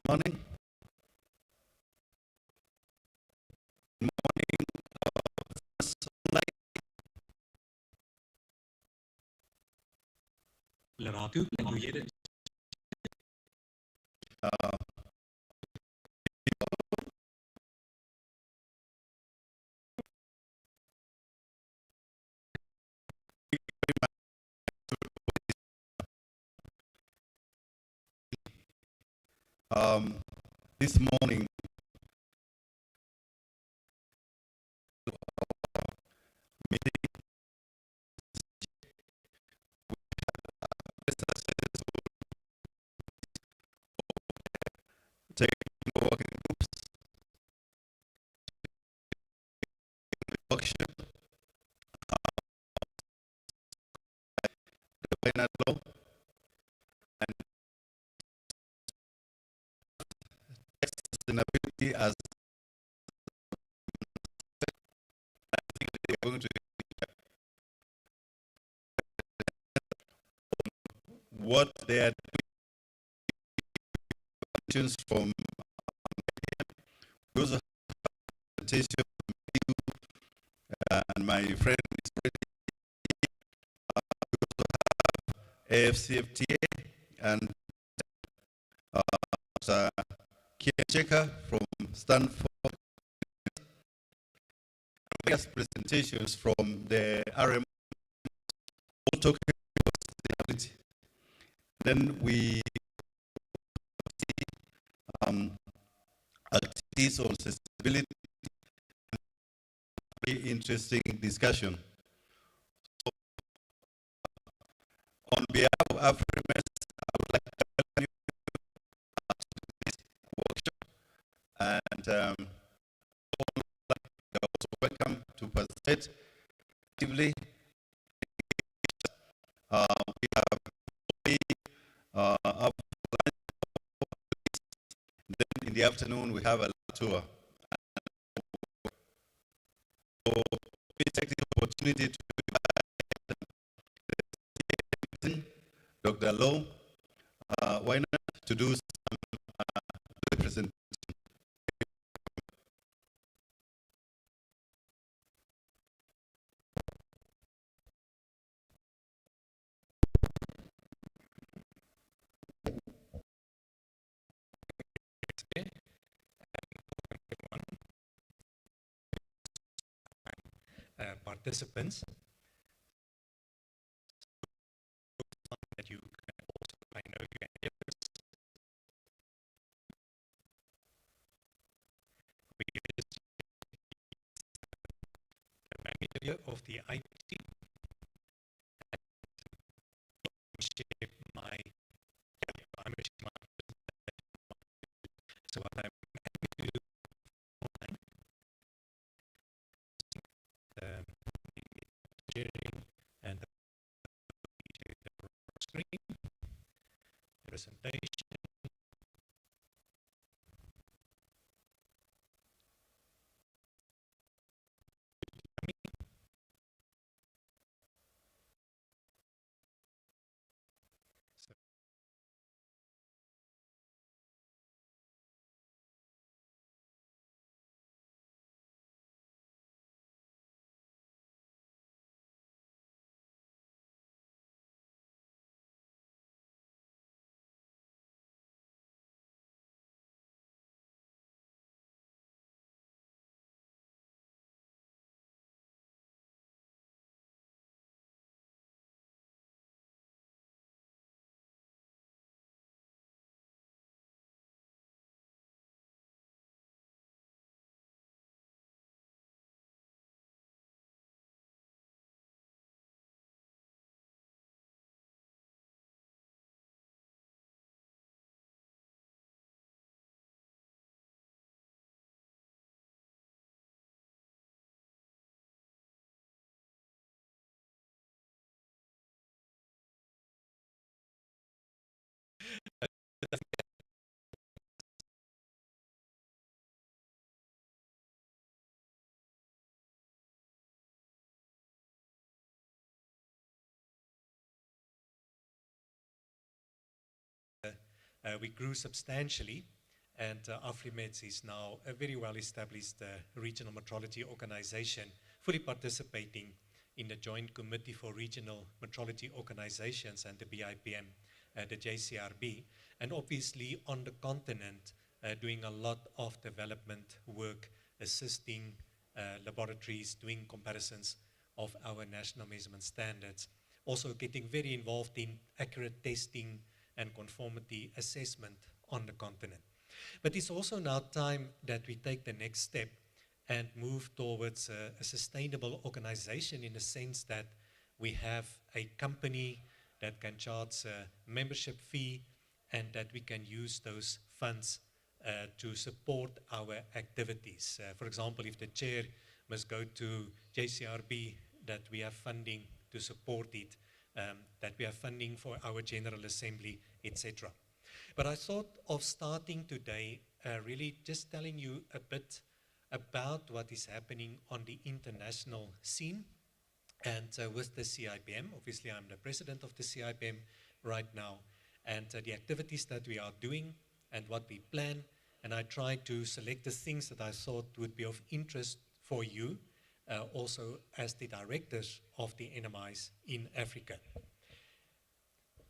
morning. Good morning. Là họ cứ ngồi vậy đó. This morning, meeting technical working groups, workshop, the finance law, and sustainability as I think they are going to what they are doing from we also have a presentation and my friend is ready. We also have AFCFTA and Checker from Stanford. Various presentations from the RM all talking about sustainability. Then we activities on sustainability, very interesting discussion. So, on behalf of AFRIMETS, I would like to welcome you to this workshop, and you're also welcome to participate actively. We have up then in the afternoon we have a tour. So we take the opportunity to invite Dr. Low, why not to do some presentation. Participants that you can also, I know you can hear this. We just the manager of the IT shape my so I'm happy to do online sharing and the screen presentation. We grew substantially, And AFRIMETS is now a very well-established regional metrology organization, fully participating in the Joint Committee for Regional Metrology Organizations and the BIPM, the JCRB, and obviously on the continent doing a lot of development work, assisting laboratories, doing comparisons of our national measurement standards, also getting very involved in accurate testing and conformity assessment on the continent. But it's also now time that we take the next step and move towards a sustainable organization, in the sense that we have a company that can charge a membership fee and that we can use those funds to support our activities. For example, if the chair must go to JCRB, that we have funding to support it, that we have funding for our General Assembly, etc. But I thought of starting today really just telling you a bit about what is happening on the international scene and with the CIPM. Obviously, I'm the president of the CIPM right now, and the activities that we are doing and what we plan. And I tried to select the things that I thought would be of interest for you, also as the directors of the NMIs in Africa.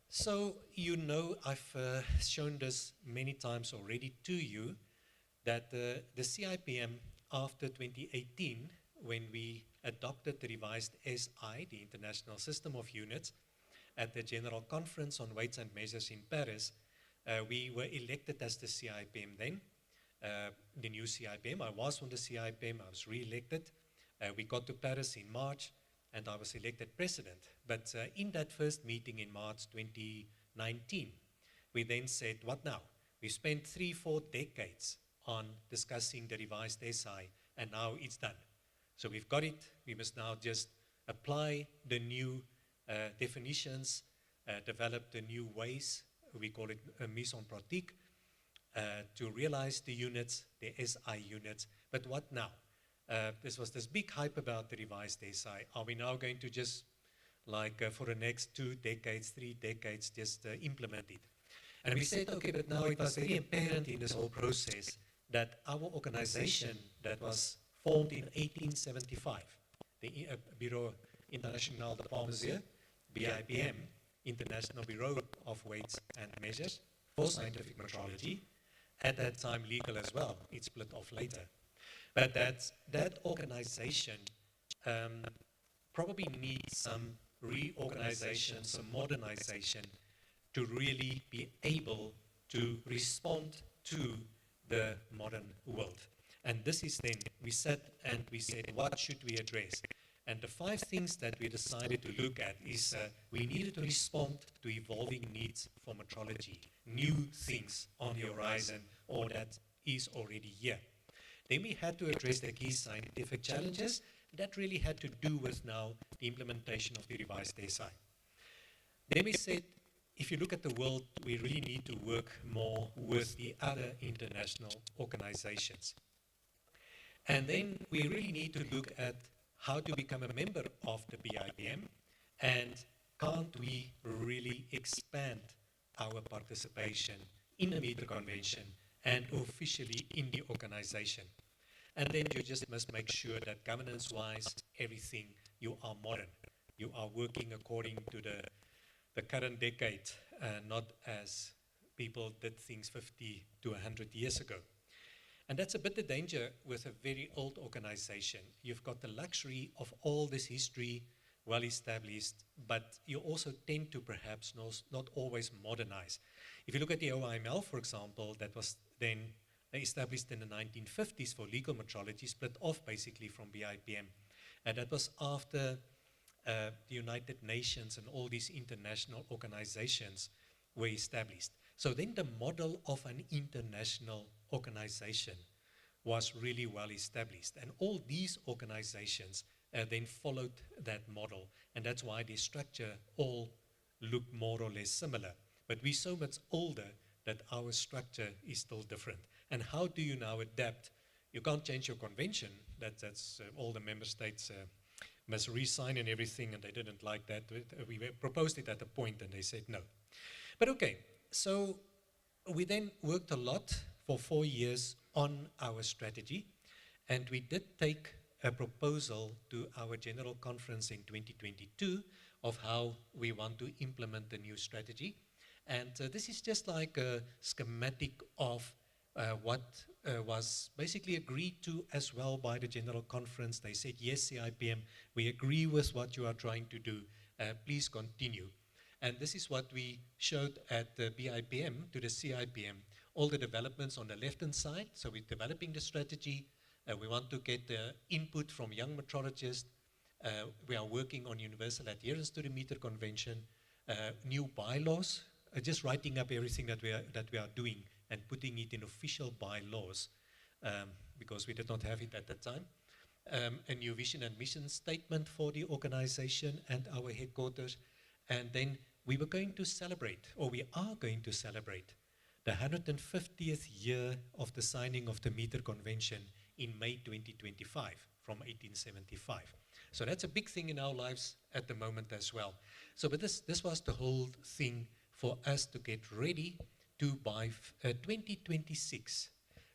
So, you know, I've shown this many times already to you, that the CIPM after 2018, when we adopted the revised SI, the International System of Units, at the General Conference on Weights and Measures in Paris, we were elected as the CIPM then, the new CIPM. I was on the CIPM, I was re-elected. We got to Paris in March, and I was elected president. But in that first meeting in March 2019, we then said, what now? We spent 3-4 decades on discussing the revised SI, and now it's done. So we've got it. We must now just apply the new definitions, develop the new ways, we call it mise en pratique, to realize the units, the SI units. But what now? This was this big hype about the revised SI. Are we now going to just, like for the next 2 decades, 3 decades, just implement it? And we said, okay, but now it was very apparent in this whole process that our organization that was formed in 1875, the Bureau International de Poids Mesures, BIPM, International Bureau of Weights and Measures for Scientific Metrology, at that time legal as well. It split off later. But that organization probably needs some reorganization, some modernization to really be able to respond to the modern world. And this is then, we sat and we said, what should we address? And the 5 things that we decided to look at is we needed to respond to evolving needs for metrology, new things on the horizon or that is already here. Then we had to address the key scientific challenges that really had to do with now the implementation of the revised SI. Then we said, if you look at the world, we really need to work more with the other international organizations. And then we really need to look at how to become a member of the BIPM, and can't we really expand our participation in the meter convention and officially in the organization. And then you just must make sure that governance-wise, everything, you are modern. You are working according to the current decade, not as people did things 50 to 100 years ago. And that's a bit the danger with a very old organization. You've got the luxury of all this history well established, but you also tend to perhaps not always modernize. If you look at the OIML, for example, that was then established in the 1950s for legal metrology, split off basically from BIPM. And that was after the United Nations and all these international organizations were established. So then the model of an international organization was really well established. And all these organizations then followed that model. And that's why the structure all look more or less similar. But we're so much older that our structure is still different. And how do you now adapt? You can't change your convention. That's all the member states must re-sign and everything, and they didn't like that. We proposed it at a point and they said no. But okay, so we then worked a lot for 4 years on our strategy, and we did take a proposal to our general conference in 2022 of how we want to implement the new strategy. And this is just like a schematic of what was basically agreed to as well by the general conference. They said, yes, CIPM, we agree with what you are trying to do. Please continue. And this is what we showed at the BIPM to the CIPM, all the developments on the left-hand side. So we're developing the strategy. We want to get the input from young metrologists. We are working on universal adherence to the meter convention, new bylaws, just writing up everything that we are doing and putting it in official bylaws, because we did not have it at that time. A new vision and mission statement for the organization and our headquarters. And then we were going to celebrate, or we are going to celebrate, the 150th year of the signing of the meter convention in May 2025 from 1875. So that's a big thing in our lives at the moment as well. So but this was the whole thing for us to get ready to by 2026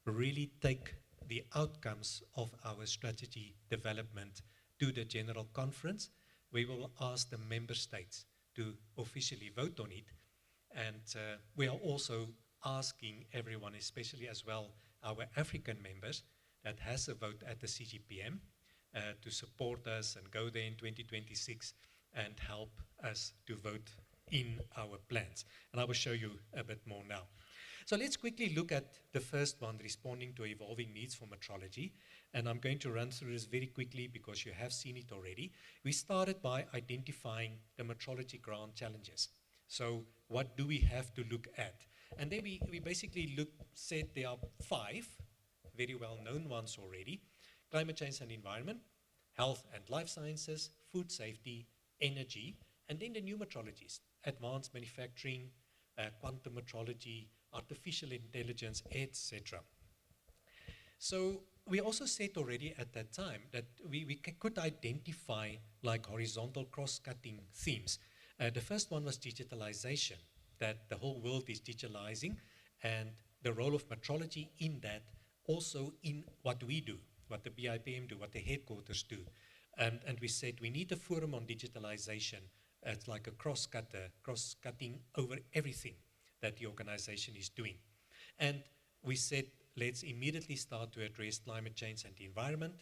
really take the outcomes of our strategy development to the general conference. We will ask the member states to officially vote on it, and we are also asking everyone, especially as well our African members that has a vote at the CGPM, to support us and go there in 2026 and help us to vote in our plans. And I will show you a bit more now. So let's quickly look at the first one, responding to evolving needs for metrology. And I'm going to run through this very quickly because you have seen it already. We started by identifying the metrology grant challenges. So what do we have to look at? And then we basically said there are 5 very well-known ones already: climate change and environment, health and life sciences, food safety, energy, and then the new metrologies: advanced manufacturing, quantum metrology, artificial intelligence, etc. So we also said already at that time that we could identify like horizontal cross-cutting themes. The first one was digitalization, that the whole world is digitalizing, and the role of metrology in that, also in what we do, what the BIPM do, what the headquarters do. And we said we need a forum on digitalization. It's like a cross-cutting over everything that the organization is doing. And we said, let's immediately start to address climate change and the environment.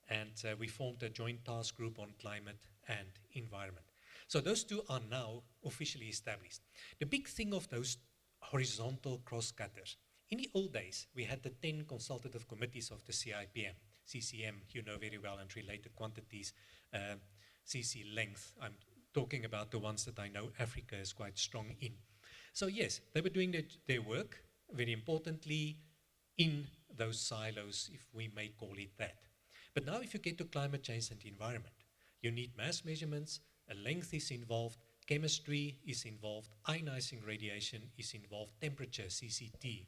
And we formed a joint task group on climate and environment. So those two are now officially established. The big thing of those horizontal cross-cutters, in the old days, we had the 10 consultative committees of the CIPM, CCM, you know very well, and related quantities, CC length. I'm talking about the ones that I know Africa is quite strong in. So yes, they were doing their work, very importantly, in those silos, if we may call it that. But now if you get to climate change and environment, you need mass measurements, a length is involved, chemistry is involved, ionizing radiation is involved, temperature, CCT,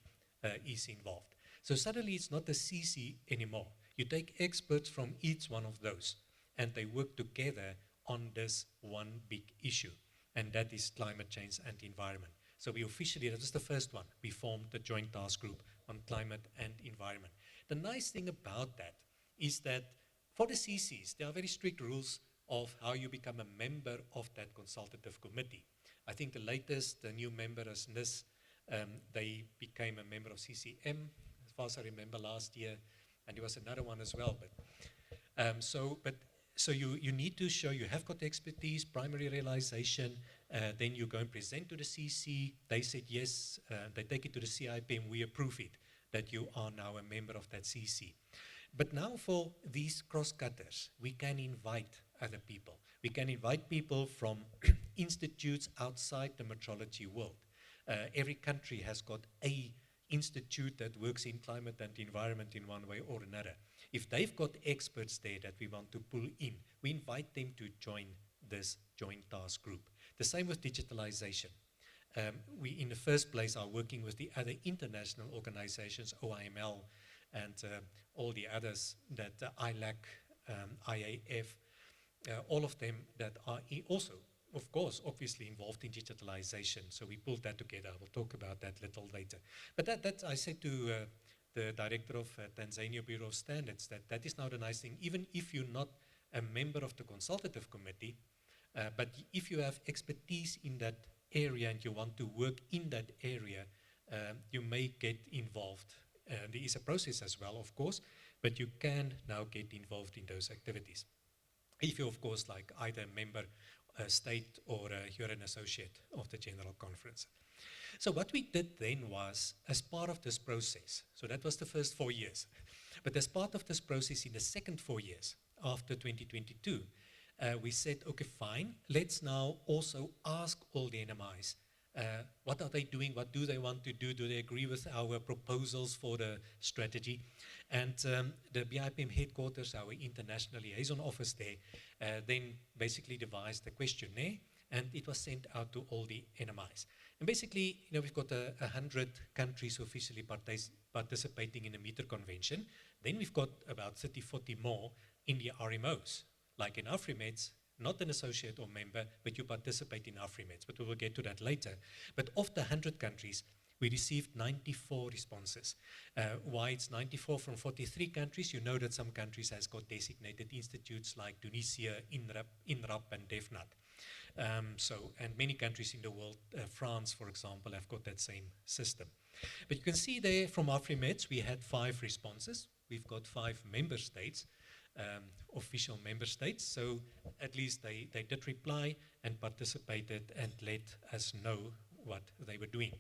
is involved. So suddenly it's not a CC anymore. You take experts from each one of those, and they work together on this one big issue, and that is climate change and environment. So we officially, that was the first one, we formed the joint task group on climate and environment. The nice thing about that is that for the CCs, there are very strict rules of how you become a member of that consultative committee. I think the latest, the new member is NIS, they became a member of CCM, as far as I remember last year, and there was another one as well. So you need to show you have got expertise, primary realization, then you go and present to the CC, they said yes, they take it to the CIPM, we approve it, that you are now a member of that CC. But now for these cross-cutters, we can invite other people. We can invite people from institutes outside the metrology world. Every country has got a institute that works in climate and environment in one way or another. If they've got experts there that we want to pull in, we invite them to join this joint task group. The same with digitalization. We, in the first place, are working with the other international organizations, OIML, and all the others, that ILAC, IAF, all of them that are also of course, obviously involved in digitalization. So we pulled that together. We'll talk about that a little later. But that I said to the director of Tanzania Bureau of Standards that is now the nice thing. Even if you're not a member of the consultative committee, but if you have expertise in that area and you want to work in that area, you may get involved. There is a process as well, of course, but you can now get involved in those activities. If you, of course, like either a member state or you're an associate of the General Conference. So what we did then was, as part of this process, so that was the first 4 years, but as part of this process in the second 4 years, after 2022, we said, okay, fine, let's now also ask all the NMIs, what are they doing, what do they want to do they agree with our proposals for the strategy? And the BIPM headquarters, our international liaison office there, then basically devised a questionnaire, and it was sent out to all the NMIs. And basically, we've got 100 countries officially participating in the meter convention. Then we've got about 30, 40 more in the RMOs, like in AFRIMETS, not an associate or member, but you participate in AFRIMETS, but we will get to that later. But of the 100 countries, we received 94 responses. Why it's 94 from 43 countries? You know that some countries has got designated institutes like Tunisia, INRAP, and DEFNAT. And many countries in the world, France, for example, have got that same system. But you can see there from AFRIMETS, we had 5 responses. We've got 5 member states, official member states. So at least they did reply and participated and let us know what they were doing.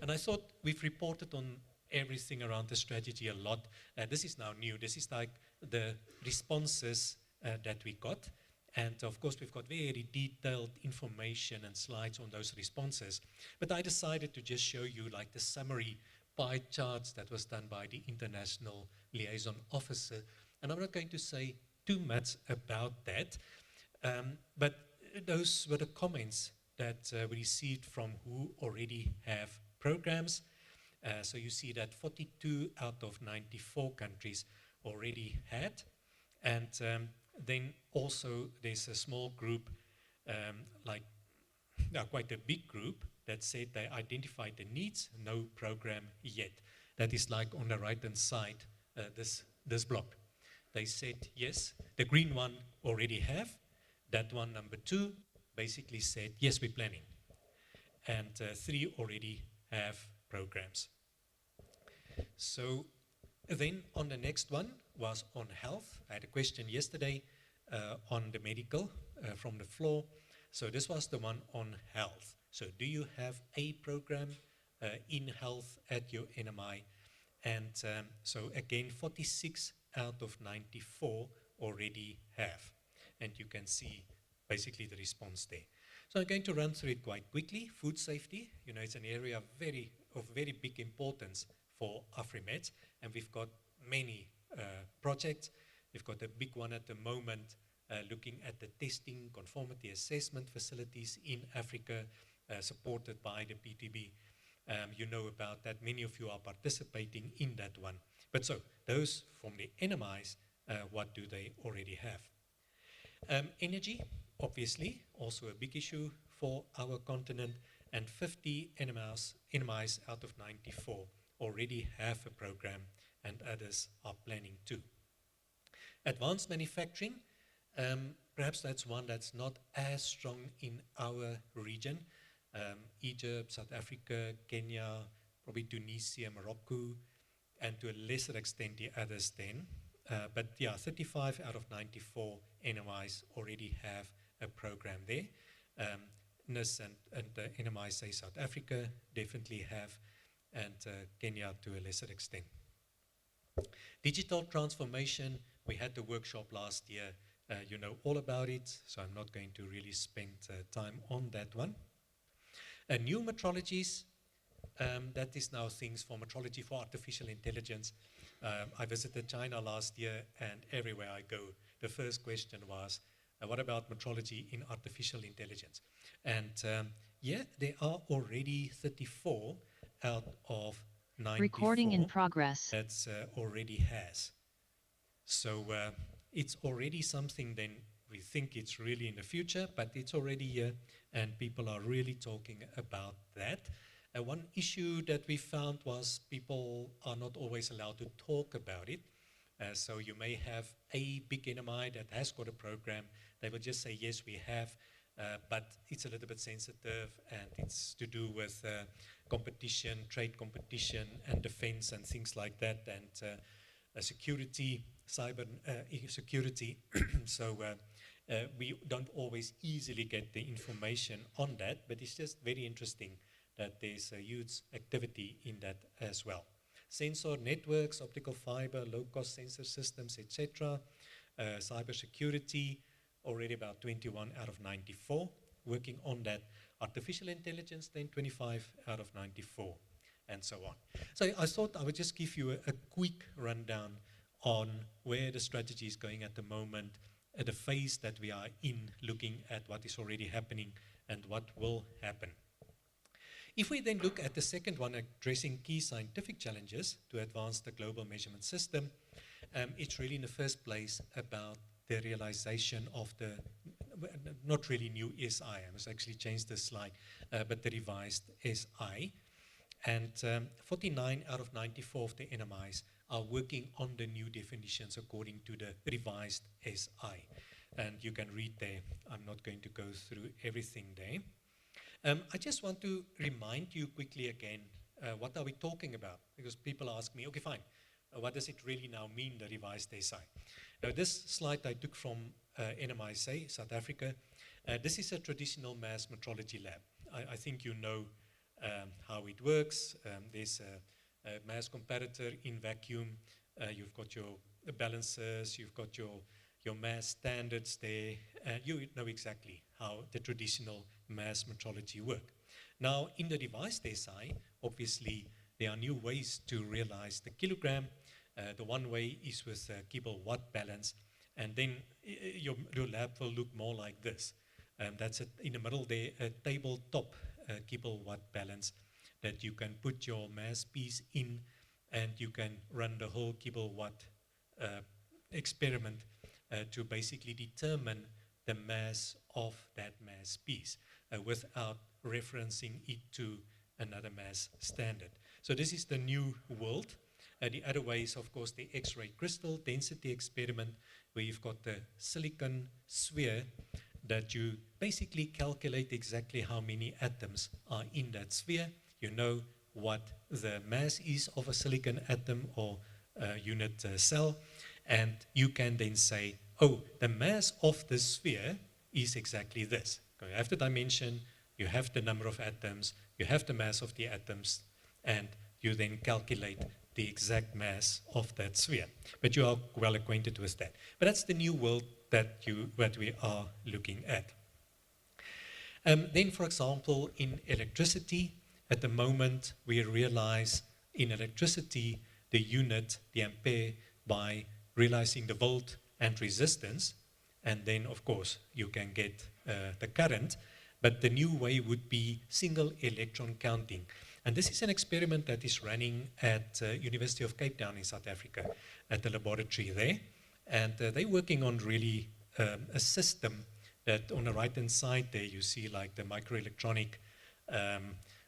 And I thought we've reported on everything around the strategy a lot. This is now new. This is like the responses that we got. And of course, we've got very detailed information and slides on those responses. But I decided to just show you like the summary pie charts that was done by the international liaison officer. And I'm not going to say too much about that. But those were the comments that we received from who already have programs. So you see that 42 out of 94 countries already had. And then also there's a small group, quite a big group, that said they identified the needs, no program yet. That is like on the right-hand side, this block. They said, yes, the green one already have. That one, number 2, basically said, yes, we're planning. And 3 already have programs. So then on the next one was on health. I had a question yesterday on the medical from the floor. So this was the one on health. So do you have a program in health at your NMI? And so again, 46 out of 94 already have. And you can see basically the response there. So I'm going to run through it quite quickly. Food safety, it's an area of very big importance for AFRIMETS, and we've got many projects. We've got a big one at the moment looking at the testing conformity assessment facilities in Africa, supported by the PTB. You know about that. Many of you are participating in that one. But so those from the NMIs, what do they already have? Energy, obviously, also a big issue for our continent, and 50 NMIs out of 94 already have a program, and others are planning to. Advanced manufacturing, perhaps that's one that's not as strong in our region. Egypt, South Africa, Kenya, probably Tunisia, Morocco, and to a lesser extent the others then. But yeah, 35 out of 94 NMIs already have a program there. NIS and the NMI say South Africa definitely have, and Kenya to a lesser extent. Digital transformation, we had the workshop last year. You know all about it, so I'm not going to really spend time on that one. New metrologies, that is now things for metrology for artificial intelligence. I visited China last year, and everywhere I go, the first question was, what about metrology in artificial intelligence? And yeah, there are already 34 out of 94 Recording in progress. That's already has. So it's already something then We think it's really in the future, but it's already here, and people are really talking about that. One issue that we found was people are not always allowed to talk about it. So you may have a big NMI that has got a program. They will just say, yes, we have, but it's a little bit sensitive, and it's to do with competition, trade competition, and defense, and things like that, and security, cyber security. So we don't always easily get the information on that, but it's just very interesting that there's a huge activity in that as well. Sensor networks, optical fiber, low-cost sensor systems, etc. Cyber security, already about 21 out of 94 working on that. Artificial intelligence, then 25 out of 94, and so on. So I thought I would just give you a quick rundown on where the strategy is going at the moment, at the phase that we are in, looking at what is already happening and what will happen. If we then look at the second one, addressing key scientific challenges to advance the global measurement system, it's really in the first place about the realization of the, not really new SI, I must actually change the slide, but the revised SI. And 49 out of 94 of the NMIs are working on the new definitions according to the revised SI. And you can read there. I'm not going to go through everything there. I just want to remind you quickly again, what are we talking about? Because people ask me, okay, fine, what does it really now mean, the revised SI? Now, this slide I took from NMISA, South Africa. This is a traditional mass metrology lab. I think you know how it works. There's a mass comparator in vacuum. You've got your balancers, you've got your mass standards there. You know exactly how the traditional mass metrology work. Now, in the revised SI, obviously, there are new ways to realize the kilogram. The one way is with Keeble watt balance, and then your lab will look more like this. That's in the middle there, a tabletop Keeble watt balance that you can put your mass piece in, and you can run the whole Keeble watt experiment to basically determine the mass of that mass piece without referencing it to another mass standard. So this is the new world. The other way is, of course, the X-ray crystal density experiment, where you've got the silicon sphere that you basically calculate exactly how many atoms are in that sphere. You know what the mass is of a silicon atom or unit cell, and you can then say, oh, the mass of the sphere is exactly this. You have the dimension, you have the number of atoms, you have the mass of the atoms, and you then calculate the exact mass of that sphere. But you are well acquainted with that. But that's the new world that we are looking at. Then, for example, in electricity, at the moment we realize in electricity the unit, the ampere, by realizing the volt and resistance, and then of course you can get the current, but the new way would be single electron counting. And this is an experiment that is running at University of Cape Town in South Africa, at the laboratory there, and they're working on really a system that on the right-hand side there you see like the microelectronic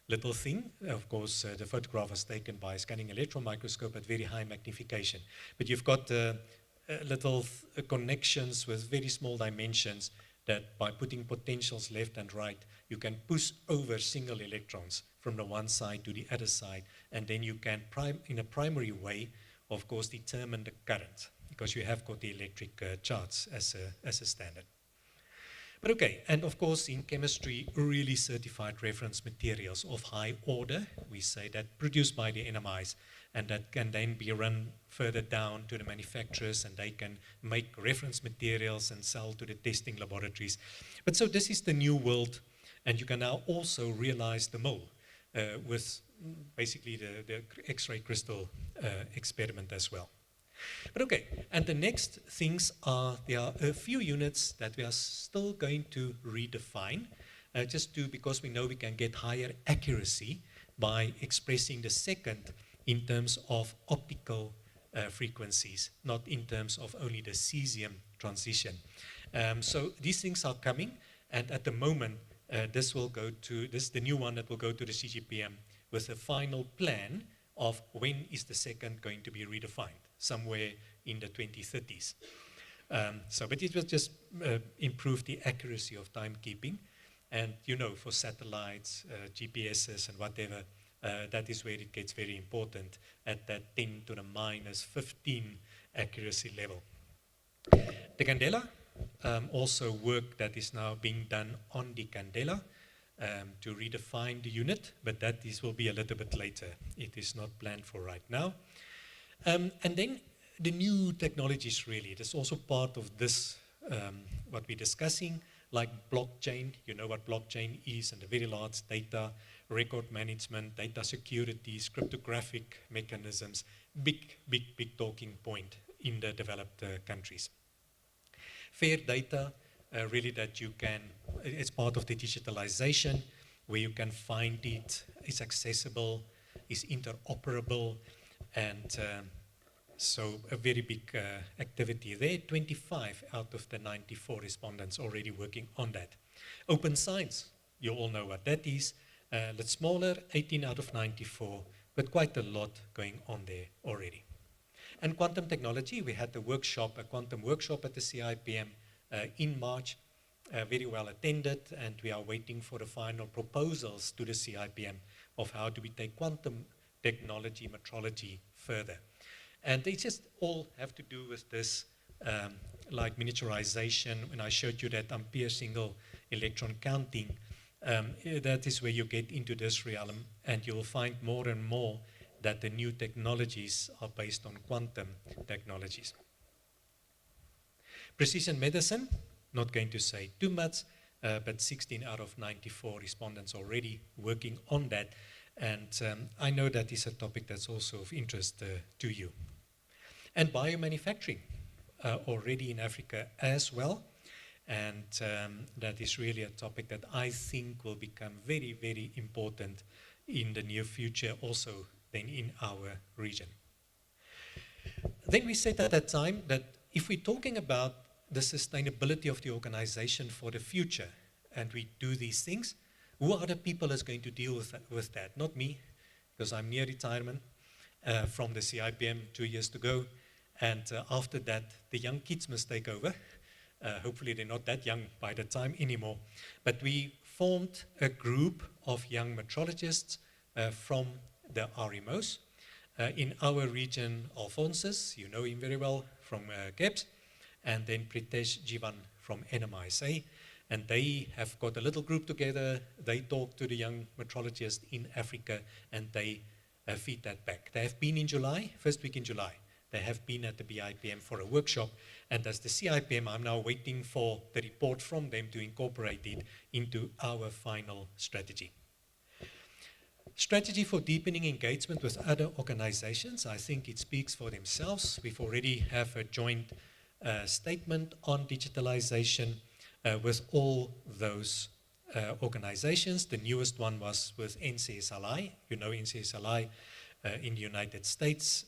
little thing. Of course, the photograph was taken by a scanning electron microscope at very high magnification. But you've got little connections with very small dimensions that by putting potentials left and right, you can push over single electrons from the one side to the other side, and then you can, in a primary way, of course, determine the current, because you have got the electric charge as a standard. But okay, and of course in chemistry, really certified reference materials of high order, we say that, produced by the NMIs, and that can then be run further down to the manufacturers, and they can make reference materials and sell to the testing laboratories. But so this is the new world, and you can now also realize the mole with basically the X-ray crystal experiment as well. But okay, and the next things are, there are a few units that we are still going to redefine, because we know we can get higher accuracy by expressing the second in terms of optical frequencies, not in terms of only the cesium transition. So these things are coming, and at the moment, this will go to, this the new one that will go to the CGPM with a final plan of when is the second going to be redefined, somewhere in the 2030s. But it will just improve the accuracy of timekeeping. And you know, for satellites, GPSs and whatever, that is where it gets very important at that 10 to the minus 15 accuracy level. The Candela, also work that is now being done on the Candela to redefine the unit, but that will be a little bit later. It is not planned for right now. And then the new technologies, really, it is also part of this, what we're discussing, like blockchain. You know what blockchain is, and the very large data, record management, data security, cryptographic mechanisms, big talking point in the developed countries. Fair data, really that you can, it's part of the digitalization, where you can find it, it's accessible, it's interoperable, and so a very big activity there. 25 out of the 94 respondents already working on that. Open science, you all know what that is. A little smaller, 18 out of 94, but quite a lot going on there already. And quantum technology, we had a workshop, a quantum workshop at the CIPM in March, very well attended, and we are waiting for the final proposals to the CIPM of how do we take quantum technology, metrology further. And they just all have to do with this, like miniaturization. When I showed you that Ampere single electron counting, that is where you get into this realm, and you'll find more and more that the new technologies are based on quantum technologies. Precision medicine, not going to say too much, but 16 out of 94 respondents already working on that. And I know that is a topic that's also of interest to you. And biomanufacturing, already in Africa as well. And that is really a topic that I think will become very, very important in the near future, also then in our region. Then we said at that time that if we're talking about the sustainability of the organization for the future, and we do these things, who are the people that's going to deal with that? Not me, because I'm near retirement from the CIPM 2 years to go. And after that, the young kids must take over. Hopefully they're not that young by the time anymore. But we formed a group of young metrologists from the AFRIMETS. In our region, Alphonsus, you know him very well from KEPS, and then Pritesh Jivan from NMISA. And they have got a little group together. They talk to the young metrologists in Africa, and they feed that back. They have been in July, first week in July. They have been at the BIPM for a workshop, and as the CIPM, I'm now waiting for the report from them to incorporate it into our final strategy. Strategy for deepening engagement with other organizations, I think it speaks for themselves. We've already have a joint statement on digitalization with all those organizations. The newest one was with NCSLI, you know NCSLI in the United States,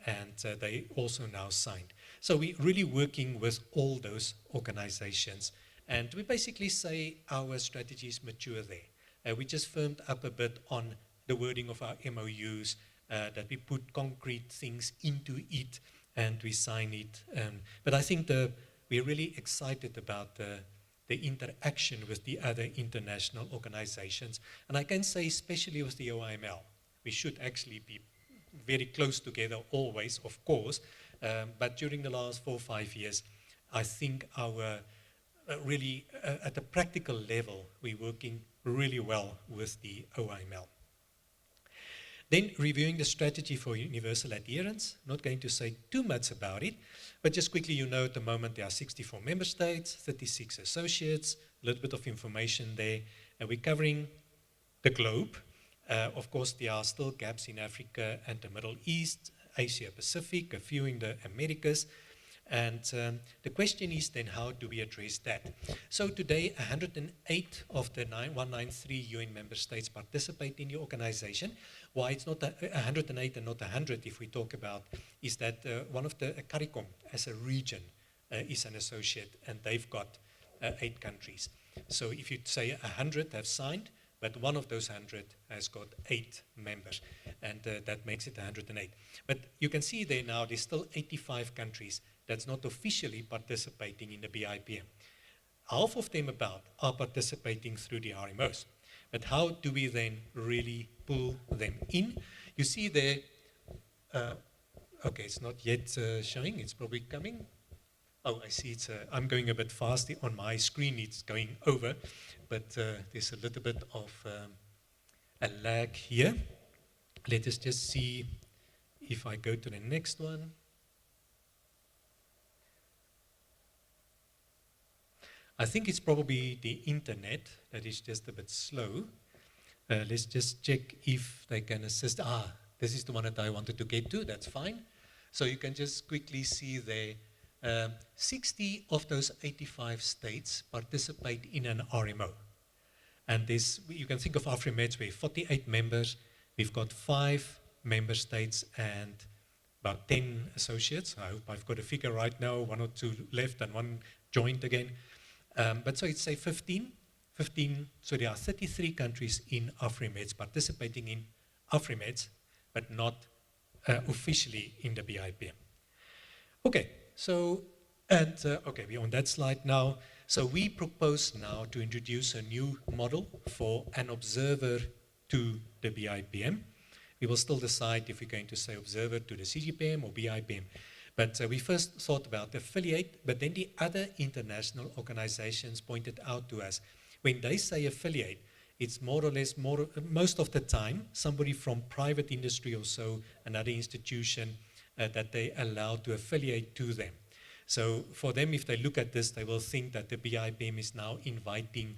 and they also now signed. So we're really working with all those organizations, and we basically say our strategy is mature there. We just firmed up a bit on the wording of our MOUs, that we put concrete things into it and we sign it. But I think we're really excited about the interaction with the other international organizations. And I can say especially with the OIML, we should actually be very close together always, of course, but during the last 4 or 5 years, I think our really at a practical level, we're working really well with the OIML. Then reviewing the strategy for universal adherence, not going to say too much about it, but just quickly, you know, at the moment there are 64 member states, 36 associates, a little bit of information there, and we're covering the globe. Of course, there are still gaps in Africa and the Middle East, Asia Pacific, a few in the Americas. And the question is then, how do we address that? So today, 108 of the 193 UN member states participate in the organization. Why it's not 108 and not 100 if we talk about, is that one of the CARICOM as a region is an associate, and they've got 8 countries. So if you say 100 have signed, but one of those 100 has got 8 members, and that makes it 108. But you can see there now there's still 85 countries that's not officially participating in the BIPM. Half of them about are participating through the RMOs. But how do we then really pull them in? You see there, okay, it's not yet showing, it's probably coming. Oh, I see it's, I'm going a bit fast on my screen, it's going over, but there's a little bit of a lag here. Let us just see if I go to the next one. I think it's probably the internet that is just a bit slow. Let's just check if they can assist. Ah, this is the one that I wanted to get to, that's fine. So you can just quickly see there, 60 of those 85 states participate in an RMO. And this, you can think of AFRIMETS, we have 48 members, we've got 5 member states and about 10 associates. I hope I've got a figure right now, 1 or 2 left and 1 joined again. But so it's say 15, so there are 33 countries in AFRIMETS participating in AFRIMETS, but not officially in the BIPM. Okay, so, and okay, we're on that slide now. So we propose now to introduce a new model for an observer to the BIPM. We will still decide if we're going to say observer to the CGPM or BIPM. But we first thought about affiliate, but then the other international organizations pointed out to us, when they say affiliate, it's more or less, most of the time, somebody from private industry or so, another institution that they allow to affiliate to them. So for them, if they look at this, they will think that the BIPM is now inviting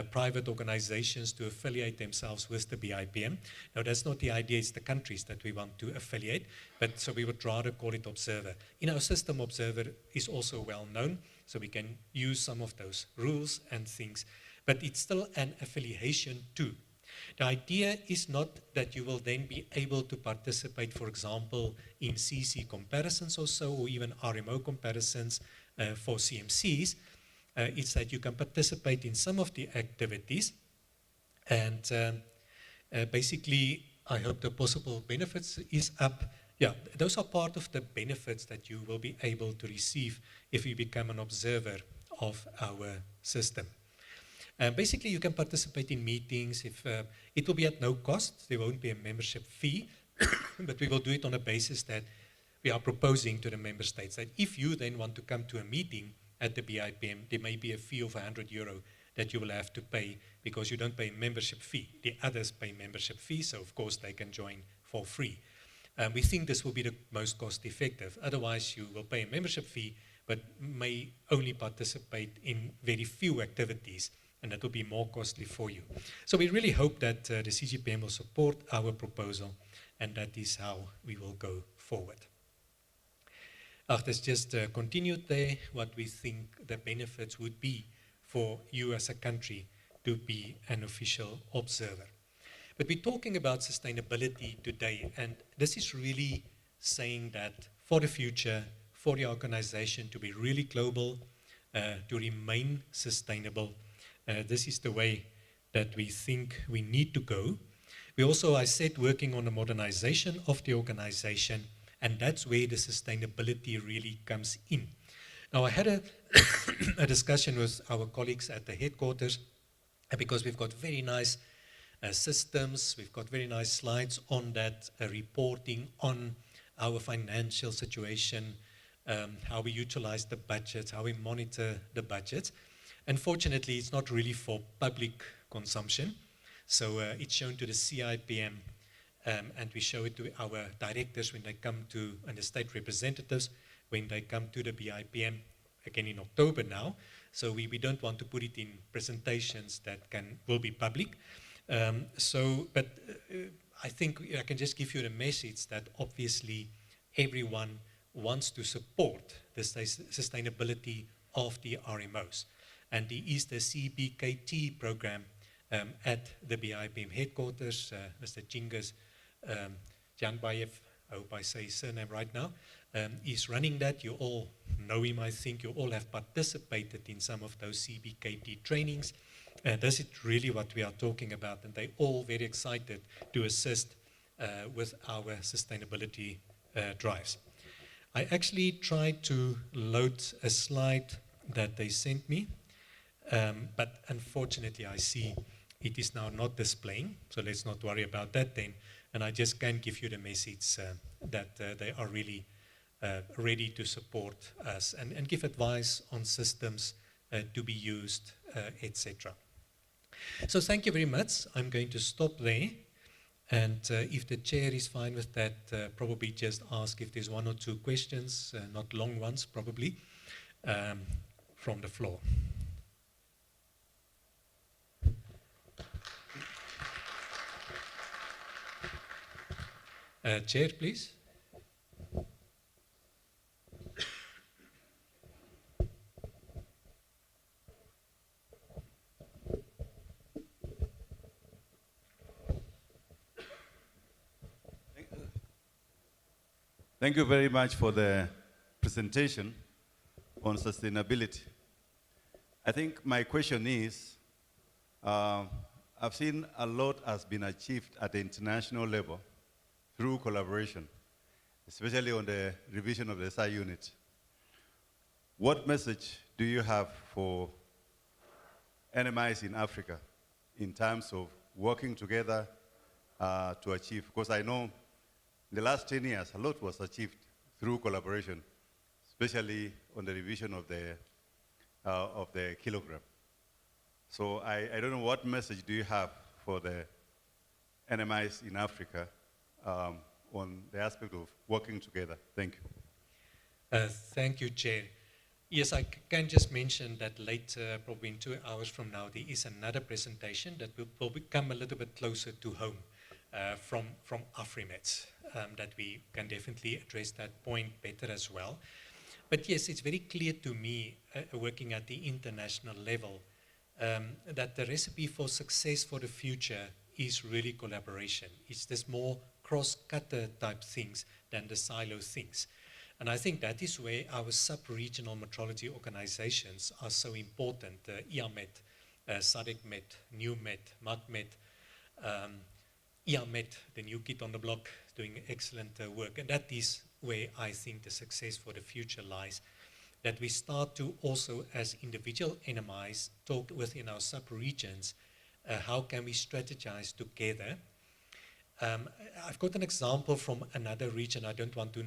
private organizations to affiliate themselves with the BIPM. Now, that's not the idea, it's the countries that we want to affiliate, but so we would rather call it observer. In our system, observer is also well known, so we can use some of those rules and things, but it's still an affiliation too. The idea is not that you will then be able to participate, for example, in CC comparisons or so, or even RMO comparisons for CMCs. It's that you can participate in some of the activities, and basically, I hope the possible benefits is up. Yeah, those are part of the benefits that you will be able to receive if you become an observer of our system. Basically, you can participate in meetings. If it will be at no cost, there won't be a membership fee, but we will do it on a basis that we are proposing to the member states that if you then want to come to a meeting at the BIPM, there may be a fee of €100 that you will have to pay because you don't pay a membership fee. The others pay membership fees, so of course they can join for free. We think this will be the most cost effective. Otherwise, you will pay a membership fee, but may only participate in very few activities, and that will be more costly for you. So we really hope that the CGPM will support our proposal, and that is how we will go forward. Let's just continued there what we think the benefits would be for you as a country to be an official observer. But we're talking about sustainability today, and this is really saying that for the future, for the organization to be really global, to remain sustainable, this is the way that we think we need to go. We also, I said, working on the modernization of the organization, and that's where the sustainability really comes in. Now, I had a discussion with our colleagues at the headquarters, because we've got very nice systems, we've got very nice slides on that, reporting on our financial situation, how we utilize the budgets, how we monitor the budgets. Unfortunately, it's not really for public consumption. So it's shown to the CIPM, and we show it to our directors when they come to, and the state representatives, when they come to the BIPM, again in October now. So we don't want to put it in presentations that will be public. But I think I can just give you the message that obviously everyone wants to support the sustainability of the RMOs. And there is the CBKT program at the BIPM headquarters. Mr. Chingas Janbayev, I hope I say his surname right now, is running that. You all know him, I think. You all have participated in some of those CBKT trainings. This is really what we are talking about, and they're all very excited to assist with our sustainability drives. I actually tried to load a slide that they sent me, but unfortunately I see it is now not displaying, so let's not worry about that then. And I just can give you the message that they are really ready to support us and give advice on systems to be used, etc. So thank you very much. I'm going to stop there. And if the chair is fine with that, probably just ask if there's one or two questions, not long ones probably, from the floor. Chair, please. Thank you very much for the presentation on sustainability. I think my question is, I've seen a lot has been achieved at the international level through collaboration, especially on the revision of the SI unit. What message do you have for NMIs in Africa in terms of working together to achieve? Because I know in the last 10 years, a lot was achieved through collaboration, especially on the revision of the kilogram. So I don't know, what message do you have for the NMIs in Africa on the aspect of working together? Thank you. Thank you, Chair. Yes, I can just mention that later, probably in 2 hours from now, there is another presentation that will become a little bit closer to home from AFRIMETS, that we can definitely address that point better as well. But yes, it's very clear to me, working at the international level, that the recipe for success for the future is really collaboration. It's this more cross-cutter type things than the silo things. And I think that is where our sub-regional metrology organizations are so important. IAMET, SADC-MET, NewMet, MACMET, IAMET, the new kid on the block, doing excellent work. And that is where I think the success for the future lies. That we start to also, as individual NMIs, talk within our sub-regions, how can we strategize together. I've got an example from another region. I don't want to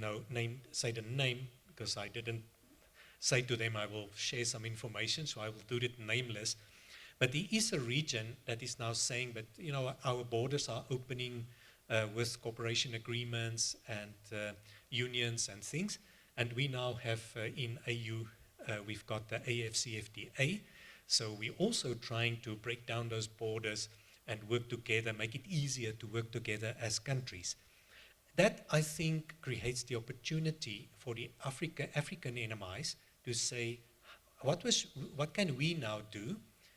say the name, because I didn't say to them I will share some information, so I will do it nameless. But there is a region that is now saying that, you know, our borders are opening with cooperation agreements and unions and things. And we now have in AU, we've got the AFCFTA. So we're also trying to break down those borders and work together, make it easier to work together as countries. That, I think, creates the opportunity for the African NMIs to say, what can we now do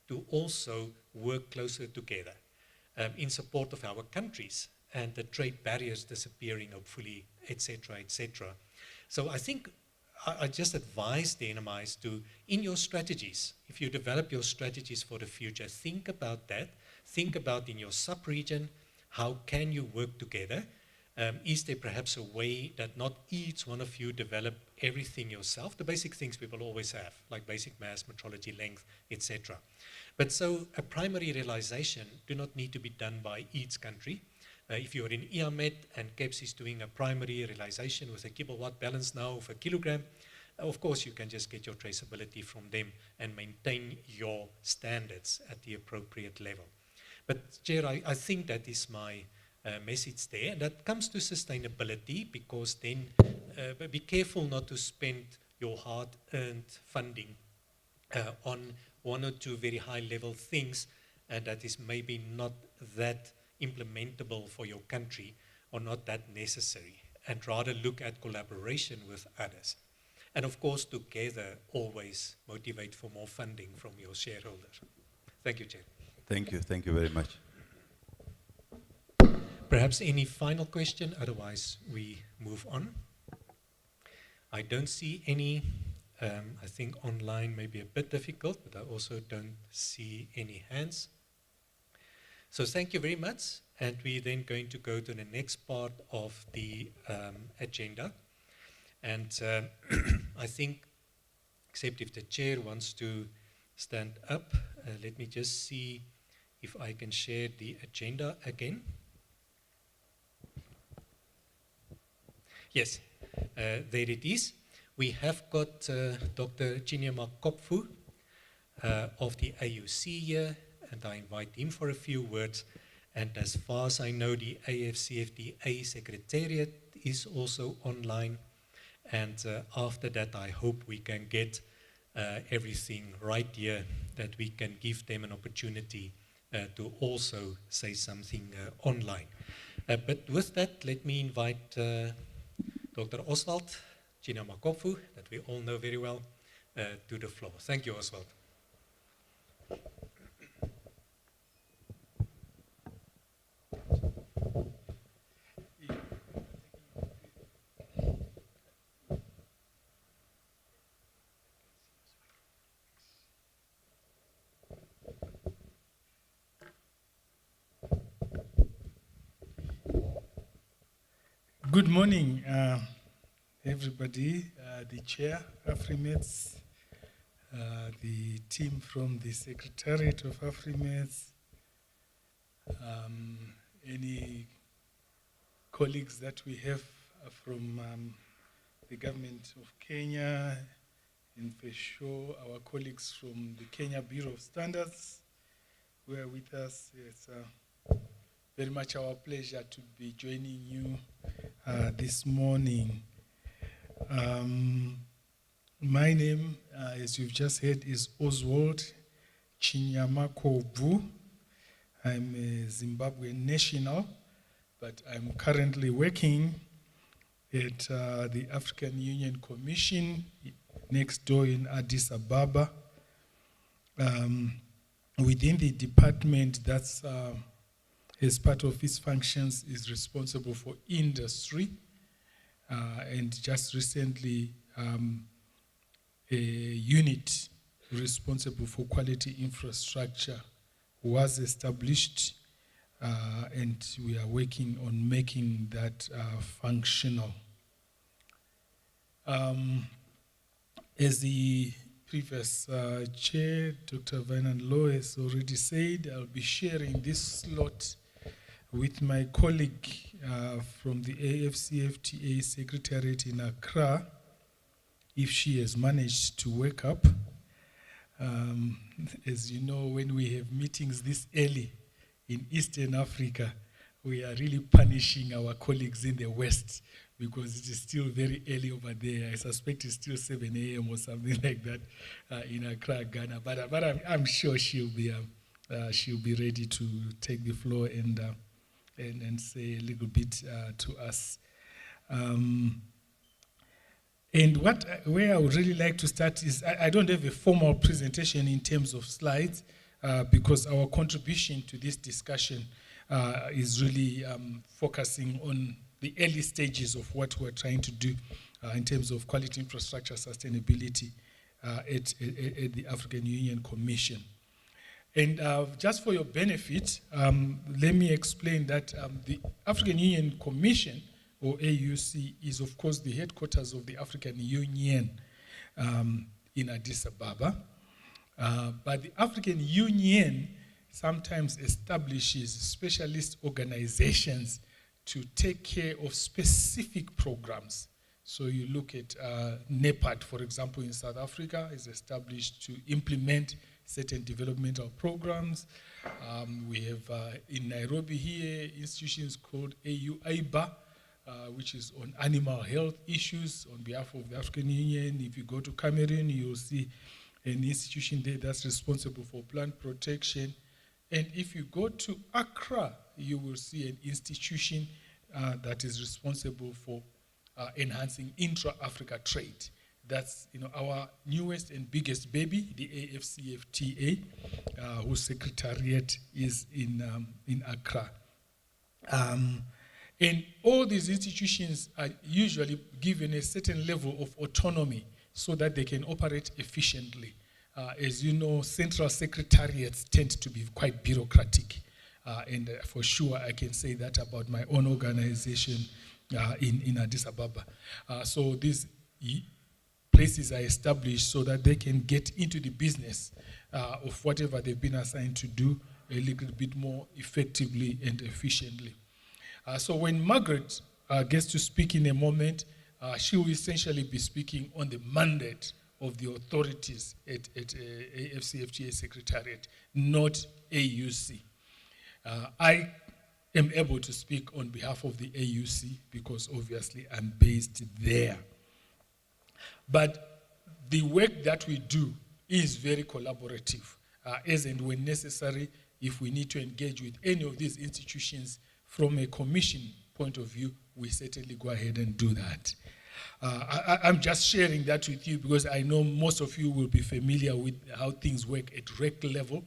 to also work closer together in support of our countries and the trade barriers disappearing, hopefully, etc., etc. So I think I just advise the NMIs to, in your strategies, if you develop your strategies for the future, think about that. Think about in your sub-region, how can you work together? Is there perhaps a way that not each one of you develop everything yourself? The basic things we will always have, like basic mass, metrology, length, etc. But so a primary realization do not need to be done by each country. If you're in IAMET and KEPS is doing a primary realization with a kilowatt balance now of a kilogram, of course you can just get your traceability from them and maintain your standards at the appropriate level. But Chair, I think that is my message there. And that comes to sustainability, because then be careful not to spend your hard-earned funding on one or two very high-level things that is maybe not that implementable for your country or not that necessary, and rather look at collaboration with others. And of course, together, always motivate for more funding from your shareholders. Thank you, Chair. Thank you very much. Perhaps any final question, otherwise we move on. I don't see any. I think online may be a bit difficult, but I also don't see any hands. So thank you very much, and we're then going to go to the next part of the agenda. And I think, except if the chair wants to stand up, let me just see if I can share the agenda again. Yes, there it is. We have got Dr. Chinyama Kopfu of the AUC here, and I invite him for a few words. And as far as I know, the AFCFTA Secretariat is also online. And after that, I hope we can get everything right here, that we can give them an opportunity to also say something online. But with that, let me invite Dr. Oswald Chinyama Kopfu, that we all know very well, to the floor. Thank you, Oswald. Good morning, everybody, the chair, AFRIMETS, the team from the Secretariat of AFRIMETS, any colleagues that we have from the government of Kenya, and for sure our colleagues from the Kenya Bureau of Standards who are with us. It's very much our pleasure to be joining you this morning. My name, as you've just heard, is Oswald Chinyama Kopfu. I'm a Zimbabwean national, but I'm currently working at the African Union Commission next door in Addis Ababa. Within the department that's as part of its functions is responsible for industry, and just recently a unit responsible for quality infrastructure was established, and we are working on making that functional. As the previous chair, Dr. Vainan Lowe, has already said, I'll be sharing this slot with my colleague from the AFCFTA Secretariat in Accra, if she has managed to wake up. As you know, when we have meetings this early in Eastern Africa, we are really punishing our colleagues in the West because it is still very early over there. I suspect it's still 7 a.m. or something like that in Accra, Ghana. But I'm sure she'll be ready to take the floor and say a little bit to us. And where I would really like to start is, I don't have a formal presentation in terms of slides, because our contribution to this discussion is really focusing on the early stages of what we're trying to do in terms of quality infrastructure sustainability at the African Union Commission. And just for your benefit, let me explain that the African Union Commission, or AUC, is of course the headquarters of the African Union in Addis Ababa. But the African Union sometimes establishes specialist organizations to take care of specific programs. So you look at NEPAD, for example, in South Africa, is established to implement certain developmental programs. We have in Nairobi here institutions called AU-AIBA, which is on animal health issues on behalf of the African Union. If you go to Cameroon, you'll see an institution there that's responsible for plant protection. And if you go to Accra, you will see an institution that is responsible for enhancing intra-Africa trade. That's our newest and biggest baby, the AFCFTA, whose secretariat is in Accra. And all these institutions are usually given a certain level of autonomy so that they can operate efficiently. As you know, central secretariats tend to be quite bureaucratic. And for sure, I can say that about my own organization in Addis Ababa. So these places are established so that they can get into the business of whatever they've been assigned to do a little bit more effectively and efficiently. So when Margaret gets to speak in a moment, she will essentially be speaking on the mandate of the authorities at AFCFTA Secretariat, not AUC. I am able to speak on behalf of the AUC because obviously I'm based there. But the work that we do is very collaborative, as and when necessary. If we need to engage with any of these institutions from a commission point of view, we certainly go ahead and do that. I'm just sharing that with you because I know most of you will be familiar with how things work at REC level.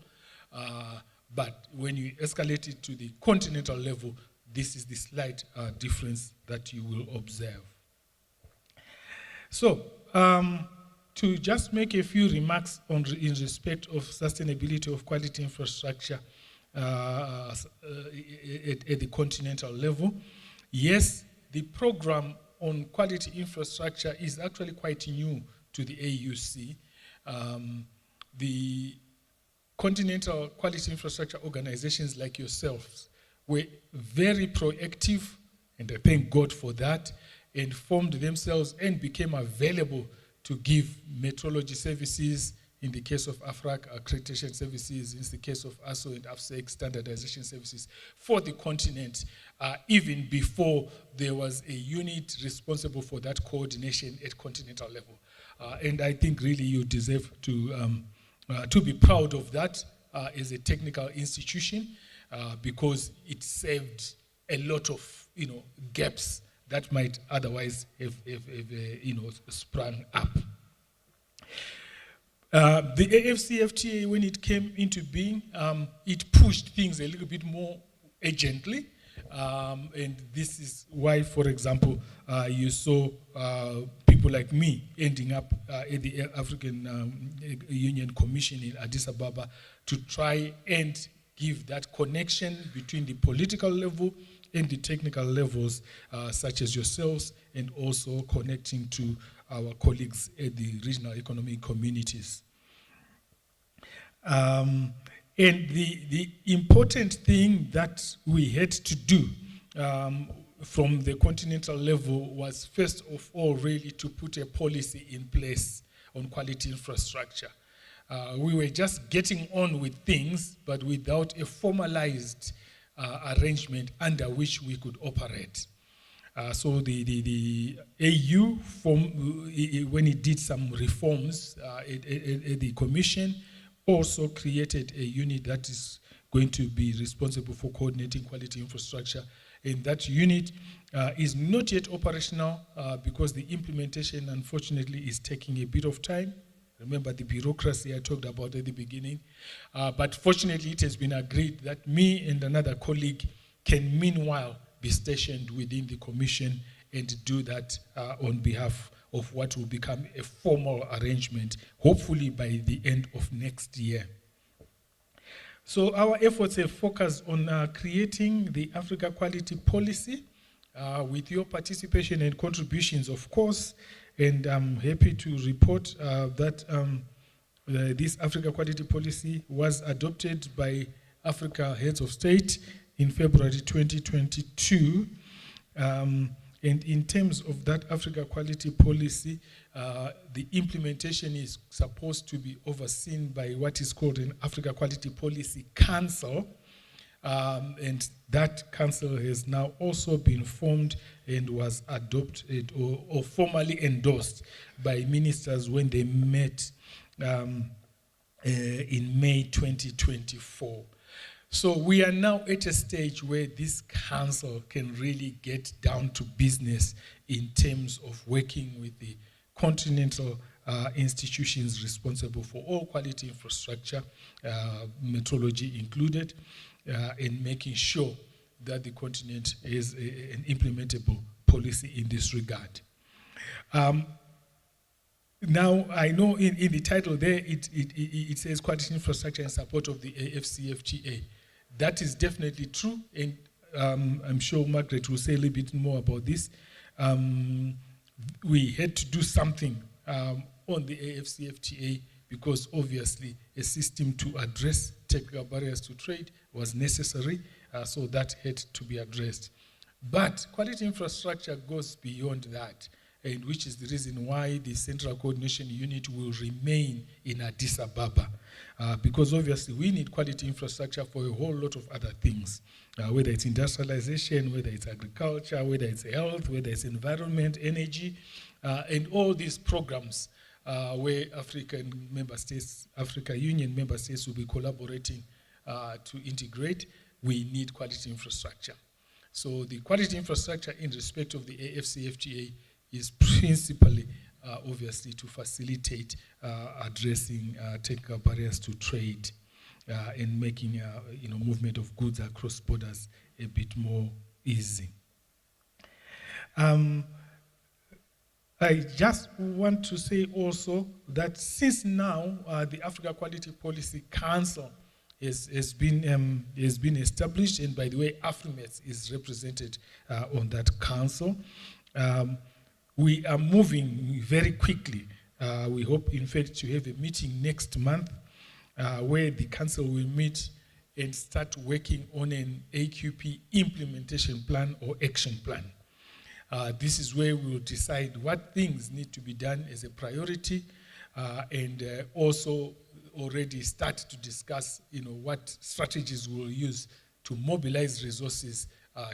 But when you escalate it to the continental level, this is the slight difference that you will observe. So, to just make a few remarks in respect of sustainability of quality infrastructure at the continental level, yes, the program on quality infrastructure is actually quite new to the AUC. The continental quality infrastructure organizations like yourselves were very proactive, and I thank God for that, and formed themselves and became available to give metrology services, in the case of AFRAC, accreditation services, in the case of ASO and AFSEC, standardization services for the continent, even before there was a unit responsible for that coordination at continental level. And I think really you deserve to be proud of that as a technical institution because it saved a lot of gaps that might otherwise have sprung up. The AFCFTA, when it came into being, it pushed things a little bit more urgently. And this is why, for example, you saw people like me ending up at the African Union Commission in Addis Ababa to try and give that connection between the political level and the technical levels, such as yourselves, and also connecting to our colleagues at the regional economic communities. And the important thing that we had to do from the continental level was, first of all, really to put a policy in place on quality infrastructure. We were just getting on with things, but without a formalized arrangement under which we could operate. So the AU, when it did some reforms at the Commission, also created a unit that is going to be responsible for coordinating quality infrastructure. And that unit is not yet operational because the implementation, unfortunately, is taking a bit of time. Remember the bureaucracy I talked about at the beginning. But fortunately, it has been agreed that me and another colleague can meanwhile be stationed within the Commission and do that on behalf of what will become a formal arrangement, hopefully by the end of next year. So our efforts have focused on creating the Africa Quality Policy with your participation and contributions, of course, and I'm happy to report that this Africa Quality Policy was adopted by Africa Heads of State in February 2022. And in terms of that Africa Quality Policy, the implementation is supposed to be overseen by what is called an Africa Quality Policy Council. And that council has now also been formed and was adopted or formally endorsed by ministers when they met in May 2024. So we are now at a stage where this council can really get down to business in terms of working with the continental institutions responsible for all quality infrastructure, metrology included, and making sure that the continent is an implementable policy in this regard. Now, I know in the title there, it says quality infrastructure in support of the AFCFTA. That is definitely true, and I'm sure Margaret will say a little bit more about this. We had to do something on the AFCFTA because obviously a system to address technical barriers to trade was necessary, so that had to be addressed. But quality infrastructure goes beyond that, and which is the reason why the Central Coordination Unit will remain in Addis Ababa. Because obviously we need quality infrastructure for a whole lot of other things, whether it's industrialization, whether it's agriculture, whether it's health, whether it's environment, energy, and all these programs where African member states, Africa Union member states will be collaborating to integrate. We need quality infrastructure. So the quality infrastructure in respect of the AFCFTA is principally, obviously, to facilitate addressing technical barriers to trade and making movement of goods across borders a bit more easy. I just want to say also that since now the Africa Quality Policy Council has been established, and by the way, AFRIMETS is represented on that council. We are moving very quickly. We hope, in fact, to have a meeting next month where the council will meet and start working on an AQP implementation plan or action plan. This is where we will decide what things need to be done as a priority and also already start to discuss what strategies we'll use to mobilize resources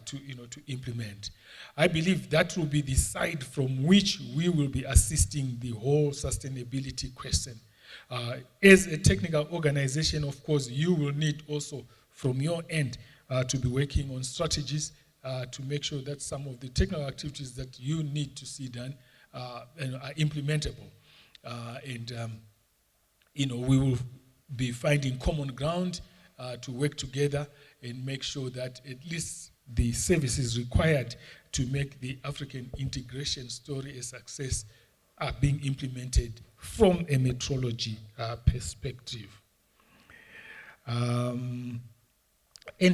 to implement. I believe that will be the side from which we will be assisting the whole sustainability question. As a technical organization, of course, you will need also from your end to be working on strategies to make sure that some of the technical activities that you need to see done are implementable. We will be finding common ground to work together and make sure that at least the services required to make the African integration story a success are being implemented from a metrology perspective. And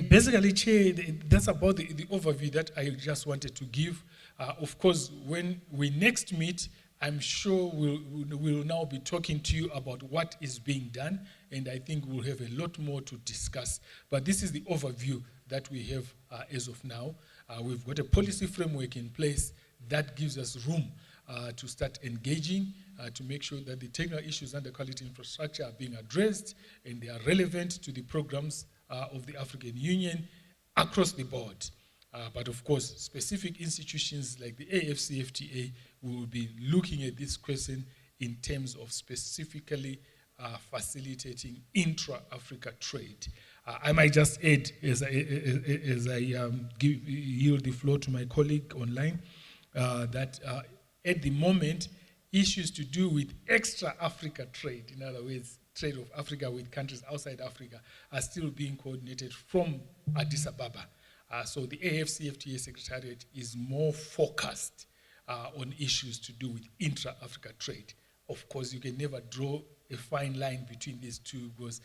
basically, Chair, that's about the overview that I just wanted to give. Of course, when we next meet, I'm sure we'll now be talking to you about what is being done, and I think we'll have a lot more to discuss. But this is the overview that we have as of now. We've got a policy framework in place that gives us room to start engaging, to make sure that the technical issues under quality infrastructure are being addressed and they are relevant to the programs of the African Union across the board. But of course, specific institutions like the AFCFTA will be looking at this question in terms of specifically facilitating intra-Africa trade. I might just add, as I yield the floor to my colleague online, that at the moment, issues to do with extra-Africa trade, in other words, trade of Africa with countries outside Africa, are still being coordinated from Addis Ababa. So the AFCFTA Secretariat is more focused on issues to do with intra-Africa trade. Of course, you can never draw a fine line between these two because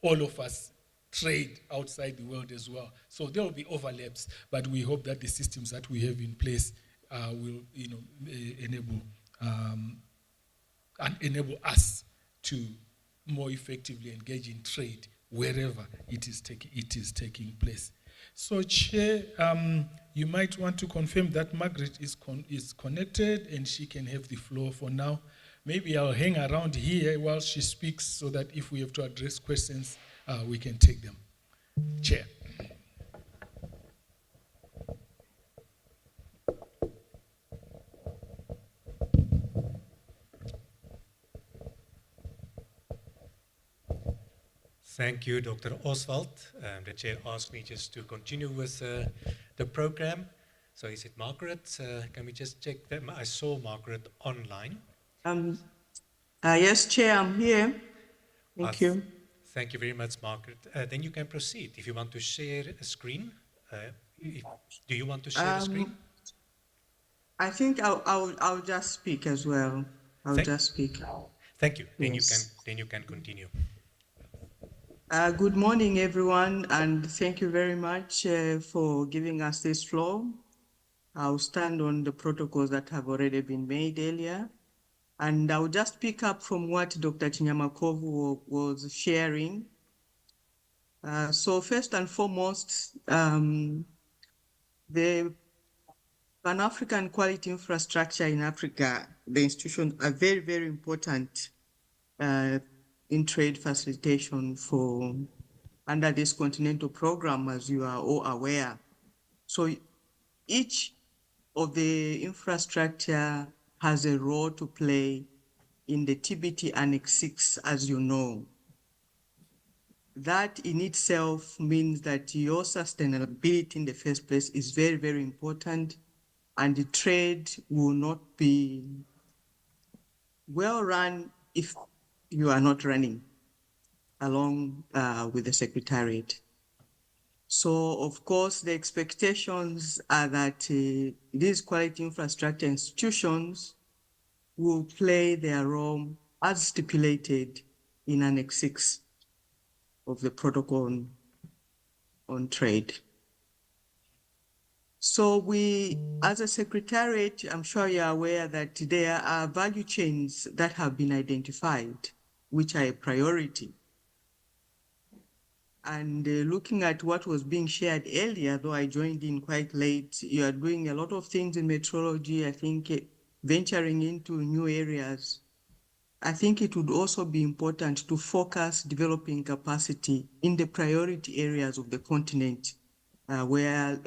all of us trade outside the world as well. So there will be overlaps, but we hope that the systems that we have in place will enable us to more effectively engage in trade wherever it is taking place. So, Chair, you might want to confirm that Margaret is connected and she can have the floor for now. Maybe I'll hang around here while she speaks so that if we have to address questions, we can take them. Chair. Thank you, Dr. Oswald. The chair asked me just to continue with the program. So is it Margaret? Can we just check them? I saw Margaret online. Yes, Chair, I'm here. Thank you. Thank you very much, Margaret. Then you can proceed. If you want to share a screen, Do you want to share the screen? I think I'll just speak as well. I'll Thank, just speak. thank you. Yes. Then you can continue. Good morning, everyone, and thank you very much for giving us this floor. I'll stand on the protocols that have already been made earlier, and I'll just pick up from what Dr. Chinyamakovu was sharing. So first and foremost, the Pan-African quality infrastructure in Africa, the institutions are very, very important in trade facilitation for under this continental program, as you are all aware. So each of the infrastructure has a role to play in the TBT Annex 6, as you know. That in itself means that your sustainability in the first place is very, very important, and the trade will not be well run if you are not running along with the Secretariat. So, of course, the expectations are that these quality infrastructure institutions will play their role as stipulated in Annex 6 of the Protocol on Trade. So we, as a Secretariat, I'm sure you're aware that there are value chains that have been identified, which are a priority. And looking at what was being shared earlier, though I joined in quite late, you are doing a lot of things in metrology, I think venturing into new areas. I think it would also be important to focus developing capacity in the priority areas of the continent where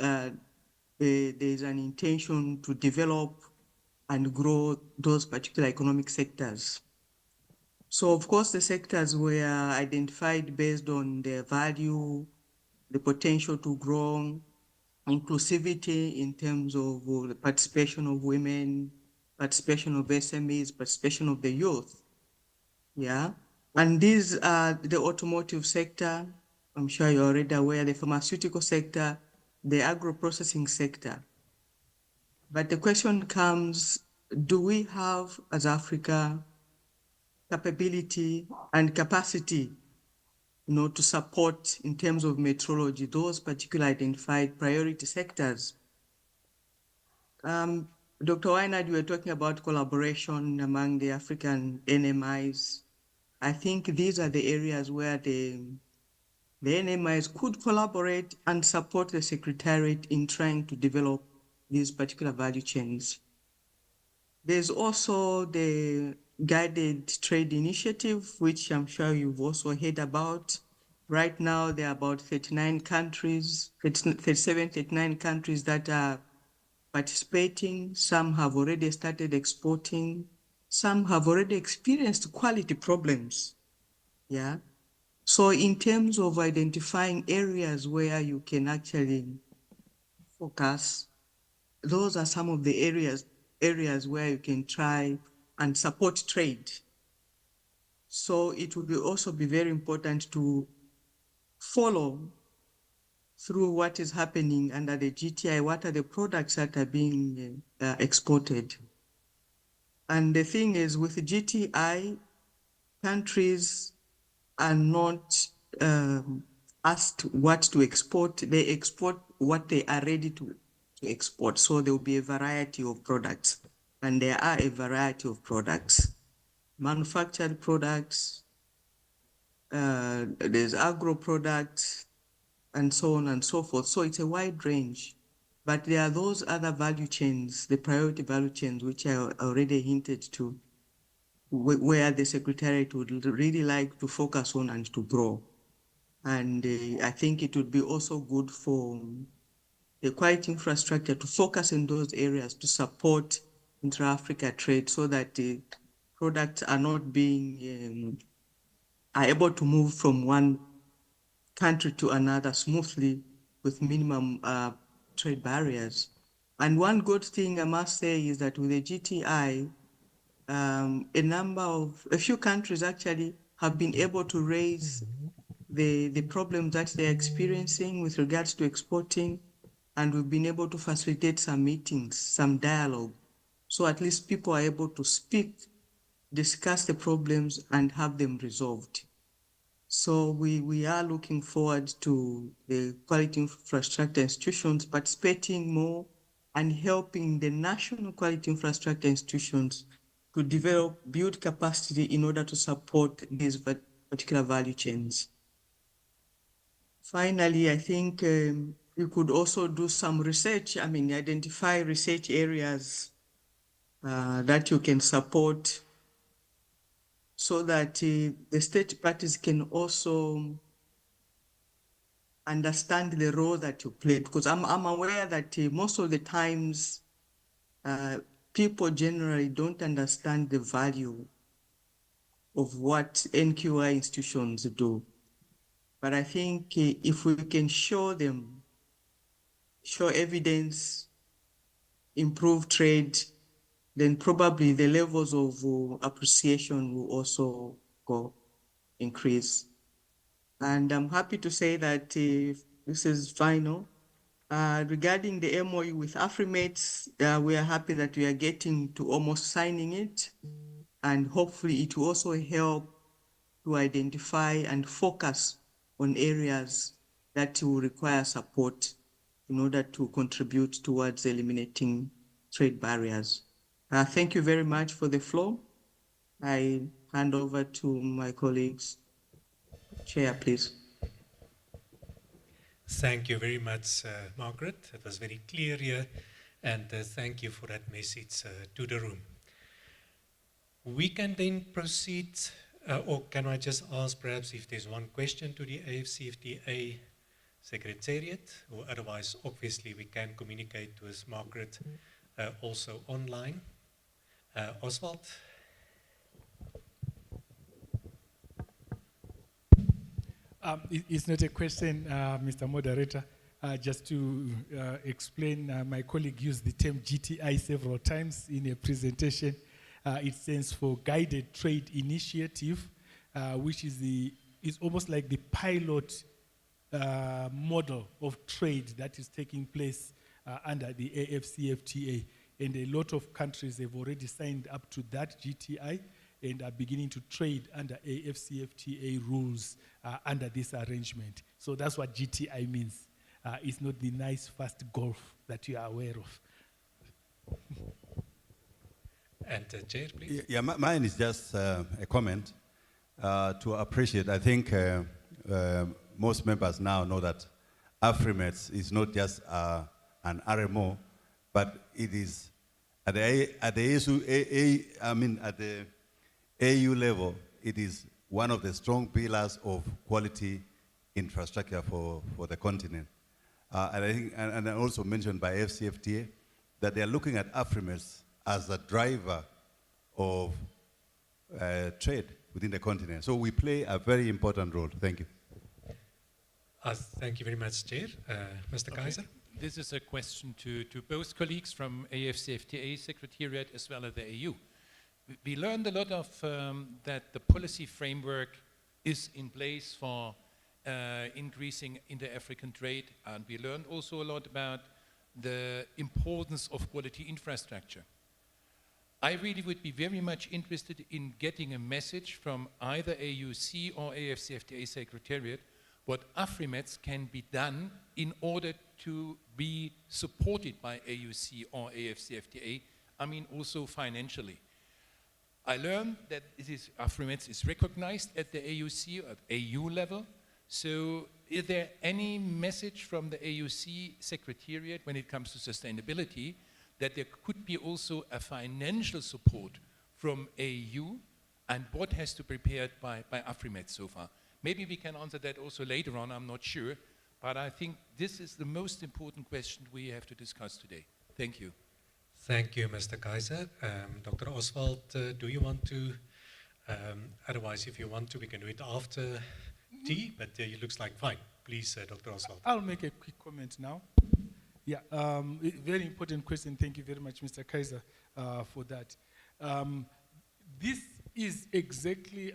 there's an intention to develop and grow those particular economic sectors. So of course, the sectors were identified based on their value, the potential to grow, inclusivity in terms of the participation of women, participation of SMEs, participation of the youth. Yeah. And these are the automotive sector, I'm sure you're already aware, the pharmaceutical sector, the agro-processing sector. But the question comes, do we have, as Africa, capability and capacity, to support in terms of metrology, those particular identified priority sectors? Dr. Wynard, you were talking about collaboration among the African NMIs. I think these are the areas where the NMIs could collaborate and support the Secretariat in trying to develop these particular value chains. There's also the Guided Trade Initiative, which I'm sure you've also heard about. Right now, there are about 39 countries, 37, 39 countries that are participating. Some have already started exporting. Some have already experienced quality problems. Yeah. So in terms of identifying areas where you can actually focus, those are some of the areas where you can try and support trade. So it would also be very important to follow through what is happening under the GTI, what are the products that are being exported. And the thing is, with GTI, countries are not asked what to export. They export what they are ready to export. So there will be a variety of products. And there are a variety of products. Manufactured products, there's agro products, and so on and so forth. So it's a wide range. But there are those other value chains, the priority value chains, which I already hinted to, where the Secretariat would really like to focus on and to grow. And I think it would be also good for the quality infrastructure to focus in those areas to support intra-Africa trade so that the products are not being, are able to move from one country to another smoothly with minimum trade barriers. And one good thing I must say is that with the GTI, a few countries actually have been able to raise the problems that they're experiencing with regards to exporting, and we've been able to facilitate some meetings, some dialogue, so at least people are able to speak, discuss the problems, and have them resolved. So we are looking forward to the quality infrastructure institutions participating more and helping the national quality infrastructure institutions to develop, build capacity in order to support these particular value chains. Finally, I think we could also do some research, identify research areas that you can support so that the state parties can also understand the role that you play. Because I'm aware that most of the times people generally don't understand the value of what NQI institutions do. But I think if we can show them, show evidence, improve trade, then probably the levels of appreciation will also increase. And I'm happy to say that this is final. Regarding the MOU with AFRIMETS, we are happy that we are getting to almost signing it. And hopefully it will also help to identify and focus on areas that will require support in order to contribute towards eliminating trade barriers. Thank you very much for the floor. I hand over to my colleagues. Chair, please. Thank you very much, Margaret. It was very clear here, and thank you for that message to the room. We can then proceed, or can I just ask perhaps if there's one question to the AFCFTA Secretariat, or otherwise, obviously, we can communicate with Margaret also online. Oswald? It's not a question, Mr. Moderator. Just to explain, my colleague used the term GTI several times in a presentation. It stands for Guided Trade Initiative, which is almost like the pilot model of trade that is taking place under the AFCFTA. And a lot of countries have already signed up to that GTI and are beginning to trade under AFCFTA rules under this arrangement. So that's what GTI means. It's not the nice fast golf that you are aware of. And Chair, please. Yeah, mine is just a comment to appreciate. I think most members now know that AFRIMETS is not just an RMO, but it is at the AU level, it is one of the strong pillars of quality infrastructure for the continent. And I think, and also mentioned by FCFTA, that they are looking at AFRIMETS as a driver of trade within the continent. So we play a very important role. Thank you. Thank you very much, Chair. Mr. Kaiser? This is a question to both colleagues from AFCFTA Secretariat as well as the AU. We learned a lot of that the policy framework is in place for increasing inter-African trade, and we learned also a lot about the importance of quality infrastructure. I really would be very much interested in getting a message from either AUC or AFCFTA Secretariat what AFRIMETS can be done in order to be supported by AUC or AFCFTA, I mean also financially. I learned that AFRIMETS is recognized at the AUC or at AU level. So is there any message from the AUC Secretariat when it comes to sustainability that there could be also a financial support from AU, and what has to be prepared by AFRIMETS so far? Maybe we can answer that also later on, I'm not sure, but I think this is the most important question we have to discuss today. Thank you. Thank you, Mr. Kaiser. Dr. Oswald, do you want to? Otherwise, if you want to, we can do it after tea, but it looks like fine. Please, Dr. Oswald. I'll make a quick comment now. Yeah, very important question. Thank you very much, Mr. Kaiser, for that. This is exactly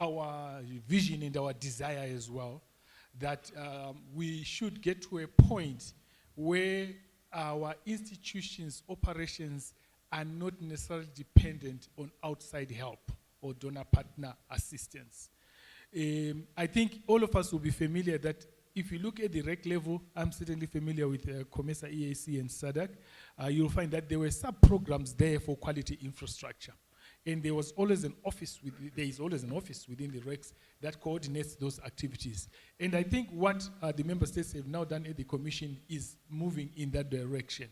our vision and our desire as well, that we should get to a point where our institutions' operations are not necessarily dependent on outside help or donor partner assistance. I think all of us will be familiar that if you look at the REC level, I'm certainly familiar with COMESA, EAC, and SADC, you'll find that there were sub-programs there for quality infrastructure. And there is always an office within the RECs that coordinates those activities. And I think what the member states have now done at the Commission is moving in that direction.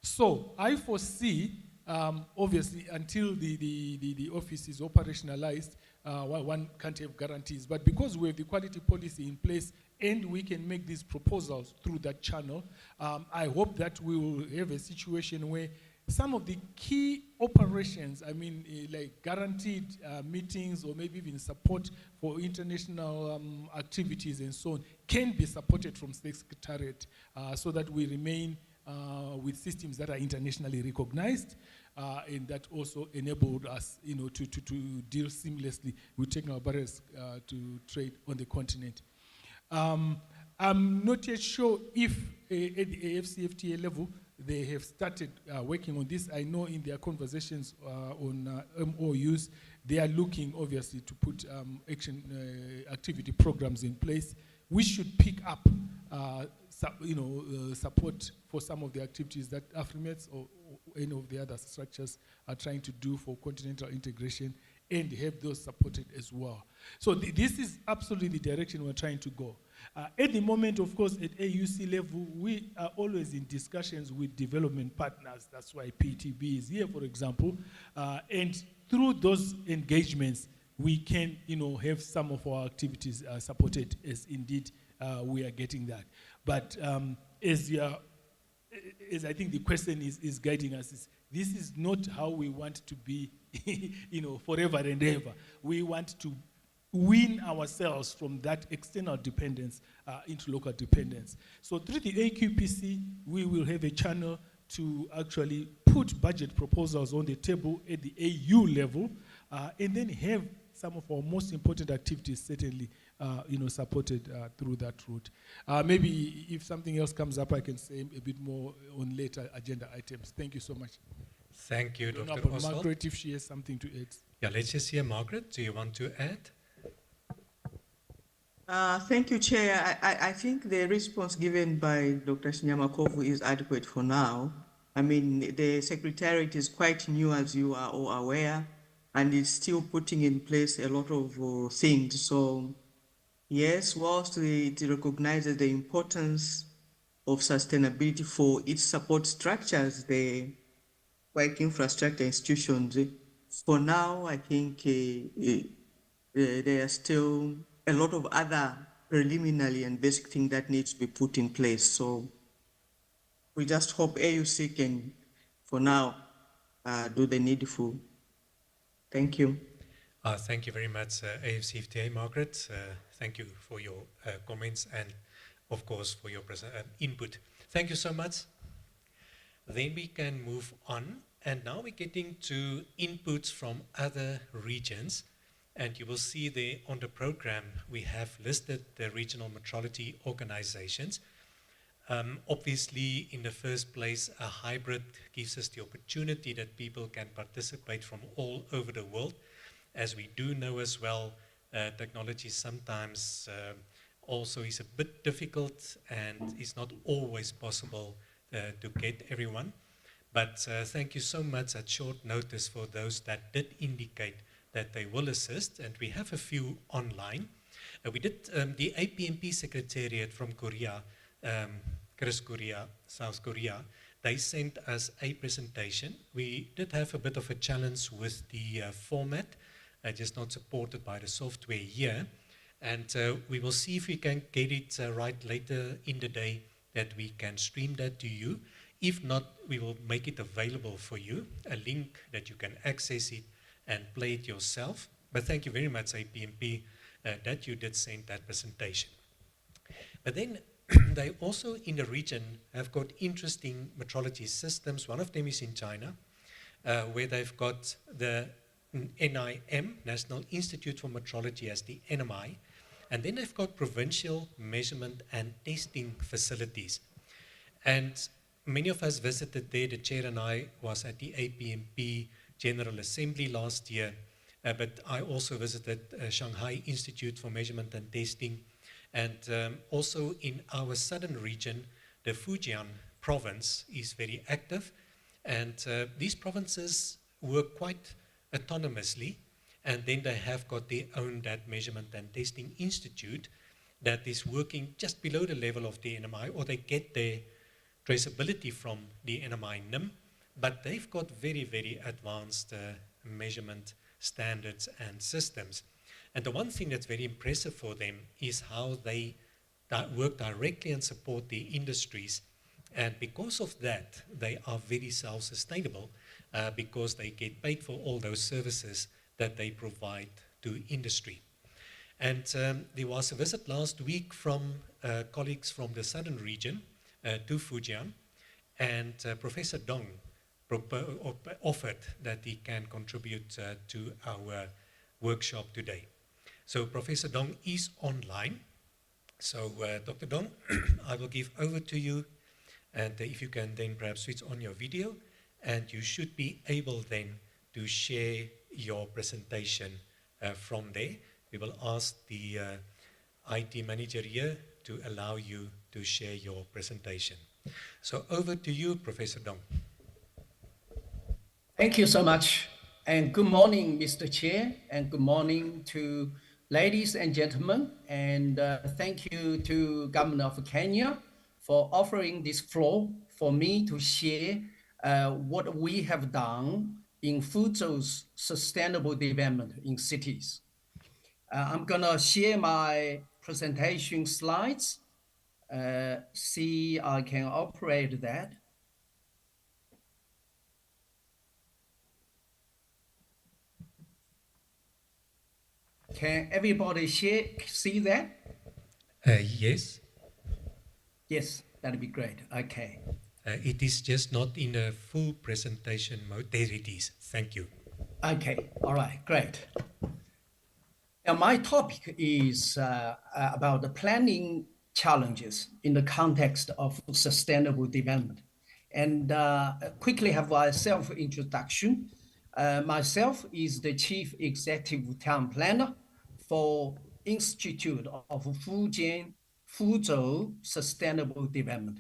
So I foresee, obviously, until the office is operationalized, one can't have guarantees. But because we have the quality policy in place and we can make these proposals through that channel, I hope that we will have a situation where some of the key operations, I mean, like guaranteed meetings or maybe even support for international activities and so on, can be supported from State Secretariat so that we remain with systems that are internationally recognized and that also enabled us, to deal seamlessly with technical barriers to trade on the continent. I'm not yet sure if at the AFCFTA level they have started working on this. I know in their conversations on MOUs, they are looking obviously to put activity programs in place. We should pick up support for some of the activities that AFRIMETS or any of the other structures are trying to do for continental integration and have those supported as well. So this is absolutely the direction we're trying to go. At the moment, of course, at AUC level, we are always in discussions with development partners. That's why PTB is here, for example. And through those engagements, we can, have some of our activities supported as indeed we are getting that. But as I think the question is guiding us, this is not how we want to be, forever and ever. We want to wean ourselves from that external dependence into local dependence. So through the AQPC, we will have a channel to actually put budget proposals on the table at the AU level, and then have some of our most important activities certainly supported through that route. Maybe if something else comes up, I can say a bit more on later agenda items. Thank you so much. Thank you, Dr. Oswald. Margaret, if she has something to add. Yeah, let's just hear Margaret. Do you want to add? Thank you, Chair. I think the response given by Dr. Sinyamakovu is adequate for now. I mean, the Secretariat is quite new, as you are all aware, and it's still putting in place a lot of things. So, yes, whilst it recognizes the importance of sustainability for its support structures, the like infrastructure institutions, for now, I think there are still a lot of other preliminary and basic things that need to be put in place. So we just hope AUC can, for now, do the needful. Thank you. Thank you very much, AFCFTA, Margaret. Thank you for your comments and, of course, for your input. Thank you so much. Then we can move on. And now we're getting to inputs from other regions. And you will see there on the program, we have listed the regional metrology organizations. Obviously, in the first place, a hybrid gives us the opportunity that people can participate from all over the world. As we do know as well, technology sometimes also is a bit difficult and it's not always possible to get everyone. But thank you so much at short notice for those that did indicate that they will assist, and we have a few online. We did the APMP Secretariat from Korea, South Korea. They sent us a presentation. We did have a bit of a challenge with the format, just not supported by the software here. And we will see if we can get it right later in the day, that we can stream that to you. If not, we will make it available for you, a link that you can access it and play it yourself. But thank you very much, APMP, that you did send that presentation. But then they also in the region have got interesting metrology systems. One of them is in China, where they've got the NIM, National Institute for Metrology, as the NMI. And then they've got provincial measurement and testing facilities. And many of us visited there. The chair and I was at the APMP General Assembly last year, but I also visited Shanghai Institute for Measurement and Testing. And also in our southern region, the Fujian province is very active. And these provinces work quite autonomously. And then they have got their own that Measurement and Testing Institute that is working just below the level of the NMI, or they get their traceability from the NMI NIM, but they've got very, very advanced measurement standards and systems. And the one thing that's very impressive for them is how they work directly and support the industries. And because of that, they are very self-sustainable because they get paid for all those services that they provide to industry. And there was a visit last week from colleagues from the southern region to Fujian, and Professor Dong offered that he can contribute to our workshop today. So Professor Dong is online. So Dr. Dong, I will give over to you, and if you can then perhaps switch on your video, and you should be able then to share your presentation from there. We will ask the IT manager here to allow you to share your presentation. So over to you, Professor Dong. Thank you so much. And good morning, Mr. Chair, and good morning to ladies and gentlemen. And thank you to Government of Kenya for offering this floor for me to share what we have done in Fuzhou's sustainable development in cities. I'm gonna share my presentation slides. See, I can operate that. Can everybody see that? Yes. Yes, that'd be great. Okay. It is just not in a full presentation mode. There it is. Thank you. Okay, all right, great. Now, my topic is about the planning challenges in the context of sustainable development. And quickly have a self-introduction. Myself is the Chief Executive Town Planner for Institute of Fuzhou Sustainable Development.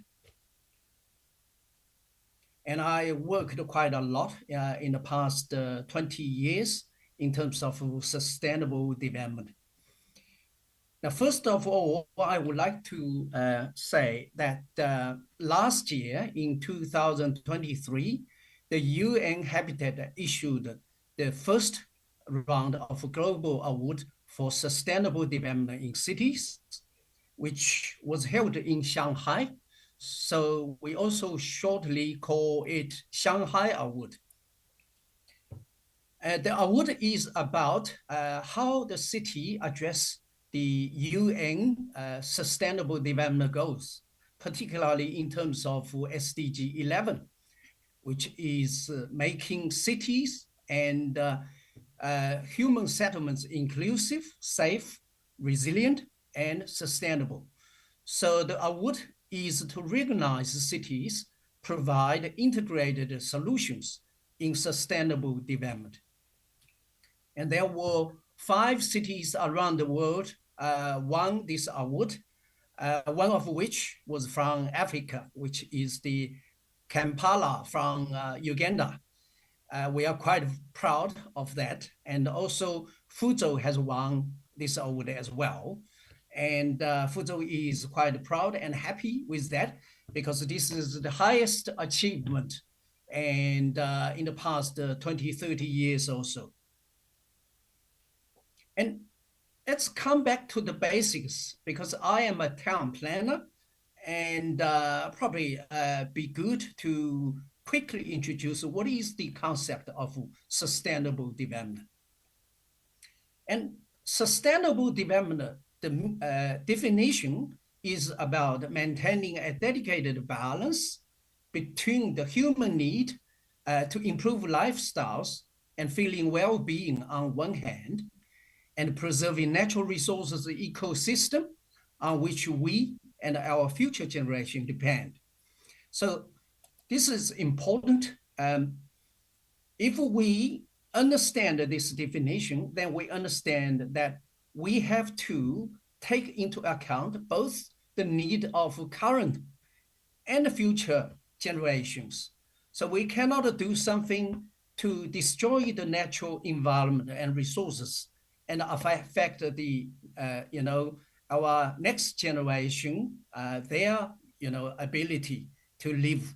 And I worked quite a lot in the past 20 years in terms of sustainable development. Now, first of all, I would like to say that last year in 2023, the UN Habitat issued the first round of global award for sustainable development in cities, which was held in Shanghai. So we also shortly call it Shanghai Award. The award is about how the city address the UN Sustainable Development Goals, particularly in terms of SDG 11, which is making cities and human settlements inclusive, safe, resilient, and sustainable. So the award is to recognize cities provide integrated solutions in sustainable development. And there were 5 cities around the world won this award, one of which was from Africa, which is the Kampala from Uganda. We are quite proud of that. And also Fuzhou has won this award as well. And Fuzhou is quite proud and happy with that because this is the highest achievement and in the past 20, 30 years or so. And let's come back to the basics because I am a town planner and probably be good to quickly introduce what is the concept of sustainable development. And sustainable development, the definition is about maintaining a dedicated balance between the human need to improve lifestyles and feeling well-being on one hand, and preserving natural resources ecosystem on which we and our future generation depend. So this is important. If we understand this definition, then we understand that we have to take into account both the need of current and future generations. So we cannot do something to destroy the natural environment and resources and affect the, our next generation, their, ability to live.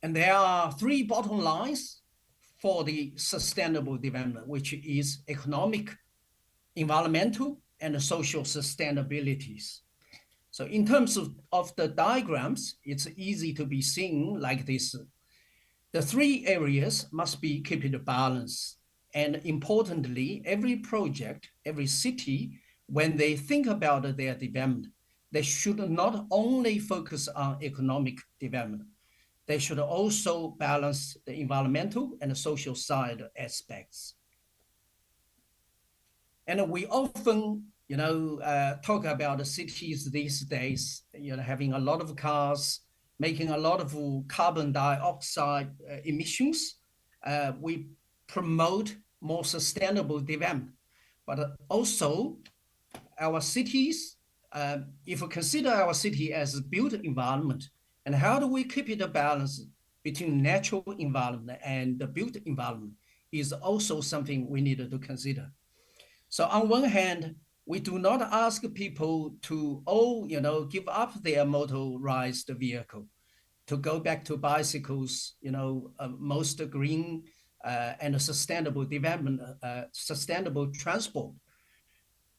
And there are three bottom lines for the sustainable development, which is economic, environmental, and social sustainabilities. So in terms of the diagrams, it's easy to be seen like this. The three areas must be kept balanced. And importantly, every project, every city, when they think about their development, they should not only focus on economic development, they should also balance the environmental and the social side aspects. And we often, talk about the cities these days, having a lot of cars, making a lot of carbon dioxide emissions. We promote more sustainable development, but also our cities, if we consider our city as a built environment, and how do we keep it a balance between natural environment and the built environment is also something we need to consider. So on one hand, we do not ask people to all, give up their motorized vehicle, to go back to bicycles, most green and sustainable development, sustainable transport.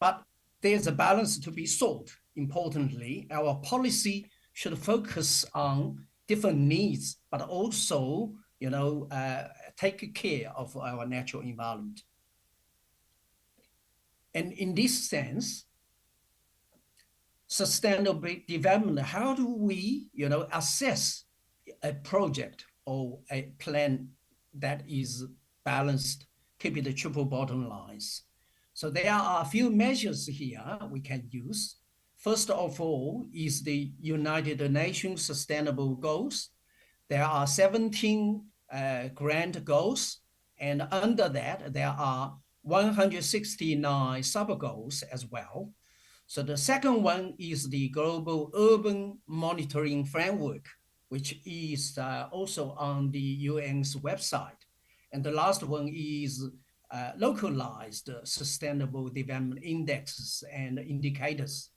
But there's a balance to be sought. Importantly, our policy should focus on different needs, but also, take care of our natural environment. And in this sense, sustainable development, how do we, assess a project or a plan that is balanced, keeping the triple bottom lines? So there are a few measures here we can use. First of all is the United Nations Sustainable Goals. There are 17 grand goals, and under that, there are 169 sub-goals as well. So the second one is the Global Urban Monitoring Framework, which is also on the UN's website. And the last one is localized sustainable development indexes and indicators.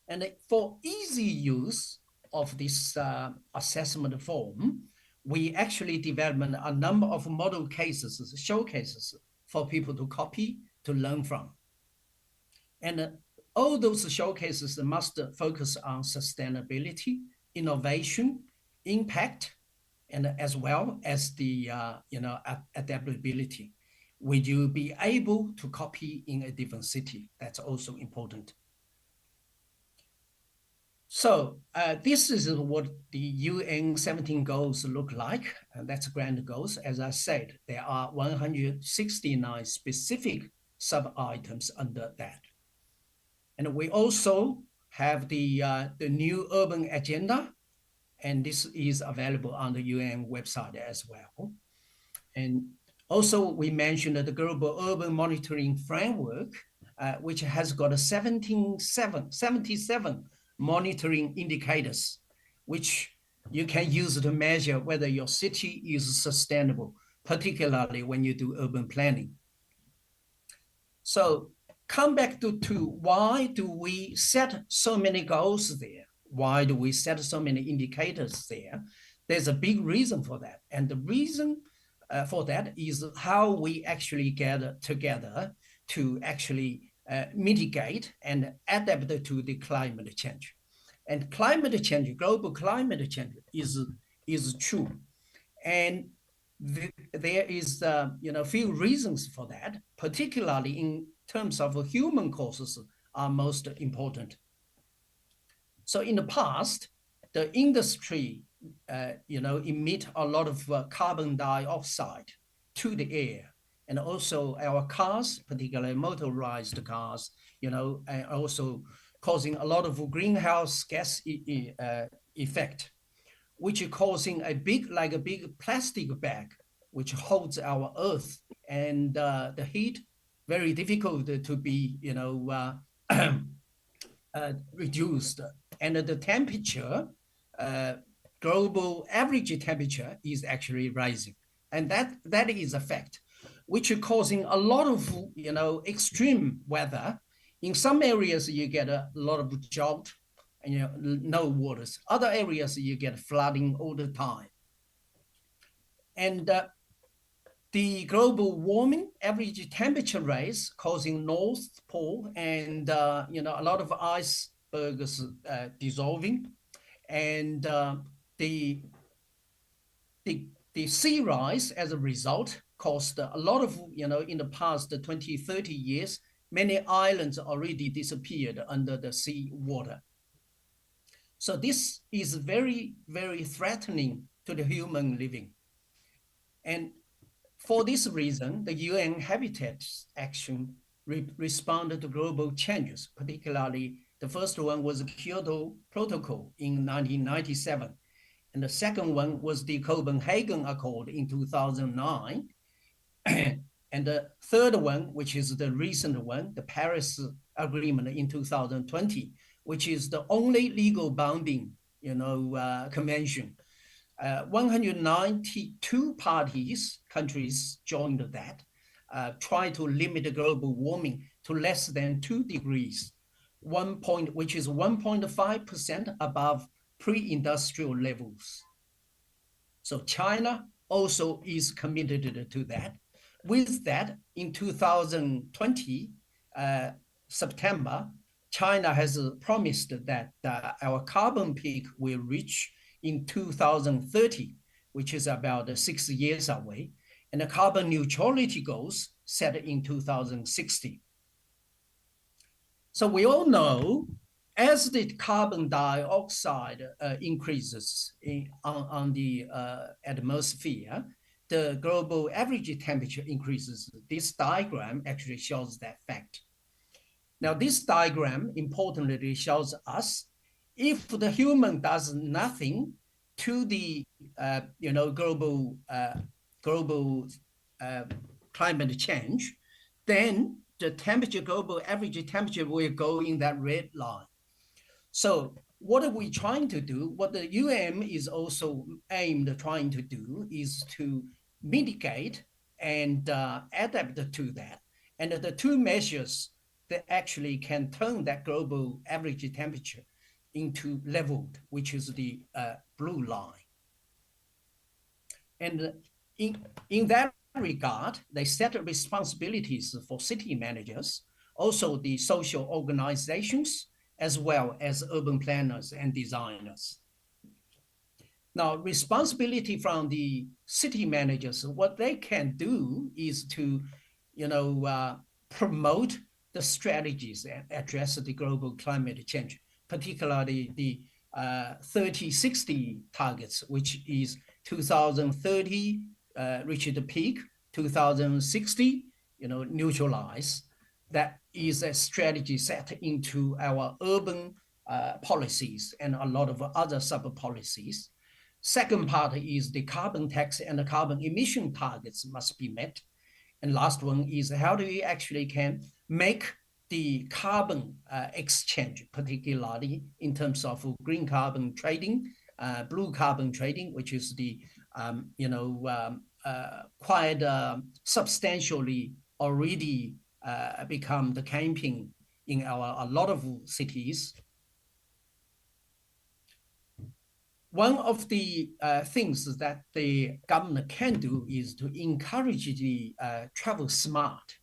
And for easy use of this assessment form, we actually developed a number of model cases, showcases for people to copy, to learn from. And all those showcases must focus on sustainability, innovation, impact, and as well as the adaptability. Will you be able to copy in a different city? That's also important. So this is what the UN 17 goals look like, and that's grand goals. As I said, there are 169 specific sub-items under that. And we also have the new urban agenda, and this is available on the UN website as well. And also we mentioned the Global Urban Monitoring Framework, which has got 77 monitoring indicators, which you can use to measure whether your city is sustainable, particularly when you do urban planning. So come back to why do we set so many goals there? Why do we set so many indicators there? There's a big reason for that. And the reason for that is how we actually gather together to actually mitigate and adapt to the climate change. And climate change, global climate change is true. And there is a few reasons for that, particularly in terms of human causes are most important. So in the past, the industry emit a lot of carbon dioxide to the air. And also our cars, particularly motorized cars, and also causing a lot of greenhouse gas effect, which is causing like a big plastic bag, which holds our Earth, and the heat very difficult to be, reduced, and the temperature, global average temperature is actually rising, and that is a fact, which is causing a lot of extreme weather. In some areas, you get a lot of drought, and no waters. Other areas, you get flooding all the time. And the global warming, average temperature rise, causing North Pole and a lot of icebergs dissolving, and the sea rise as a result caused a lot of, in the past 20, 30 years, many islands already disappeared under the sea water. So this is very, very threatening to the human living. And for this reason, the UN Habitat Action responded to global changes, particularly the first one was the Kyoto Protocol in 1997. And the second one was the Copenhagen Accord in 2009. And the third one, which is the recent one, the Paris Agreement in 2020, which is the only legal binding, convention. 192 countries joined that, try to limit global warming to less than 2 degrees, which is 1.5% above pre-industrial levels. So China also is committed to that. With that, in 2020, September, China has promised that our carbon peak will reach in 2030, which is about 6 years away, and the carbon neutrality goals set in 2060. So we all know, as the carbon dioxide increases on the atmosphere, the global average temperature increases. This diagram actually shows that fact. Now, this diagram importantly shows us if the human does nothing to the global climate change, then the global average temperature will go in that red line. So what are we trying to do? What the UN is also aimed trying to do is to mitigate and adapt to that. And the two measures that actually can turn that global average temperature into leveled, which is the blue line. And in that regard, they set responsibilities for city managers, also the social organizations, as well as urban planners and designers. Now, responsibility from the city managers, what they can do is to, promote the strategies and address the global climate change, particularly the 30-60 targets, which is 2030 reach the peak, 2060 neutralize. That is a strategy set into our urban policies and a lot of other sub-policies. Second part is the carbon tax and the carbon emission targets must be met. And last one is how do we actually can make the carbon exchange, particularly in terms of green carbon trading, blue carbon trading, which is the quite substantially already become the campaign in a lot of cities. One of the things that the government can do is to encourage the travel smart.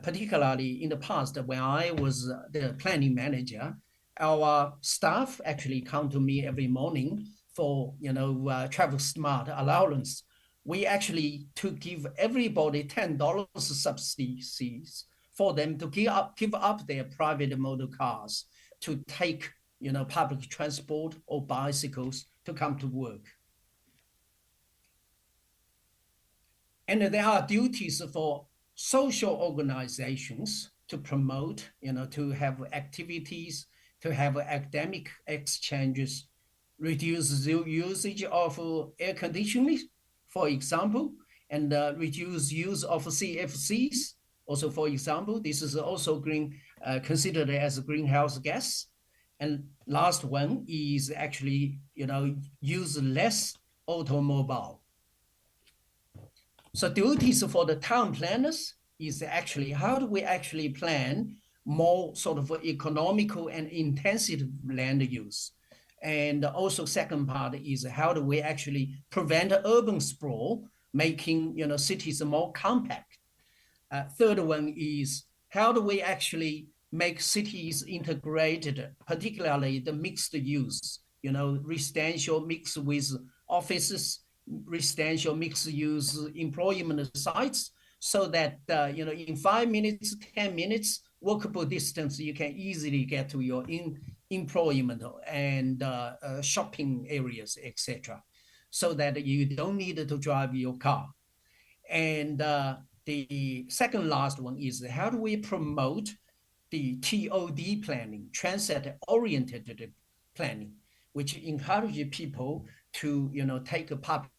Particularly in the past, when I was the planning manager, our staff actually come to me every morning for travel smart allowance. We actually to give everybody $10 subsidies for them to give up their private motor cars to take public transport or bicycles to come to work. And there are duties for social organizations to promote, to have activities to have academic exchanges, reduce the usage of air conditioning, for example, and reduce use of CFCs. Also, for example, this is also considered as a greenhouse gas. And last one is actually, use less automobile. So duties for the town planners is actually how do we actually plan more sort of economical and intensive land use. And also second part is how do we actually prevent urban sprawl, making cities more compact. Third one is how do we actually make cities integrated, particularly the mixed use, residential mixed with offices, residential mixed use employment sites, so that in 5 minutes, 10 minutes, walkable distance, you can easily get to your employment and shopping areas, etc., so that you don't need to drive your car. And the second last one is how do we promote the TOD planning, transit-oriented planning, which encourages people to take a public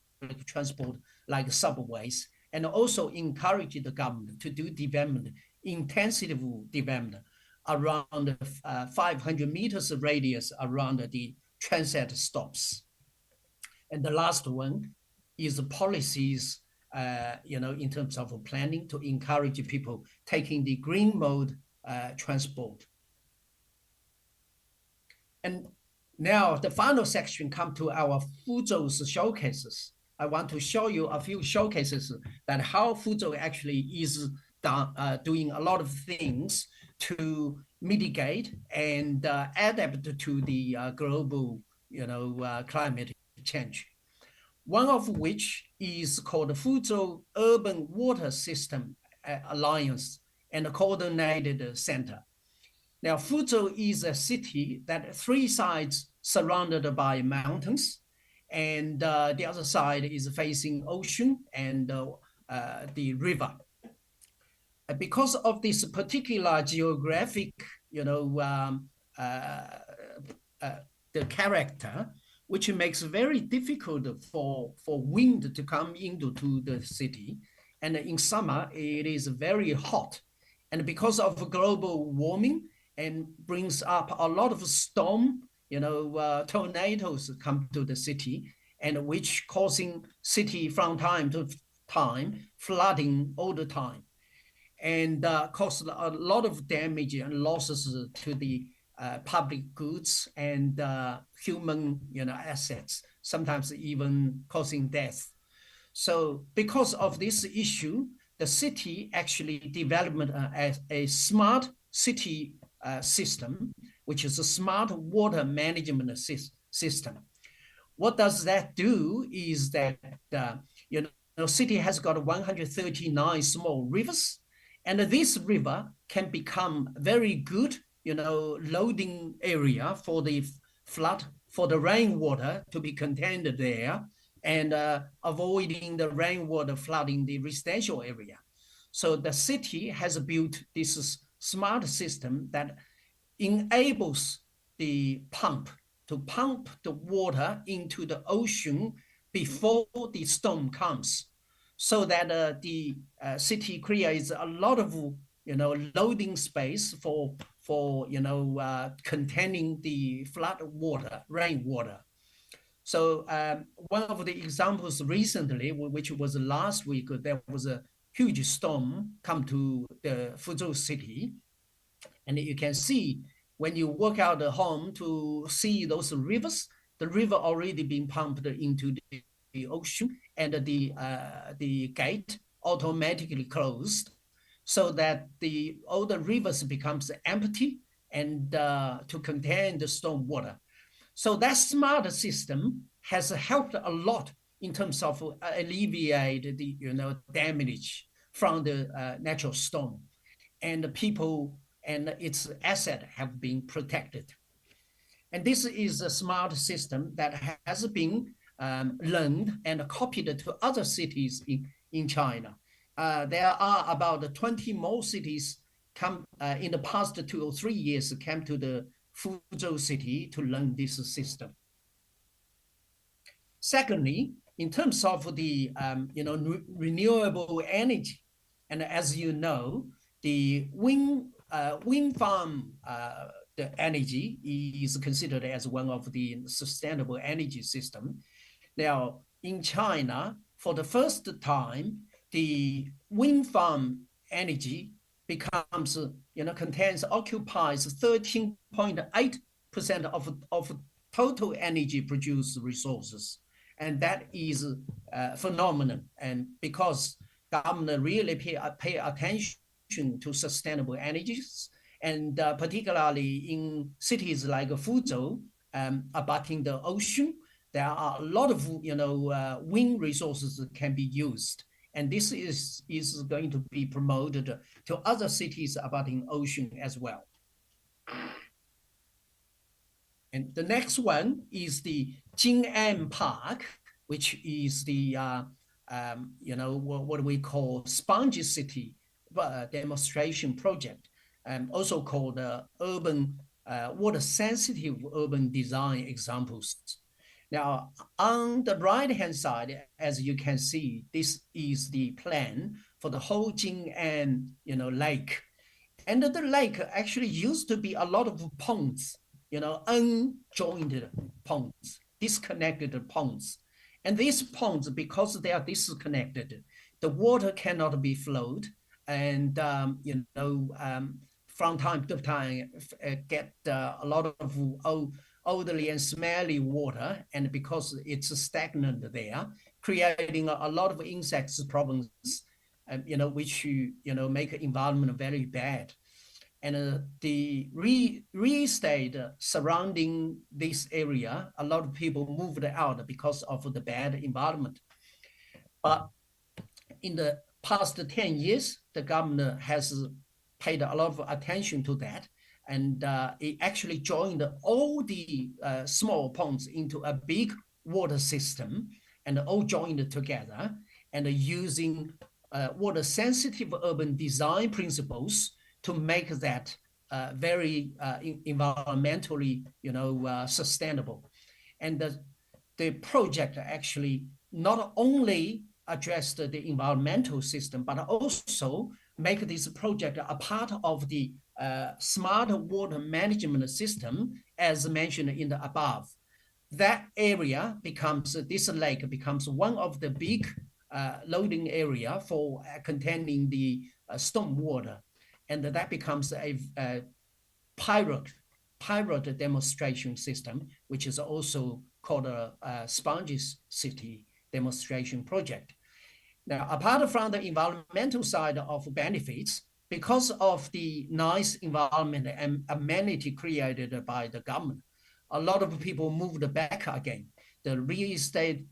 transport like subways, and also encourage the government to do development, intensive development around 500 meters radius around the transit stops. And the last one is policies, in terms of planning to encourage people taking the green mode transport. And now the final section comes to our Fuzhou's showcases. I want to show you a few showcases that how Fuzhou actually is doing a lot of things to mitigate and adapt to the global, climate change. One of which is called the Fuzhou Urban Water System Alliance and a Coordinated Center. Now, Fuzhou is a city that 3 sides surrounded by mountains, and the other side is facing ocean and the river. Because of this particular geographic, the character, which makes it very difficult for wind to come into the city. And in summer, it is very hot. And because of global warming, and brings up a lot of storm, tornadoes come to the city, and which causing city from time to time, flooding all the time, and cause a lot of damage and losses to the public goods and human assets, sometimes even causing death. So because of this issue, the city actually developed a smart city system, which is a smart water management system. What does that do is that the city has got 139 small rivers, and this river can become very good loading area for the flood, for the rainwater to be contained there, and avoiding the rainwater flooding the residential area. So the city has built this smart system that enables the pump the water into the ocean before the storm comes, so that the city creates a lot of loading space for containing the flood water, rainwater. So one of the examples recently, which was last week, there was a huge storm come to the Fuzhou city, and you can see when you walk out the home to see those rivers, the river already been pumped into the ocean, and the gate automatically closed, so that all the rivers becomes empty and to contain the storm water. So that smart system has helped a lot in terms of alleviate the damage from the natural storm, and the people and its asset have been protected. And this is a smart system that has been learned and copied to other cities in China. There are about 20 more cities come in the past 2 or 3 years came to the Fuzhou City to learn this system. Secondly, in terms of the renewable energy, and as you know, the wind farm the energy is considered as one of the sustainable energy system. Now, in China, for the first time, the wind farm energy becomes, occupies 13.8% of total energy produced resources. And that is phenomenal. And because government really pay attention to sustainable energies, and particularly in cities like Fuzhou, abutting the ocean, there are a lot of wind resources that can be used. And this is going to be promoted to other cities abutting ocean as well. And the next one is the Jing'an Park, which is the what we call sponge city demonstration project, also called urban water sensitive urban design examples. Now, on the right-hand side, as you can see, this is the plan for the whole Jing'an, lake. And the lake actually used to be a lot of ponds, unjoined ponds, disconnected ponds. And these ponds, because they are disconnected, the water cannot be flowed, and from time to time get a lot of elderly and smelly water, and because it's stagnant there, creating a lot of insects problems, which make the environment very bad. And the real estate surrounding this area, a lot of people moved out because of the bad environment. But in the past 10 years, the government has paid a lot of attention to that. And it actually joined all the small ponds into a big water system, and all joined together, and using water sensitive urban design principles to make that very environmentally sustainable. And the project actually not only addressed the environmental system, but also make this project a part of the smart water management system, as mentioned in the above. That area becomes, this lake becomes one of the big loading area for containing the storm water. And that becomes a pilot demonstration system, which is also called a Sponges City demonstration project. Now, apart from the environmental side of benefits, because of the nice environment and amenity created by the government, a lot of people moved back again. The real estate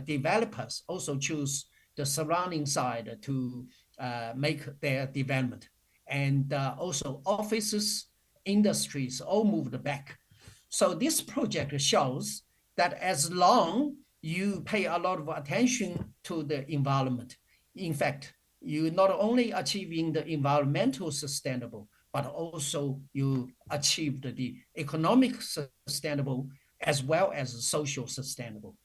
developers also choose the surrounding side to make their development. And also offices, industries all moved back. So this project shows that as long you pay a lot of attention to the environment, in fact, you not only achieving the environmental sustainable, but also you achieved the economic sustainable as well as social sustainable.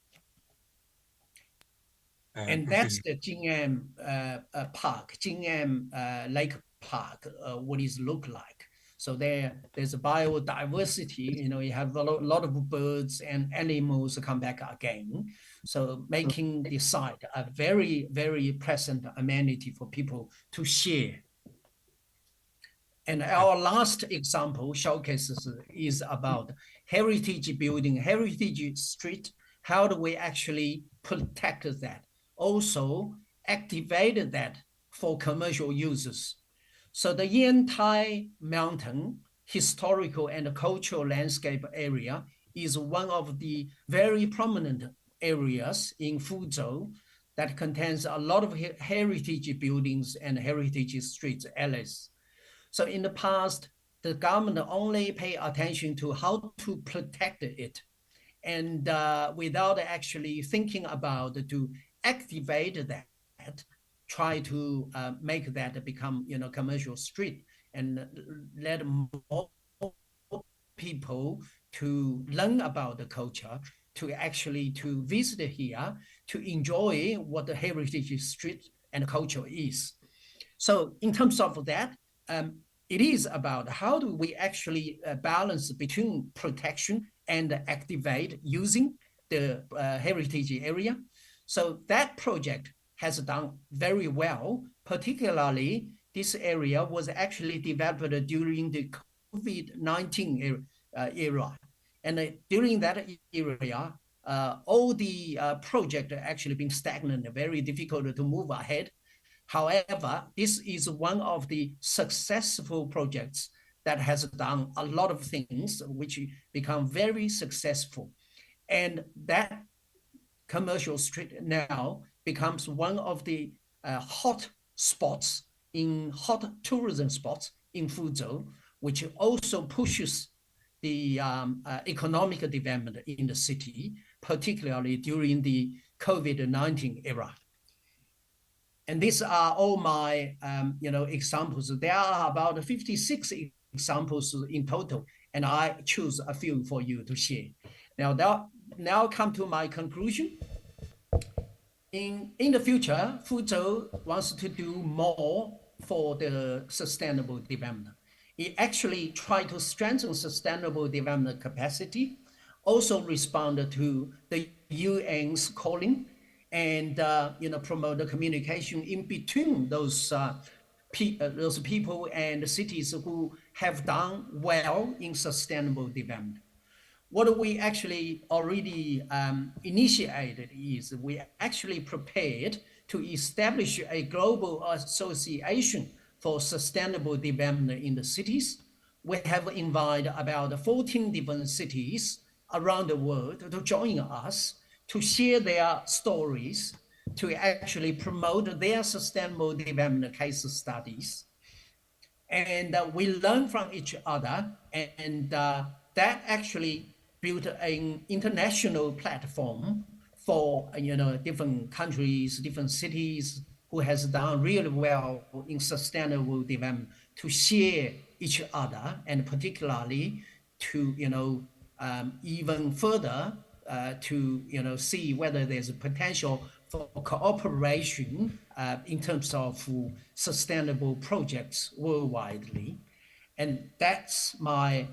And that's the Jing'an Park, Jing'an Lake Park, what it look like. So there's a biodiversity, you have a lot of birds and animals come back again. So making the site a very, very pleasant amenity for people to share. And our last example showcases is about heritage building, heritage street. How do we actually protect that? Also activate that for commercial uses. So the Yantai Mountain historical and cultural landscape area is one of the very prominent areas in Fuzhou that contains a lot of heritage buildings and heritage streets, alleys. So in the past, the government only pay attention to how to protect it, and without actually thinking about to activate that, try to make that become commercial street and let more people to learn about the culture, to actually to visit here, to enjoy what the heritage street and culture is. So in terms of that, it is about how do we actually balance between protection and activate using the heritage area. So that project has done very well, particularly this area was actually developed during the COVID-19 era. And during that area, all the projects actually been stagnant, very difficult to move ahead. However, this is one of the successful projects that has done a lot of things which become very successful. And that commercial street now becomes one of the hot tourism spots in Fuzhou, which also pushes the economic development in the city, particularly during the COVID-19 era. And these are all my examples. There are about 56 examples in total, and I choose a few for you to share. Now come to my conclusion. In the future, Fuzhou wants to do more for the sustainable development. It actually tried to strengthen sustainable development capacity, also respond to the UN's calling, and promote the communication in between those people and cities who have done well in sustainable development. What we actually already initiated is we actually prepared to establish a global association for sustainable development in the cities. We have invited about 14 different cities around the world to join us to share their stories, to actually promote their sustainable development case studies. And we learn from each other, and that actually built an international platform for different countries, different cities who has done really well in sustainable development to share each other, and particularly to even further to see whether there's a potential for cooperation in terms of sustainable projects worldwide. And that's my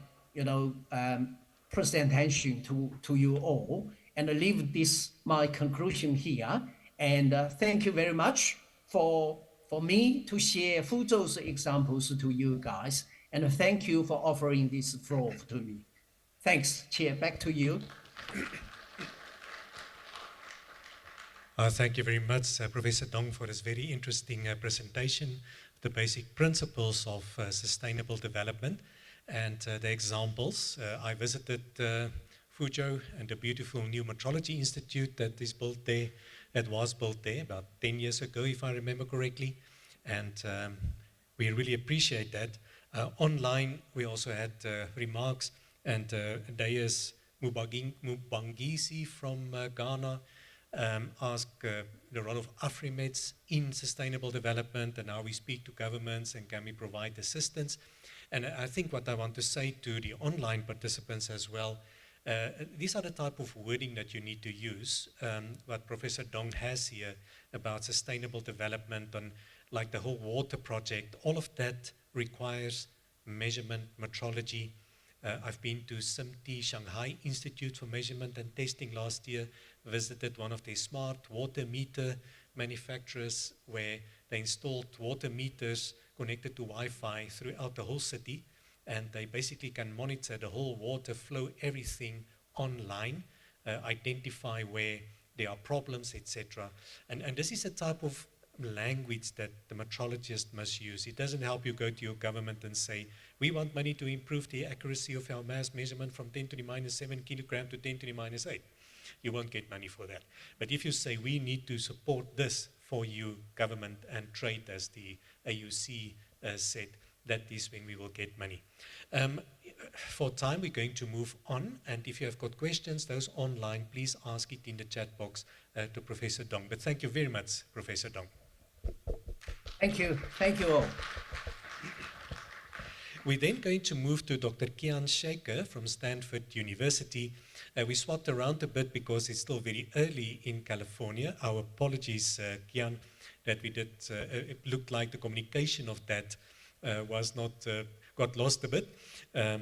presentation to you all, and I leave this my conclusion here. And thank you very much for me to share Fuzhou's examples to you guys, and thank you for offering this floor to me. Thanks, Chair. Back to you. Thank you very much, Professor Dong, for this very interesting presentation, the basic principles of sustainable development and the examples. I visited Fuzhou and the beautiful new Metrology Institute that is built there, that was built there about 10 years ago, if I remember correctly. And we really appreciate that. Online, we also had remarks, and Deus Mubangisi from Ghana asked the role of AFRIMETS in sustainable development and how we speak to governments and can we provide assistance. And I think what I want to say to the online participants as well, these are the type of wording that you need to use. What Professor Dong has here about sustainable development on like the whole water project, all of that requires measurement, metrology. I've been to SIMT, Shanghai Institute for Measurement and Testing last year, visited one of their smart water meter manufacturers where they installed water meters connected to Wi-Fi throughout the whole city, and they basically can monitor the whole water flow, everything online, identify where there are problems, etc. And this is a type of language that the metrologist must use. It doesn't help you go to your government and say, we want money to improve the accuracy of our mass measurement from 10 to the minus 7 kilogram to 10 to the minus 8. You won't get money for that. But if you say, we need to support this for you, government and trade, as the AUC said, that is when we will get money. For time, we're going to move on. And if you have got questions, those online, please ask it in the chat box to Professor Dong. But thank you very much, Professor Dong. Thank you. Thank you all. We're then going to move to Dr. Kian Shaker from Stanford University. We swapped around a bit because it's still very early in California. Our apologies, Kian, that we did, it looked like the communication of that was not, got lost a bit.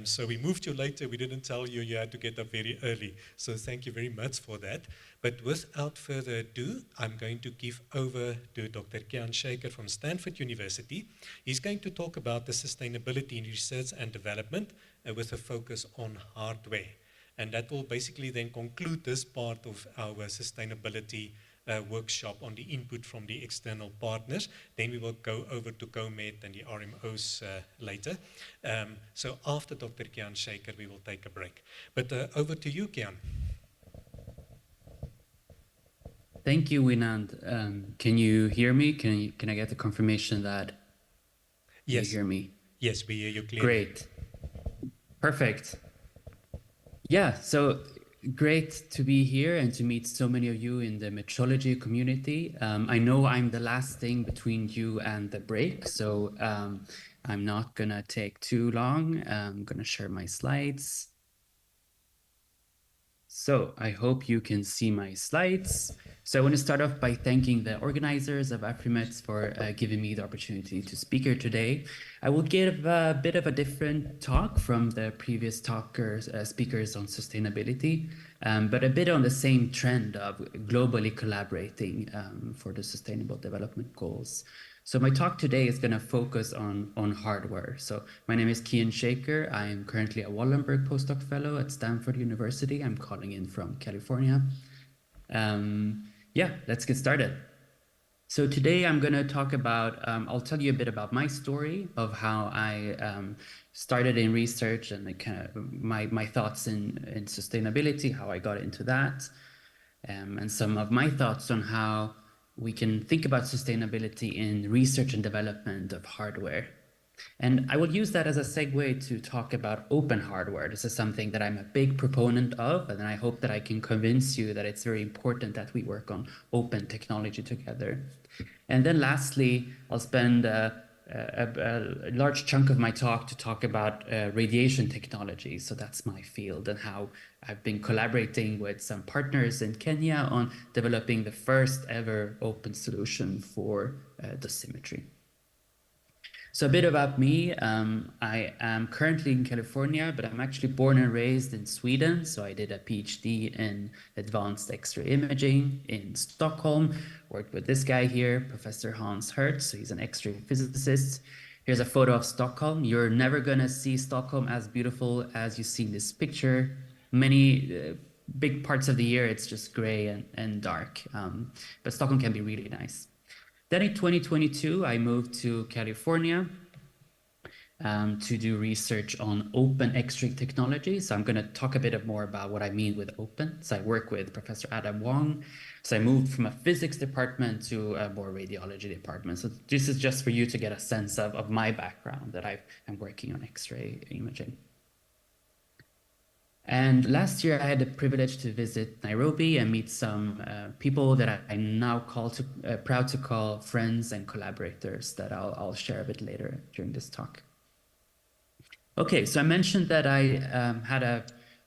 So we moved you later. We didn't tell you you had to get up very early. So thank you very much for that. But without further ado, I'm going to give over to Dr. Kian Shaker from Stanford University. He's going to talk about the sustainability in research and development with a focus on hardware. And that will basically then conclude this part of our sustainability workshop on the input from the external partners. Then we will go over to COMET and the RMOs later. So after Dr. Kian Shaker, we will take a break. But over to you, Kian. Thank you, Winand. Can you hear me? Can I get the confirmation that you hear me? Yes, we hear you clearly. Great. Perfect. Yeah, so great to be here and to meet so many of you in the metrology community. I know I'm the last thing between you and the break, so I'm not gonna take too long. I'm gonna share my slides. So I hope you can see my slides. So I want to start off by thanking the organizers of AFRIMETS for giving me the opportunity to speak here today. I will give a bit of a different talk from the previous speakers on sustainability, but a bit on the same trend of globally collaborating for the Sustainable Development Goals. So my talk today is going to focus on hardware. So my name is Kian Shaker. I am currently a Wallenberg postdoc fellow at Stanford University. I'm calling in from California. Yeah, let's get started. So today I'm going to talk about, I'll tell you a bit about my story of how I started in research and my thoughts in sustainability, how I got into that, and some of my thoughts on how we can think about sustainability in research and development of hardware. And I will use that as a segue to talk about open hardware. This is something that I'm a big proponent of, and I hope that I can convince you that it's very important that we work on open technology together. And then lastly, I'll spend a large chunk of my talk to talk about radiation technology. So that's my field and how I've been collaborating with some partners in Kenya on developing the first ever open solution for dosimetry. So a bit about me, I am currently in California, but I'm actually born and raised in Sweden. So I did a PhD in advanced X-ray imaging in Stockholm, worked with this guy here, Professor Hans Hertz. So he's an X-ray physicist. Here's a photo of Stockholm. You're never gonna see Stockholm as beautiful as you see in this picture. Many big parts of the year, it's just gray and dark, but Stockholm can be really nice. Then in 2022, I moved to California to do research on open X-ray technology. So I'm going to talk a bit more about what I mean with open. So I work with Professor Adam Wong. So I moved from a physics department to a more radiology department. So this is just for you to get a sense of my background, that I'm working on X-ray imaging. And last year, I had the privilege to visit Nairobi and meet some people that I'm now proud to call friends and collaborators that I'll share a bit later during this talk. Okay, so I mentioned that I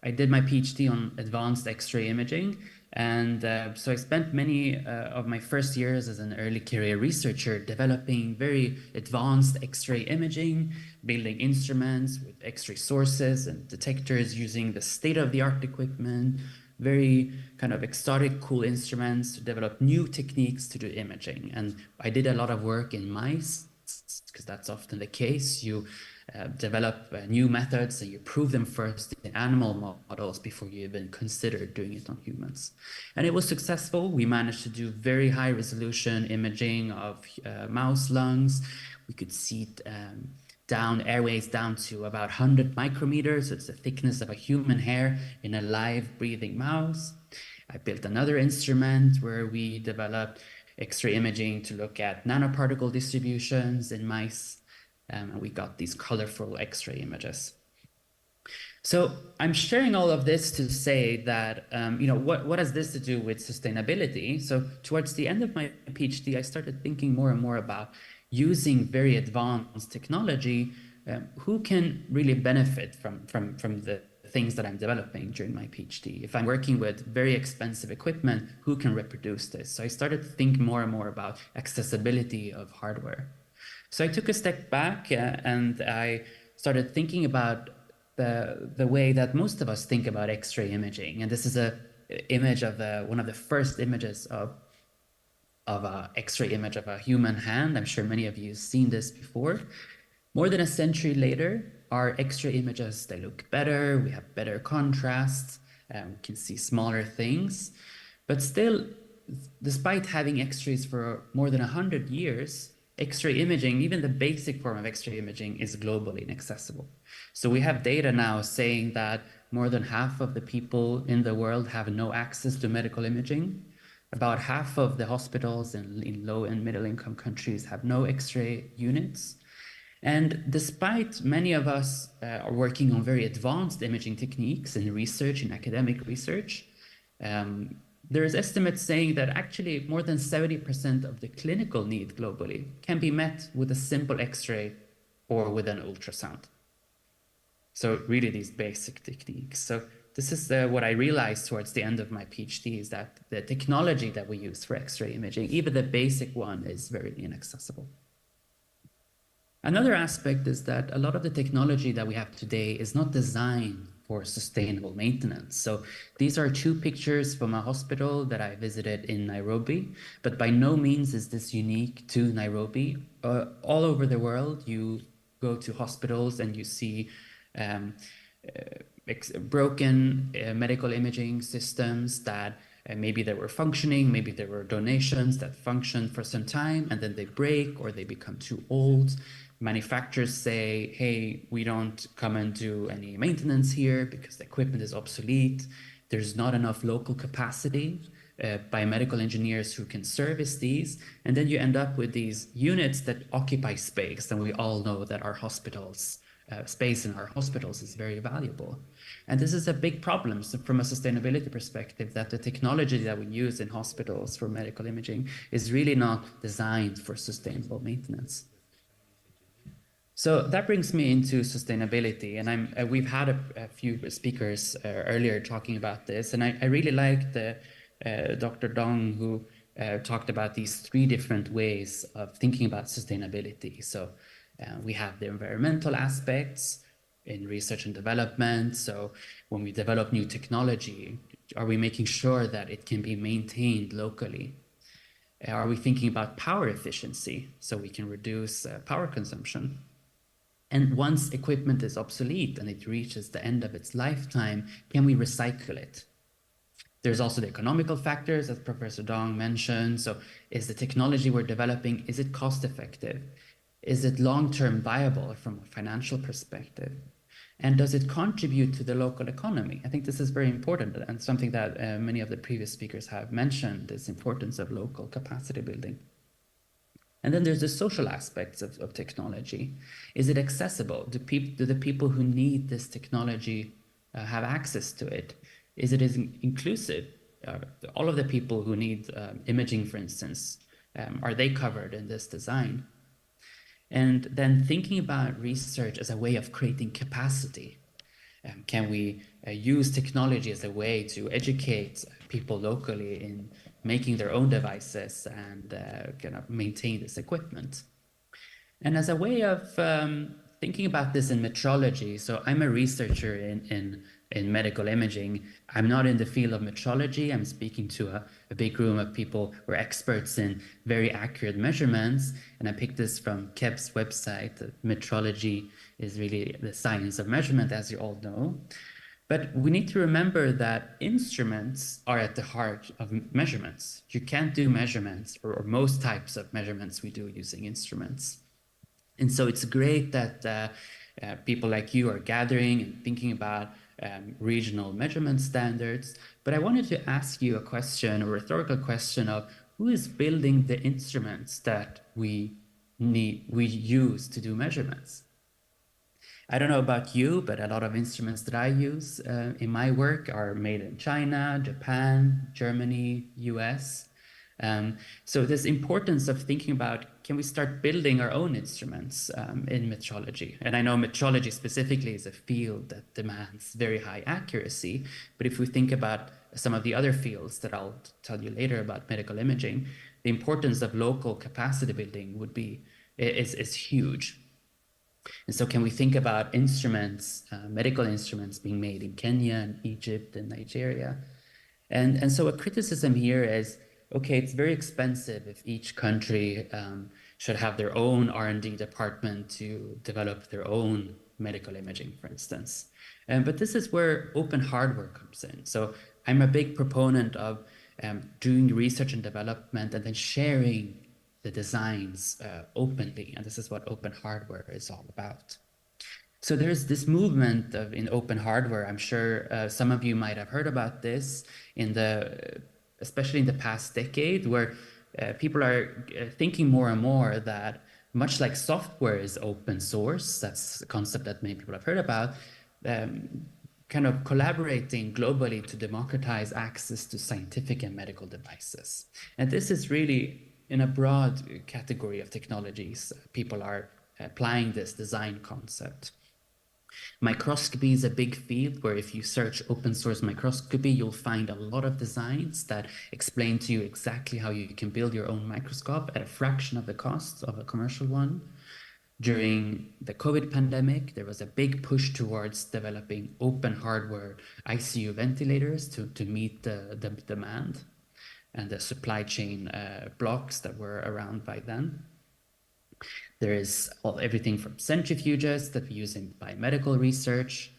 did my PhD on advanced X-ray imaging. And so I spent many of my first years as an early career researcher developing very advanced X-ray imaging, building instruments with X-ray sources and detectors using the state-of-the-art equipment, very kind of exotic, cool instruments to develop new techniques to do imaging. And I did a lot of work in mice, because that's often the case. You develop new methods and you prove them first in animal models before you even consider doing it on humans. And it was successful. We managed to do very high resolution imaging of mouse lungs. We could see airways down to about 100 micrometers. So it's the thickness of a human hair in a live breathing mouse. I built another instrument where we developed X-ray imaging to look at nanoparticle distributions in mice. And we got these colorful X-ray images. So I'm sharing all of this to say that, what has this to do with sustainability? So towards the end of my PhD, I started thinking more and more about using very advanced technology who can really benefit from the things that I'm developing during my PhD. If I'm working with very expensive equipment, who can reproduce this? So I started to think more and more about accessibility of hardware. So I took a step back and I started thinking about the way that most of us think about X-ray imaging. And this is a image of one of the first images of a X-ray image of a human hand. I'm sure many of you have seen this before. More than a century later, our X-ray images, they look better, we have better contrast, we can see smaller things. But still, despite having X-rays for more than 100 years, X-ray imaging, even the basic form of X-ray imaging, is globally inaccessible. So we have data now saying that more than half of the people in the world have no access to medical imaging. About half of the hospitals in low and middle income countries have no X-ray units. And despite many of us are working on very advanced imaging techniques in research, in academic research, there's estimates saying that actually more than 70% of the clinical need globally can be met with a simple X-ray or with an ultrasound. So really these basic techniques. So this is what I realized towards the end of my PhD, is that the technology that we use for X-ray imaging, even the basic one, is very inaccessible. Another aspect is that a lot of the technology that we have today is not designed for sustainable maintenance. So these are two pictures from a hospital that I visited in Nairobi, but by no means is this unique to Nairobi. All over the world, you go to hospitals and you see broken medical imaging systems that maybe they were functioning, maybe there were donations that functioned for some time and then they break or they become too old. Manufacturers say, hey, we don't come and do any maintenance here because the equipment is obsolete. There's not enough local capacity by medical engineers who can service these. And then you end up with these units that occupy space. And we all know that our hospitals, space in our hospitals is very valuable. And this is a big problem from a sustainability perspective, that the technology that we use in hospitals for medical imaging is really not designed for sustainable maintenance. So that brings me into sustainability, and we've had a few speakers earlier talking about this, and I really liked Dr. Dong, who talked about these three different ways of thinking about sustainability. So we have the environmental aspects in research and development. So when we develop new technology, are we making sure that it can be maintained locally? Are we thinking about power efficiency so we can reduce power consumption? And once equipment is obsolete and it reaches the end of its lifetime, can we recycle it? There's also the economical factors, as Professor Dong mentioned. So is the technology we're developing, is it cost effective? Is it long-term viable from a financial perspective? And does it contribute to the local economy? I think this is very important and something that many of the previous speakers have mentioned, this importance of local capacity building. And then there's the social aspects of technology. Is it accessible? Do the people who need this technology have access to it? Is it inclusive? All of the people who need imaging, for instance, are they covered in this design? And then thinking about research as a way of creating capacity. Can we use technology as a way to educate people locally in making their own devices and kind of maintain this equipment? And as a way of thinking about this in metrology, so I'm a researcher in medical imaging. I'm not in the field of metrology. I'm speaking to a big room of people who are experts in very accurate measurements. And I picked this from Keb's website. Metrology is really the science of measurement, as you all know. But we need to remember that instruments are at the heart of measurements. You can't do measurements, or most types of measurements we do using instruments. And so it's great that people like you are gathering and thinking about regional measurement standards. But I wanted to ask you a question, a rhetorical question of who is building the instruments that we use to do measurements? I don't know about you, but a lot of instruments that I use in my work are made in China, Japan, Germany, US. So this importance of thinking about, can we start building our own instruments in metrology? And I know metrology specifically is a field that demands very high accuracy, but if we think about some of the other fields that I'll tell you later about medical imaging, the importance of local capacity building is huge. And so can we think about instruments, medical instruments being made in Kenya and Egypt and Nigeria? And so a criticism here is, okay, it's very expensive if each country should have their own R&D department to develop their own medical imaging, for instance. But this is where open hardware comes in. So I'm a big proponent of doing research and development and then sharing the designs openly. And this is what open hardware is all about. So there's this movement in open hardware. I'm sure some of you might have heard about this especially in the past decade, where people are thinking more and more that much like software is open source, that's a concept that many people have heard about, kind of collaborating globally to democratize access to scientific and medical devices. And this is really in a broad category of technologies. People are applying this design concept. Microscopy is a big field where if you search open source microscopy, you'll find a lot of designs that explain to you exactly how you can build your own microscope at a fraction of the cost of a commercial one. During the COVID pandemic, there was a big push towards developing open hardware ICU ventilators to meet the demand and the supply chain blocks that were around by then. There is everything from centrifuges that we use in biomedical research.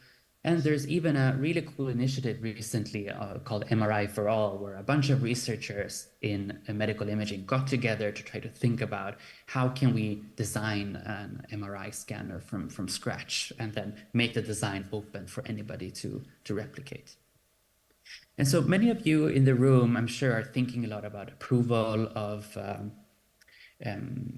And there's even a really cool initiative recently called MRI for All, where a bunch of researchers in medical imaging got together to try to think about how can we design an MRI scanner from scratch and then make the design open for anybody to replicate. And so many of you in the room, I'm sure, are thinking a lot about approval of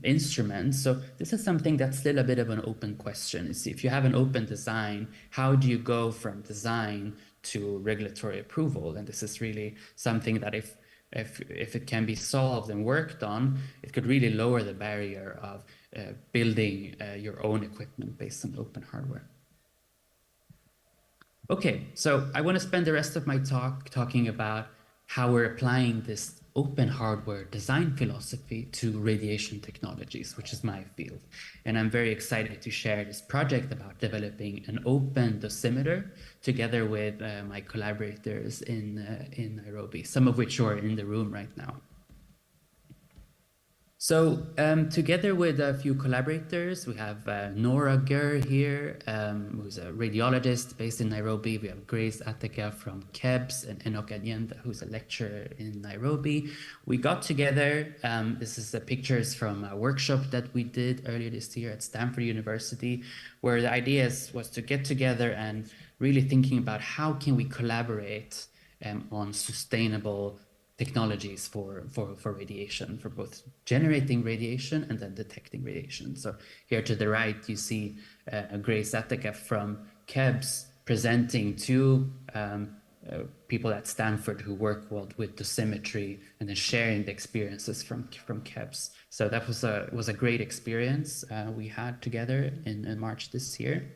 instruments. So this is something that's still a bit of an open question. Is if you have an open design, how do you go from design to regulatory approval? And this is really something that if it can be solved and worked on, it could really lower the barrier of building your own equipment based on open hardware. Okay, so I want to spend the rest of my talk talking about how we're applying this open hardware design philosophy to radiation technologies, which is my field. And I'm very excited to share this project about developing an open dosimeter together with my collaborators in Nairobi, some of which are in the room right now. So together with a few collaborators, we have Nora Ger here, who's a radiologist based in Nairobi. We have Grace Ateka from KEBS and Enoch Anyenda, who's a lecturer in Nairobi. We got together, this is the pictures from a workshop that we did earlier this year at Stanford University, where the idea was to get together and really thinking about how can we collaborate on sustainable technologies for radiation, for both generating radiation and then detecting radiation. So here to the right, you see Grace Ateka from KEBS presenting to people at Stanford who work with dosimetry and then sharing the experiences from KEBS. So that was a great experience we had together in March this year.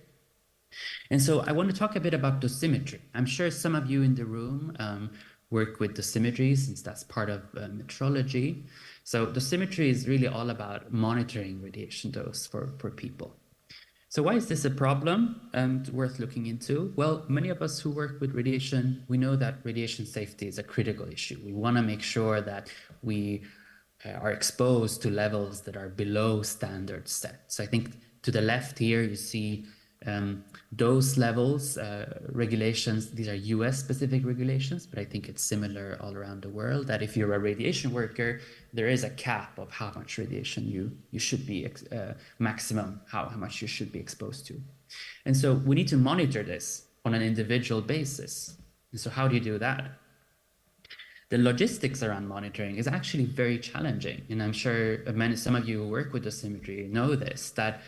And so I want to talk a bit about dosimetry. I'm sure some of you in the room work with dosimetry, since that's part of metrology. So dosimetry is really all about monitoring radiation dose for people. So why is this a problem worth looking into? Well, many of us who work with radiation, we know that radiation safety is a critical issue. We want to make sure that we are exposed to levels that are below standards set. So I think to the left here, you see dose levels, regulations. These are US specific regulations, but I think it's similar all around the world, that if you're a radiation worker, there is a cap of how much radiation you should be, maximum how much you should be exposed to. And so we need to monitor this on an individual basis. And so how do you do that? The logistics around monitoring is actually very challenging. And I'm sure some of you who work with dosimetry know this, that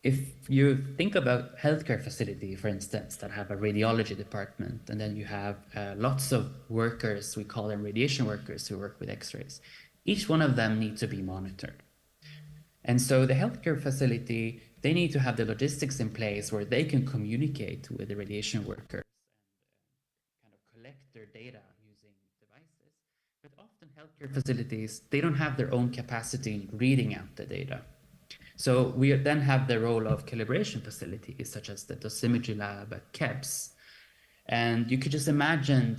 if you think about healthcare facility, for instance, that have a radiology department, and then you have lots of workers, we call them radiation workers, who work with X-rays, each one of them needs to be monitored. And so the healthcare facility, they need to have the logistics in place where they can communicate with the radiation workers and kind of collect their data using devices. But often healthcare facilities, they don't have their own capacity in reading out the data. So we then have the role of calibration facilities, such as the dosimetry lab at KEBS. And you could just imagine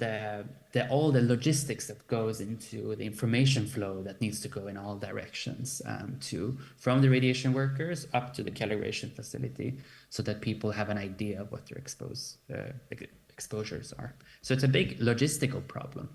all the logistics that goes into the information flow that needs to go in all directions from the radiation workers up to the calibration facility, so that people have an idea of what their exposures are. So it's a big logistical problem.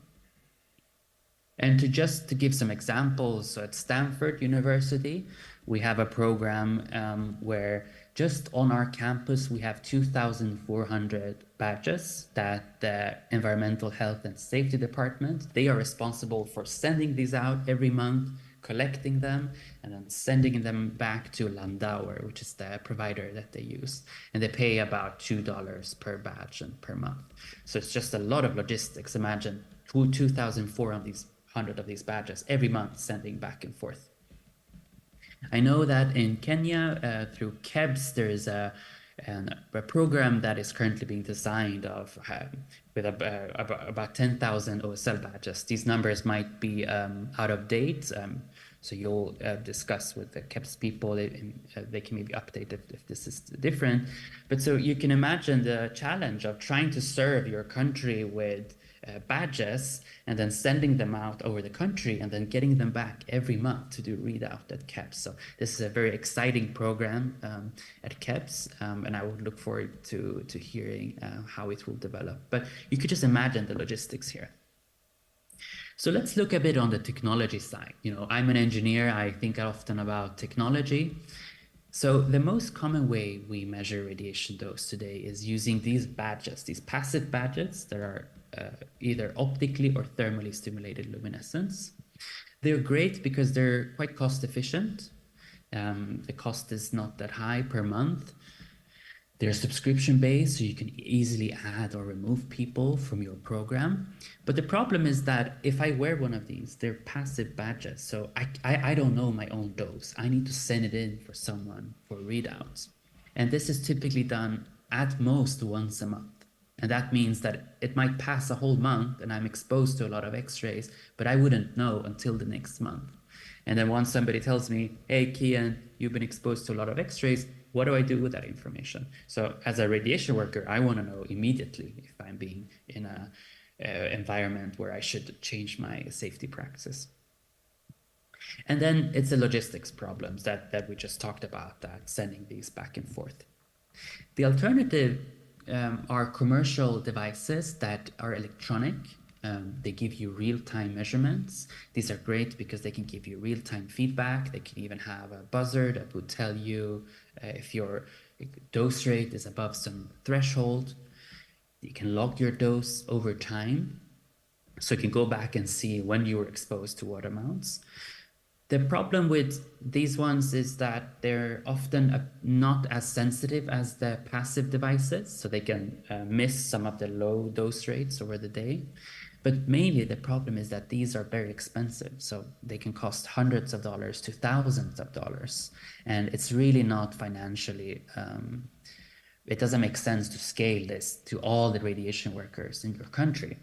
And to give some examples, so at Stanford University, we have a program where just on our campus, we have 2,400 badges that the Environmental Health and Safety Department, they are responsible for sending these out every month, collecting them, and then sending them back to Landauer, which is the provider that they use. And they pay about $2 per badge and per month. So it's just a lot of logistics. Imagine 2,400 of these badges every month sending back and forth. I know that in Kenya, through KEBS, there is a program that is currently being designed with about 10,000 OSL badges. These numbers might be out of date, so you'll discuss with the KEBS people. They can maybe update if this is different. But so you can imagine the challenge of trying to serve your country with badges and then sending them out over the country and then getting them back every month to do readout at KEBS. So this is a very exciting program at KEBS, and I would look forward to hearing how it will develop. But you could just imagine the logistics here. So let's look a bit on the technology side. You know, I'm an engineer. I think often about technology. So the most common way we measure radiation dose today is using these badges, these passive badges that are either optically or thermally stimulated luminescence. They're great because they're quite cost efficient. The cost is not that high per month. They're subscription based, so you can easily add or remove people from your program. But the problem is that if I wear one of these, they're passive badges. So I don't know my own dose. I need to send it in for someone for readouts. And this is typically done at most once a month. And that means that it might pass a whole month and I'm exposed to a lot of x-rays, but I wouldn't know until the next month. And then once somebody tells me, hey, Kian, you've been exposed to a lot of x-rays, what do I do with that information? So as a radiation worker, I want to know immediately if I'm being in an environment where I should change my safety practices. And then it's the logistics problems that we just talked about, that sending these back and forth. The alternative are commercial devices that are electronic. They give you real-time measurements. These are great because they can give you real-time feedback. They can even have a buzzer that would tell you if your dose rate is above some threshold. You can log your dose over time, so you can go back and see when you were exposed to what amounts. The problem with these ones is that they're often not as sensitive as the passive devices, so they can miss some of the low dose rates over the day. But mainly the problem is that these are very expensive, so they can cost hundreds of dollars to thousands of dollars. And it's really not financially, it doesn't make sense to scale this to all the radiation workers in your country.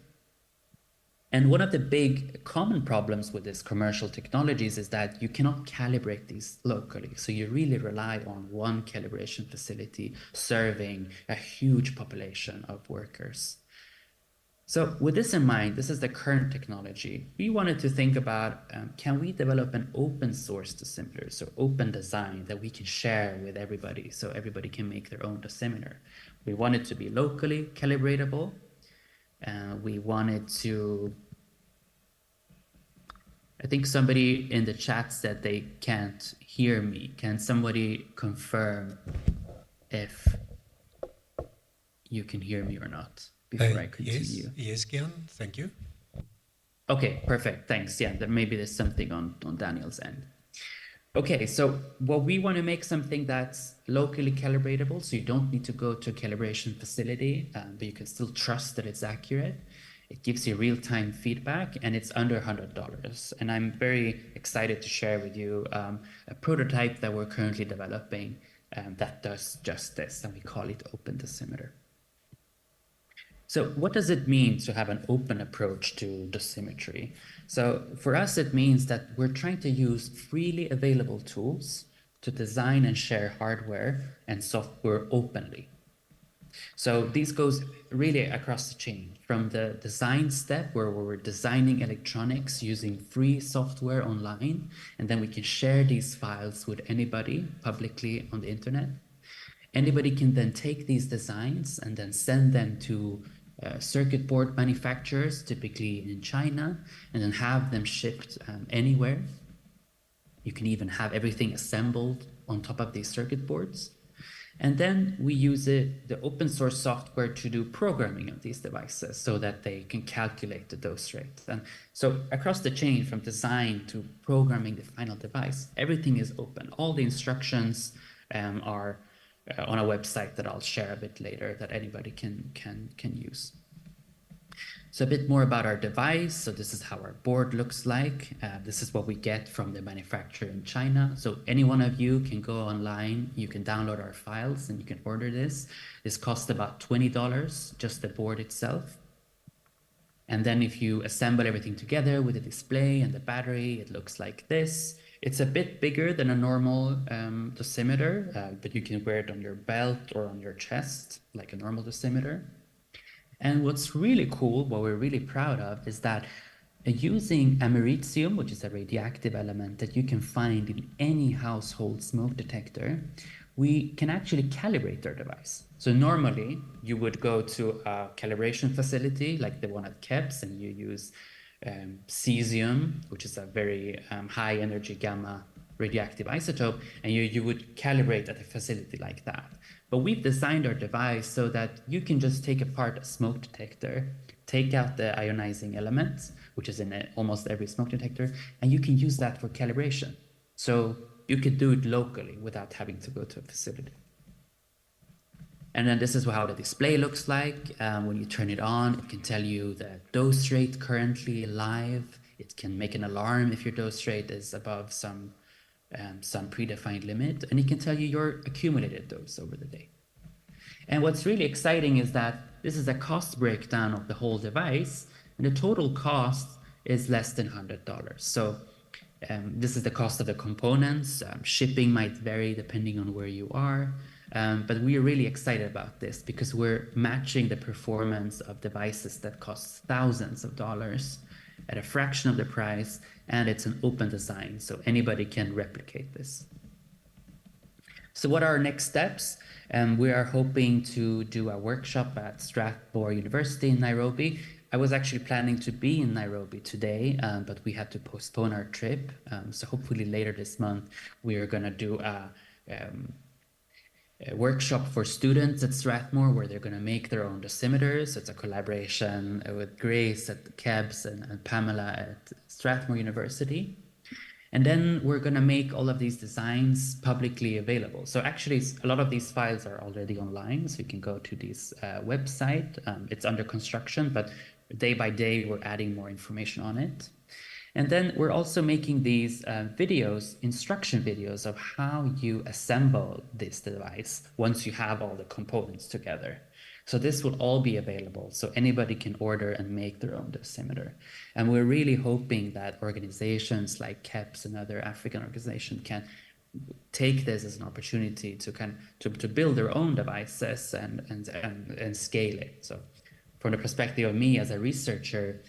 And one of the big common problems with these commercial technologies is that you cannot calibrate these locally. So you really rely on one calibration facility serving a huge population of workers. So with this in mind, this is the current technology. We wanted to think about, can we develop an open source dosimeter, so open design that we can share with everybody so everybody can make their own dosimeter. We want it to be locally calibratable. We wanted to, I think somebody in the chat said they can't hear me. Can somebody confirm if you can hear me or not before I continue? Yes, Kian, thank you. Okay, perfect, thanks. Yeah, then maybe there's something on Daniel's end. Okay, so what we want to make something that's locally calibratable, so you don't need to go to a calibration facility, but you can still trust that it's accurate. It gives you real-time feedback, and it's under $100. And I'm very excited to share with you a prototype that we're currently developing that does just this, and we call it Open Dosimeter. So what does it mean to have an open approach to dosimetry? So for us, it means that we're trying to use freely available tools to design and share hardware and software openly. So this goes really across the chain, from the design step where we're designing electronics using free software online, and then we can share these files with anybody publicly on the internet. Anybody can then take these designs and then send them to circuit board manufacturers, typically in China, and then have them shipped anywhere. You can even have everything assembled on top of these circuit boards. And then we use the open source software to do programming of these devices so that they can calculate the dose rate. And so across the chain, from design to programming the final device, everything is open. All the instructions are on a website that I'll share a bit later that anybody can use. So a bit more about our device. So this is how our board looks like. This is what we get from the manufacturer in China. So any one of you can go online, you can download our files and you can order this. This costs about $20, just the board itself. And then if you assemble everything together with the display and the battery, it looks like this. It's a bit bigger than a normal dosimeter, but you can wear it on your belt or on your chest, like a normal dosimeter. And what's really cool, what we're really proud of, is that using americium, which is a radioactive element that you can find in any household smoke detector, we can actually calibrate our device. So normally you would go to a calibration facility like the one at KEPS, and you use cesium, which is a very high energy gamma radioactive isotope, and you would calibrate at a facility like that. But we've designed our device so that you can just take apart a smoke detector, take out the ionizing elements, which is in almost every smoke detector, and you can use that for calibration. So you could do it locally without having to go to a facility. And then this is how the display looks like. When you turn it on, it can tell you the dose rate currently live. It can make an alarm if your dose rate is above some predefined limit, and it can tell you your accumulated dose over the day. And what's really exciting is that this is a cost breakdown of the whole device, and the total cost is less than $100. So this is the cost of the components. Shipping might vary depending on where you are, but we're really excited about this because we're matching the performance of devices that cost thousands of dollars at a fraction of the price, and it's an open design, so anybody can replicate this. So what are our next steps? We are hoping to do a workshop at Strathmore University in Nairobi. I was actually planning to be in Nairobi today, but we had to postpone our trip. So hopefully later this month, we are going to do a workshop for students at Strathmore where they're going to make their own dosimeters. It's a collaboration with Grace at KEBS and Pamela at Strathmore University. And then we're going to make all of these designs publicly available. So actually, a lot of these files are already online, so you can go to this website. It's under construction, but day by day, we're adding more information on it. And then we're also making these videos, instruction videos of how you assemble this device once you have all the components together. So this will all be available, so anybody can order and make their own dosimeter. And we're really hoping that organizations like KEPS and other African organizations can take this as an opportunity to build their own devices and scale it. So from the perspective of me as a researcher,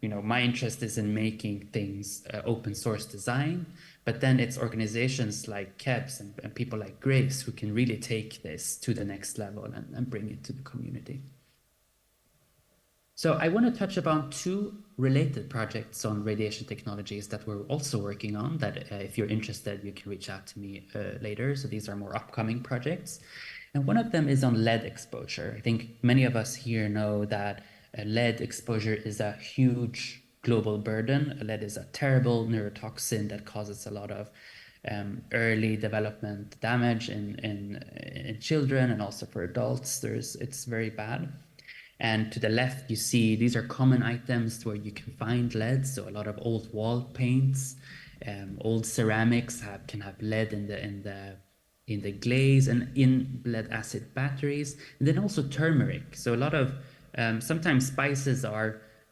my interest is in making things open source design, but then it's organizations like KEPS and people like Grace who can really take this to the next level and bring it to the community. So I want to touch upon two related projects on radiation technologies that we're also working on that if you're interested, you can reach out to me later. So these are more upcoming projects. And one of them is on lead exposure. I think many of us here know that lead exposure is a huge global burden. Lead is a terrible neurotoxin that causes a lot of early development damage in children and also for adults. It's very bad. And to the left, you see these are common items where you can find lead. So a lot of old wall paints, old ceramics can have lead in the glaze, and in lead acid batteries, and then also turmeric. So a lot of sometimes spices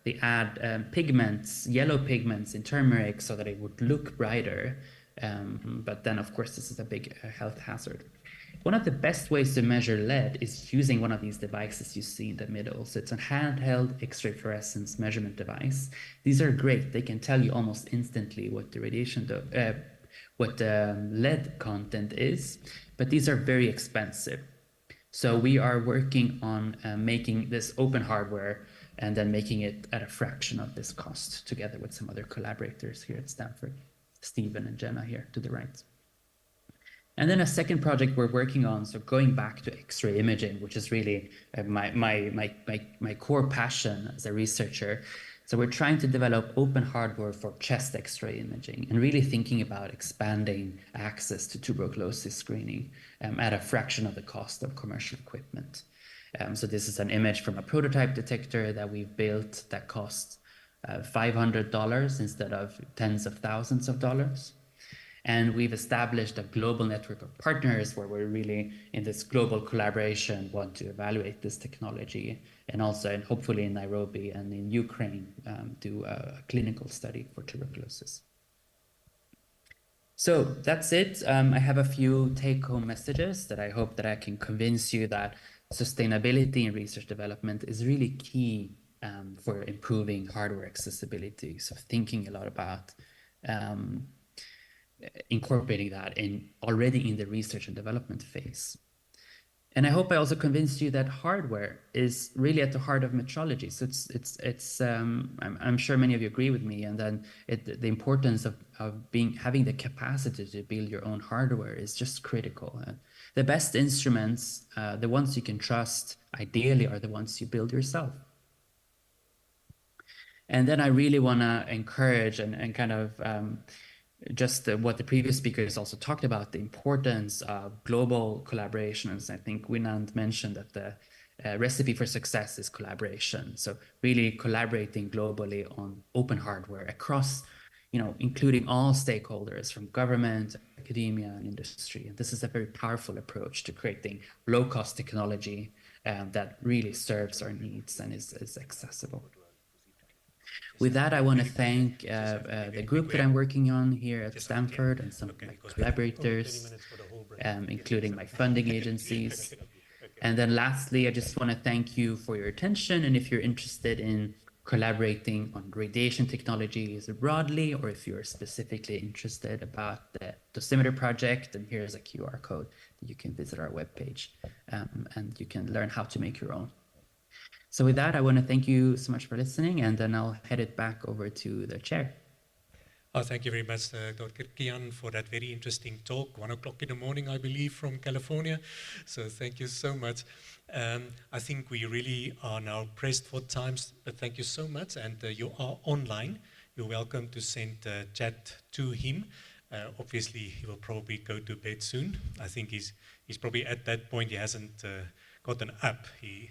they add pigments, yellow pigments in turmeric so that it would look brighter. But then, of course, this is a big health hazard. One of the best ways to measure lead is using one of these devices you see in the middle. So it's a handheld X-ray fluorescence measurement device. These are great. They can tell you almost instantly what the what the lead content is, but these are very expensive. So we are working on making this open hardware and then making it at a fraction of this cost, together with some other collaborators here at Stanford, Stephen and Jenna here to the right. And then a second project we're working on, so going back to X-ray imaging, which is really my core passion as a researcher. So we're trying to develop open hardware for chest X-ray imaging and really thinking about expanding access to tuberculosis screening at a fraction of the cost of commercial equipment. So this is an image from a prototype detector that we've built that costs $500 instead of tens of thousands of dollars. And we've established a global network of partners where we're really in this global collaboration want to evaluate this technology, and also, and hopefully in Nairobi and in Ukraine, do a clinical study for tuberculosis. So that's it. I have a few take-home messages that I hope that I can convince you that sustainability in research development is really key for improving hardware accessibility. So thinking a lot about incorporating that already in the research and development phase. And I hope I also convinced you that hardware is really at the heart of metrology. So I'm sure many of you agree with me, and then the importance of having the capacity to build your own hardware is just critical. The best instruments, the ones you can trust, ideally, are the ones you build yourself. And then I really want to encourage and kind of just what the previous speakers also talked about, the importance of global collaborations. I think Winand mentioned that the recipe for success is collaboration. So really collaborating globally on open hardware across, including all stakeholders from government, academia, and industry. And this is a very powerful approach to creating low-cost technology that really serves our needs and is accessible. With that, I want to thank the group that I'm working on here at Stanford and some of my collaborators, including my funding agencies. And then lastly, I just want to thank you for your attention. And if you're interested in collaborating on radiation technologies broadly, or if you're specifically interested about the dosimeter project, then here's a QR code that you can visit our webpage, and you can learn how to make your own. So with that, I want to thank you so much for listening, and then I'll head it back over to the chair. Thank you very much, Dr. Kian, for that very interesting talk. 1 o'clock in the morning, I believe, from California. So thank you so much. I think we really are now pressed for times, but thank you so much. And you are online. You're welcome to send chat to him. Obviously, he will probably go to bed soon. I think he's probably at that point. He hasn't got an app.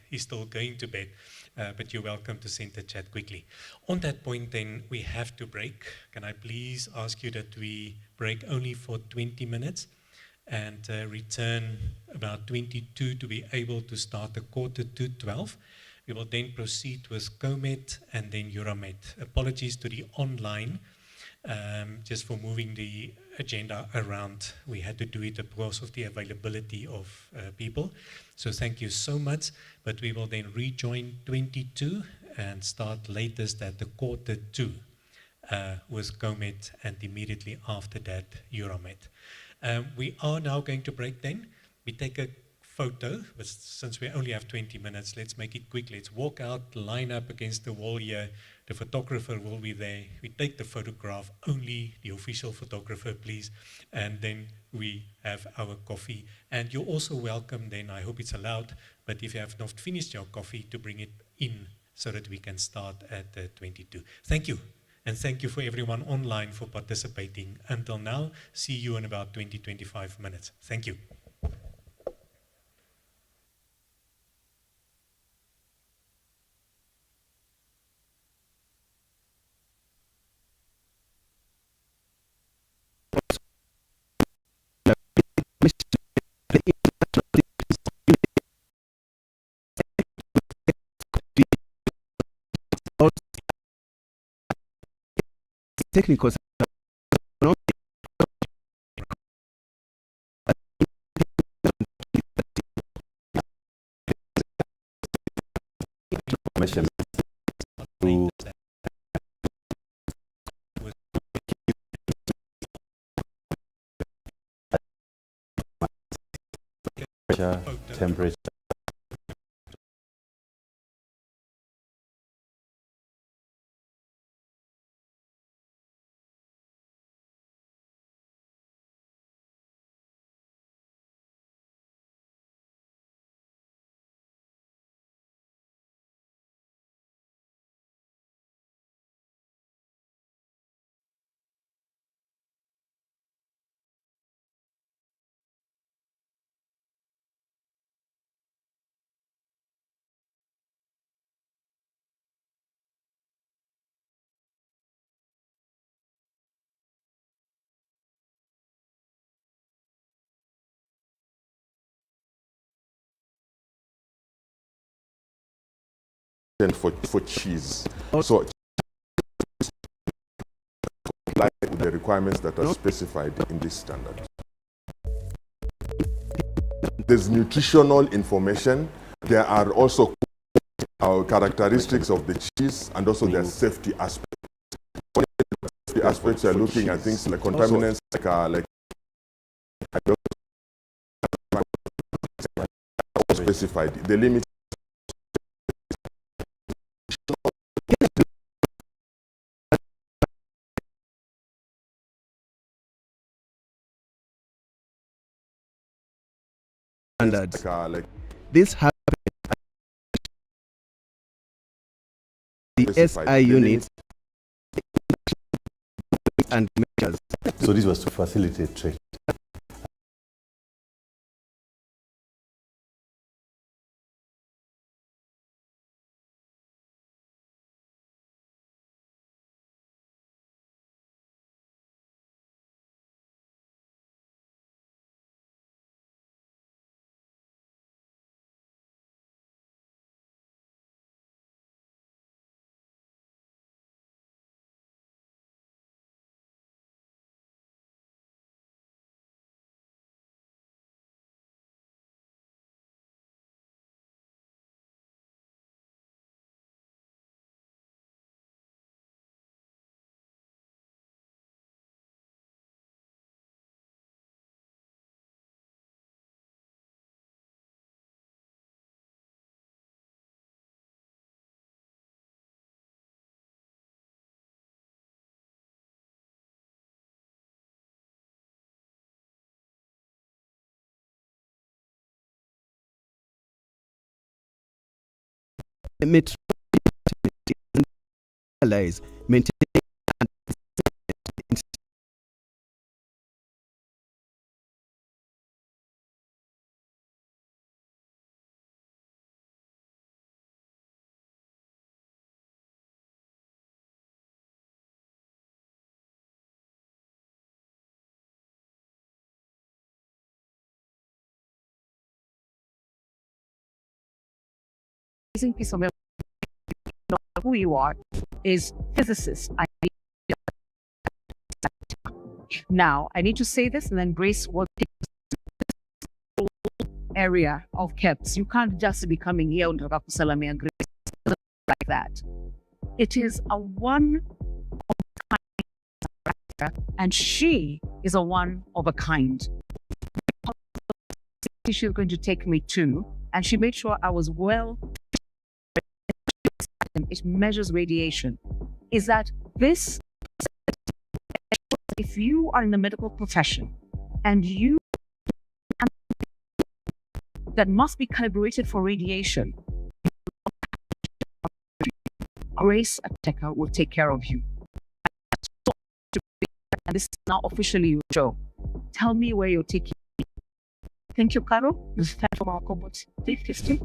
He's still going to bed, but you're welcome to send the chat quickly. On that point, then, we have to break. Can I please ask you that we break only for 20 minutes and return about 22 to be able to start a 11:45. We will then proceed with COMET and then Euromet. Apologies to the online, just for moving the agenda around. We had to do it because of the availability of people. So thank you so much. But we will then rejoin 22 and start latest at the 1:45 with COMET, and immediately after that, Euromet. We are now going to break then. We take a photo, but since we only have 20 minutes, let's make it quick. Let's walk out, line up against the wall here. The photographer will be there. We take the photograph, only the official photographer, please. And then we have our coffee. And you're also welcome then, I hope it's allowed, but if you have not finished your coffee, to bring it in so that we can start at 22. Thank you. And thank you for everyone online for participating. Until now, see you in about 20-25 minutes. Thank you. technical measurement to pressure, temperature. For cheese. So comply with the requirements that are specified in this standard. There's nutritional information. There are also characteristics of the cheese and also their safety aspects. The aspects are looking at things like contaminants, like specified. The limit standards. like This happens at the specified. SI units and measures. So this was to facilitate trade. Realize, maintain amazing piece of who you are is physicist. Now, I need to say this and then Grace will take this area of KEPS. You can't just be coming here and Kusalamia Grace like that. It is a one of a kind, and she is a one of a kind. She's going to take me to, and she made sure I was well. It measures radiation. Is that this, if you are in the medical profession and you that must be calibrated for radiation, Grace Ateka will take care of you. And this is now officially your show. Tell me where you're taking me. Thank you, Carol. This is time for our Cobalt 350.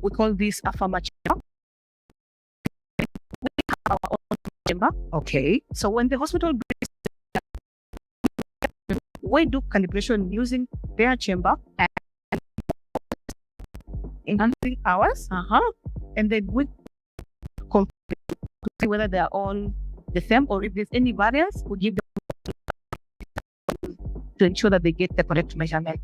we call this a pharma chamber. We have our own chamber. Okay. So when the hospital we do calibration using their chamber and in 100 hours. And then we compare to see whether they are all the same or if there's any variance, we give them to ensure that they get the correct measurement.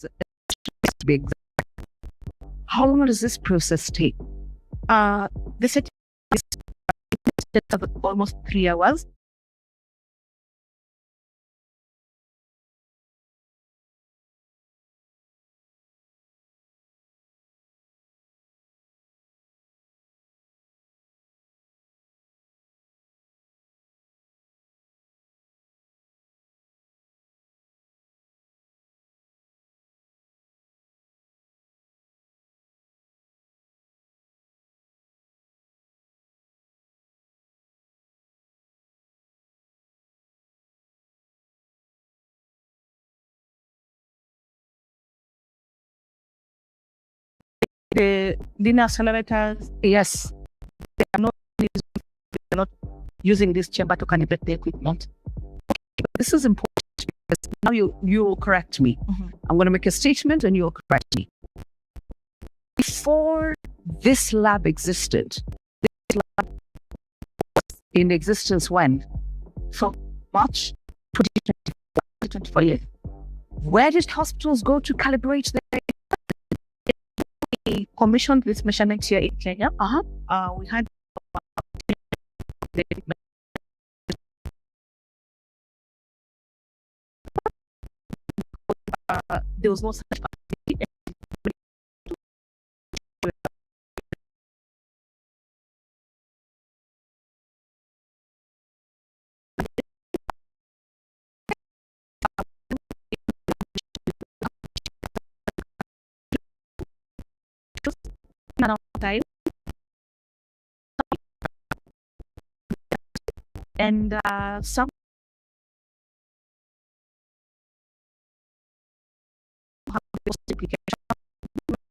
To be exact. How long does this process take? This is almost 3 hours. The linear accelerators, yes, they are not using this chamber to calibrate the equipment. This is important because now you will correct me. I'm going to make a statement and you'll correct me. Before this lab existed, this lab was in existence when? From March 2024 years. Where did hospitals go to calibrate their commissioned this measurement here in Kenya? We had there was no such time. And some have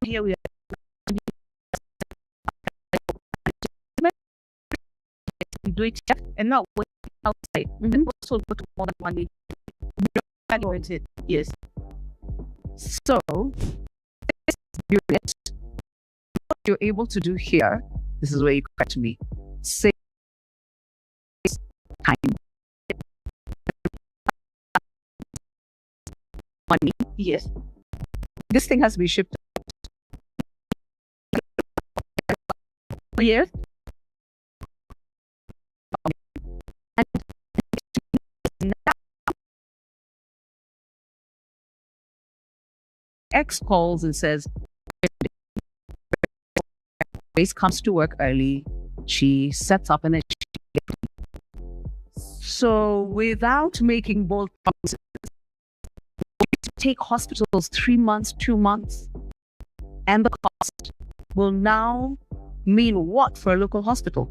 here we are do it here and now we're outside. And then also go to more than 1 week. Yes. So this unit, what you're able to do here, this is where you correct me. Say time. Money. Yes. This thing has to be shipped. Yes. X calls and says, Grace comes to work early. She sets up and then so without making bold promises, take hospitals 3 months, 2 months, and the cost will now mean what for a local hospital?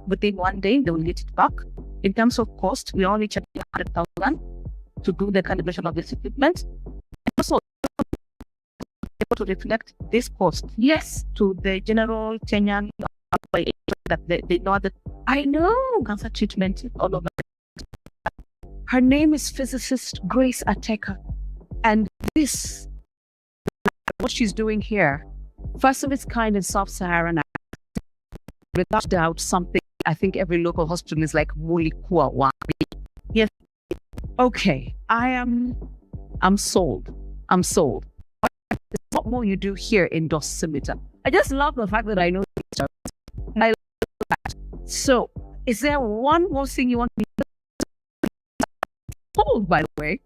Within 1 day, they will get it back. In terms of cost, we only charge 100,000 to do the calibration of this equipment. And also, able to reflect this cost, yes, to the general Kenyan that they know that I know cancer treatment all over. Her name is physicist Grace Ateka, and this, what she's doing here, first of its kind in Sub-Saharan Africa, without doubt, something I think every local hospital is like Mulikuwa Wapi. Yes. Okay, I'm sold. I'm sold. lot more you do here in Dosimeter. I just love the fact that I know these terms. I love that. So, is there one more thing you want me to hold, by the way?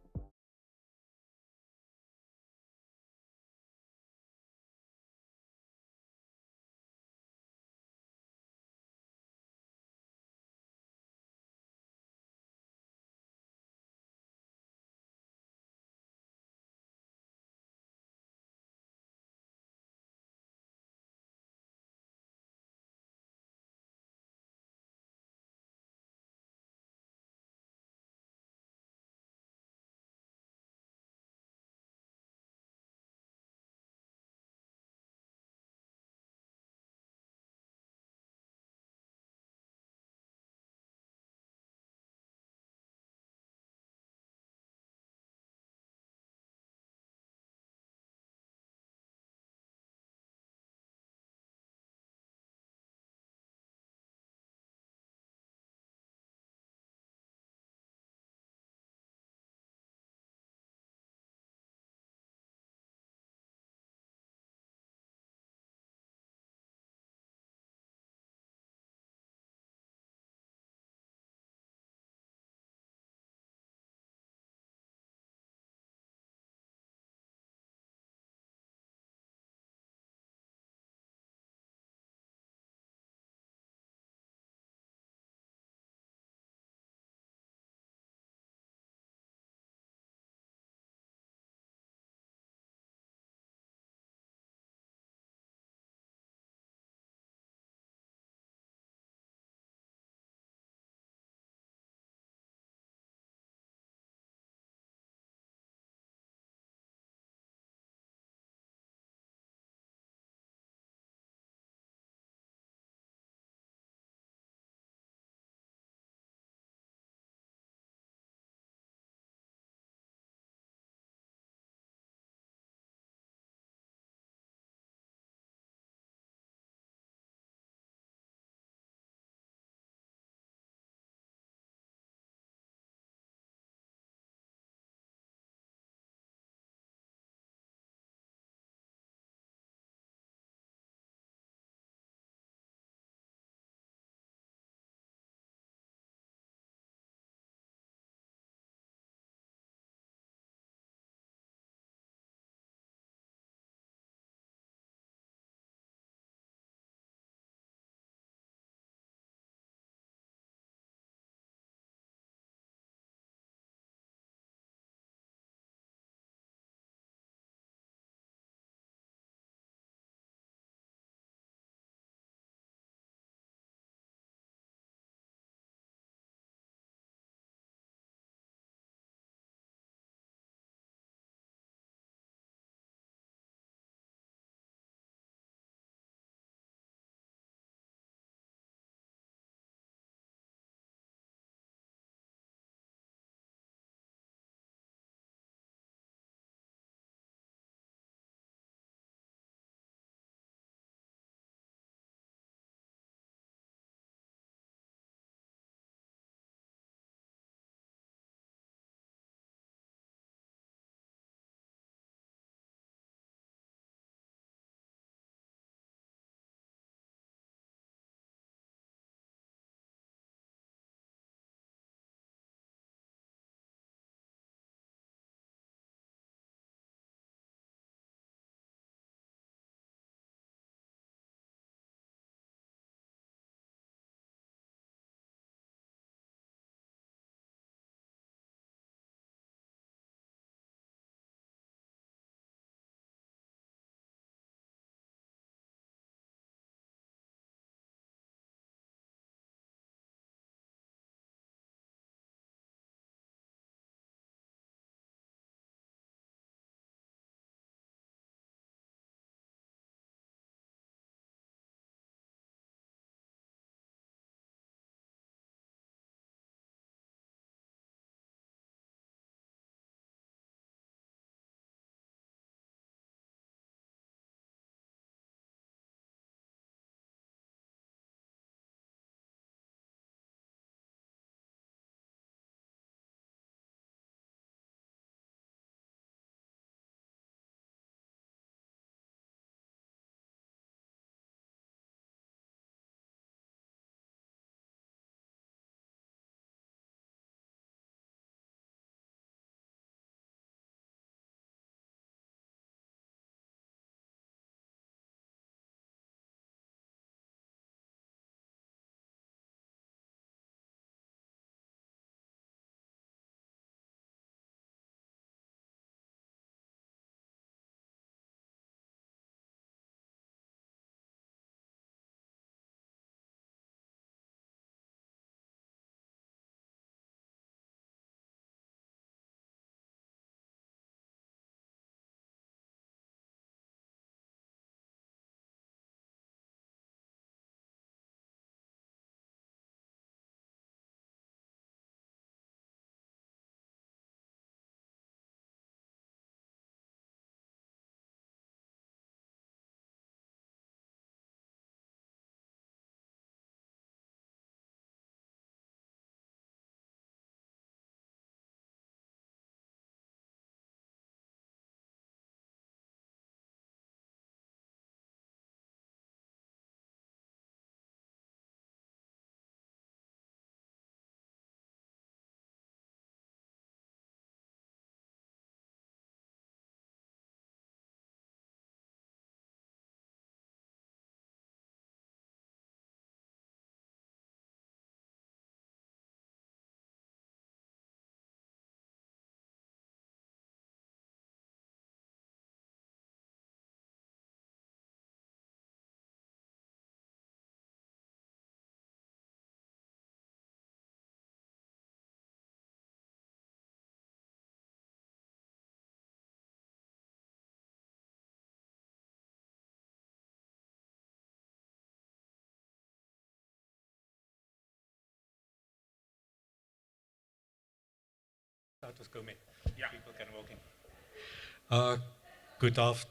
start with comment. Yeah. People can walk in.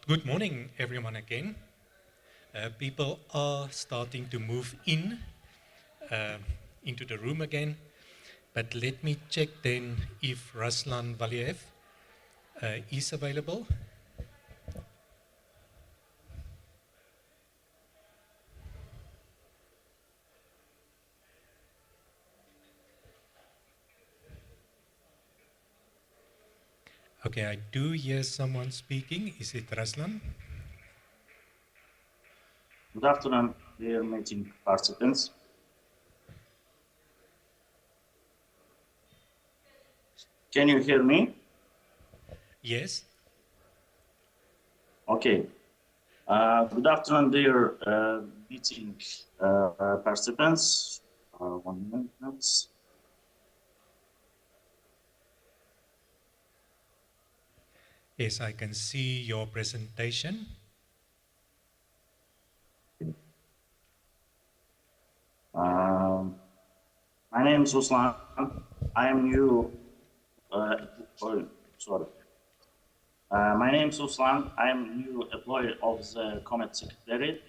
Good morning, everyone again. People are starting to move in into the room again. But let me check then if Ruslan Valiev is available. Okay, I do hear someone speaking. Is it Ruslan? Good afternoon, dear meeting participants. Can you hear me? Yes. Okay. Good afternoon, dear meeting participants. 1 minute. Yes, I can see your presentation. My name is Ruslan. I am new. Sorry. My name is Ruslan. I am new employee of the Comet Secretariat.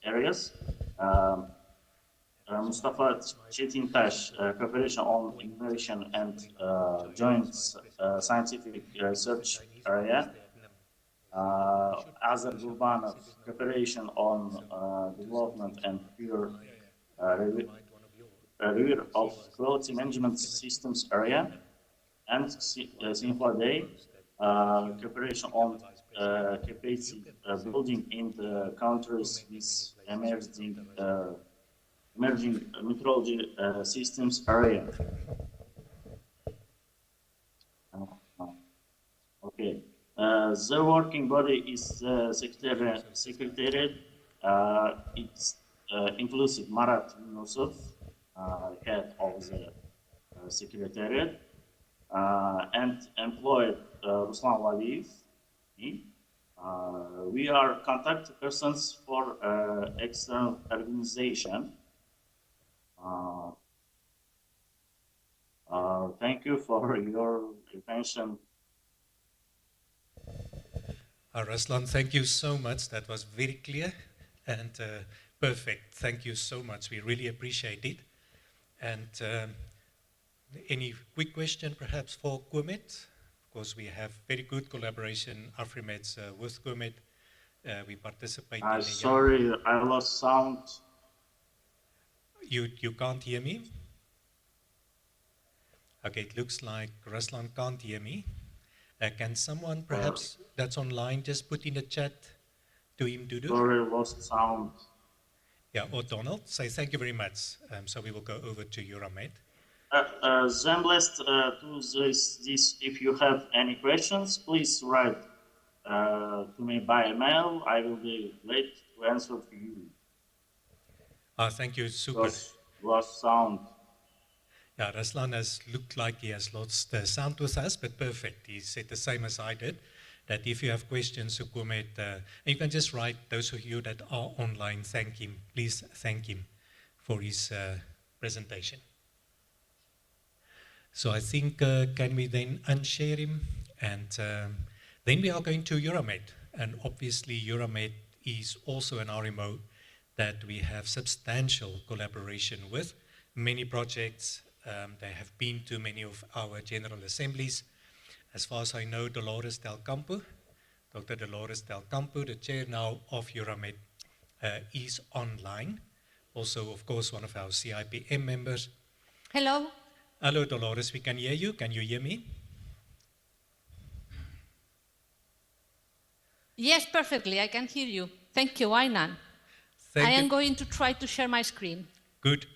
Areas. Mustafa Çetintaş, cooperation on innovation and joint scientific research area. Azar Gurbanov, cooperation on development and peer review of quality management systems area. And Sinfa Day, cooperation on capacity building in the countries with emerging meteorology systems area. The working body is the secretariat. It's inclusive Marat Yunusov, head of the secretariat, and employed Ruslan Waliyev, me. We are contact persons for external organization. Thank you for your attention. Ruslan, thank you so much. That was very clear and perfect. Thank you so much. We really appreciate it. And any quick question perhaps for Kumet? Of course, we have very good collaboration, AFRIMETS with Kumet. We participate in the sorry, I lost sound. You can't hear me? Okay, it looks like Ruslan can't hear me. Can someone perhaps that's online just put in the chat to him to do? Sorry, lost sound. Yeah, or Donald, say thank you very much. So we will go over to Euramed. Zemblest to this, if you have any questions, please write to me by email. I will be glad to answer to you. Thank you, super. Lost sound. Yeah, Ruslan has looked like he has lost sound with us, but perfect. He said the same as I did, that if you have questions to Kumet, and you can just write, those of you that are online, thank him. Please thank him for his presentation. So I think, can we then unshare him? And then we are going to Euramed. And obviously Euramed is also an RMO that we have substantial collaboration with. Many projects, they have been to many of our General Assemblies. As far as I know, Dolores Del Campo, Dr. Dolores Del Campo, the chair now of Euramed, is online. Also, of course, one of our CIPM members. Hello. Hello, Dolores, we can hear you. Can you hear me? Yes, perfectly. I can hear you. Thank you, Aynan. I am going to try to share my screen. Good.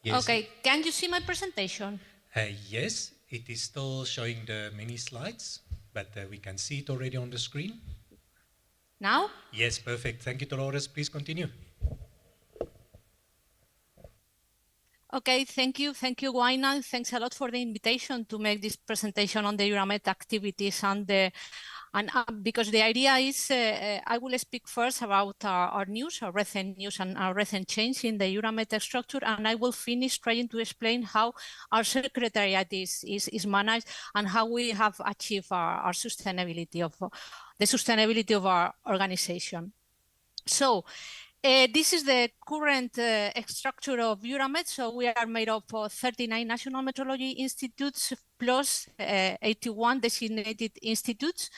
Yes. Okay, can you see my presentation? Yes, it is still showing the many slides, but we can see it already on the screen. Now? Yes, perfect. Thank you, Dolores. Please continue. Okay, thank you. Thank you, Aynan. Thanks a lot for the invitation to make this presentation on the Euramed activities and because the idea is I will speak first about our news, our recent news and our recent change in the Euramed structure, and I will finish trying to explain how our secretariat is managed and how we have achieved our sustainability of the sustainability of our organization. So, this is the current structure of Euramed. So we are made up of 39 national metrology institutes plus 81 designated institutes.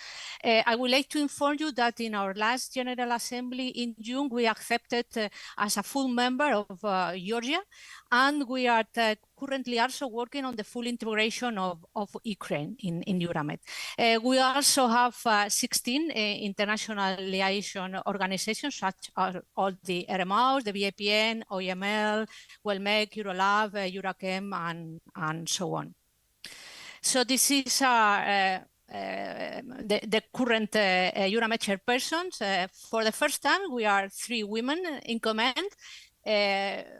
I would like to inform you that in our last General Assembly in June, we accepted as a full member of Georgia, and we are currently also working on the full integration of Ukraine in Euramed. We also have 16 international liaison organizations, such as all the RMOs, the BAPN, OEML, WellMec, Eurolab, Eurachem, and so on. So this is the current Euramed chairpersons. For the first time, we are 3 women in command.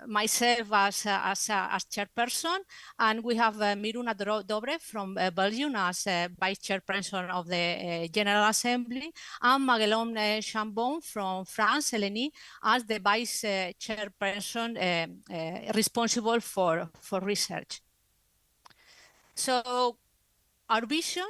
Myself as chairperson, and we have Miruna Dobre from Belgium as vice chairperson of the General Assembly, and Maguelone Chambon from France, Eleni, as the vice chairperson responsible for research. So our vision,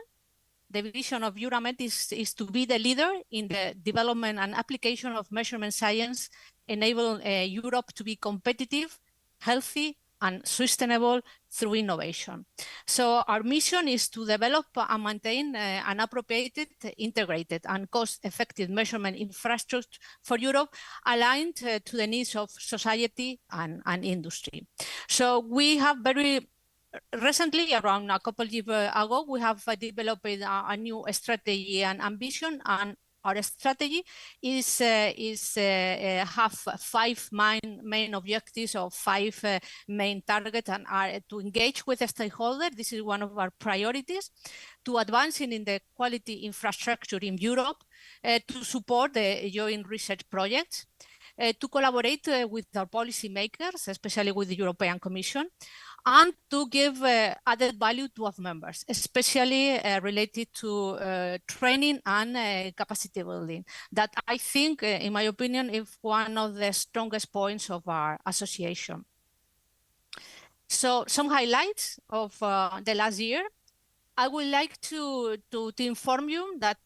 the vision of Euramed is to be the leader in the development and application of measurement science, enable Europe to be competitive, healthy, and sustainable through innovation. So our mission is to develop and maintain an appropriate, integrated, and cost-effective measurement infrastructure for Europe, aligned to the needs of society and industry. So we have very recently, around a couple of years ago, we have developed a new strategy and ambition, and our strategy is have five main objectives or five main targets, and are to engage with the stakeholders. This is one of our priorities. To advancing in the quality infrastructure in Europe, to support the joint research projects, to collaborate with our policymakers, especially with the European Commission, and to give added value to our members, especially related to training and capacity building. That I think, in my opinion, is one of the strongest points of our association. So some highlights of the last year. I would like to inform you that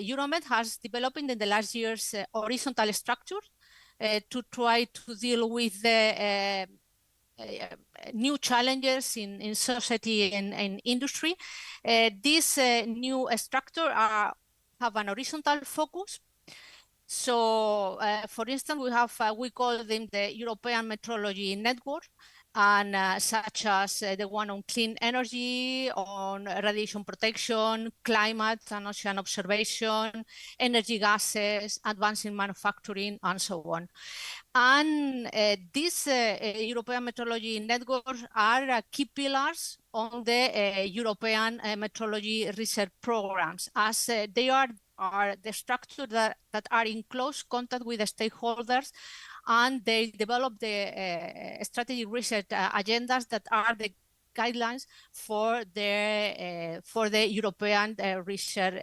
Euromed has developed in the last years horizontal structure to try to deal with the new challenges in society and industry. This new structure have an horizontal focus. So, for instance, we have, we call them the European Metrology Network, and such as the one on clean energy, on radiation protection, climate and ocean observation, energy gases, advancing manufacturing, and so on. And these European metrology networks are key pillars on the European metrology research programs, as they are the structure that are in close contact with the stakeholders, and they develop the strategic research agendas that are the guidelines for the European research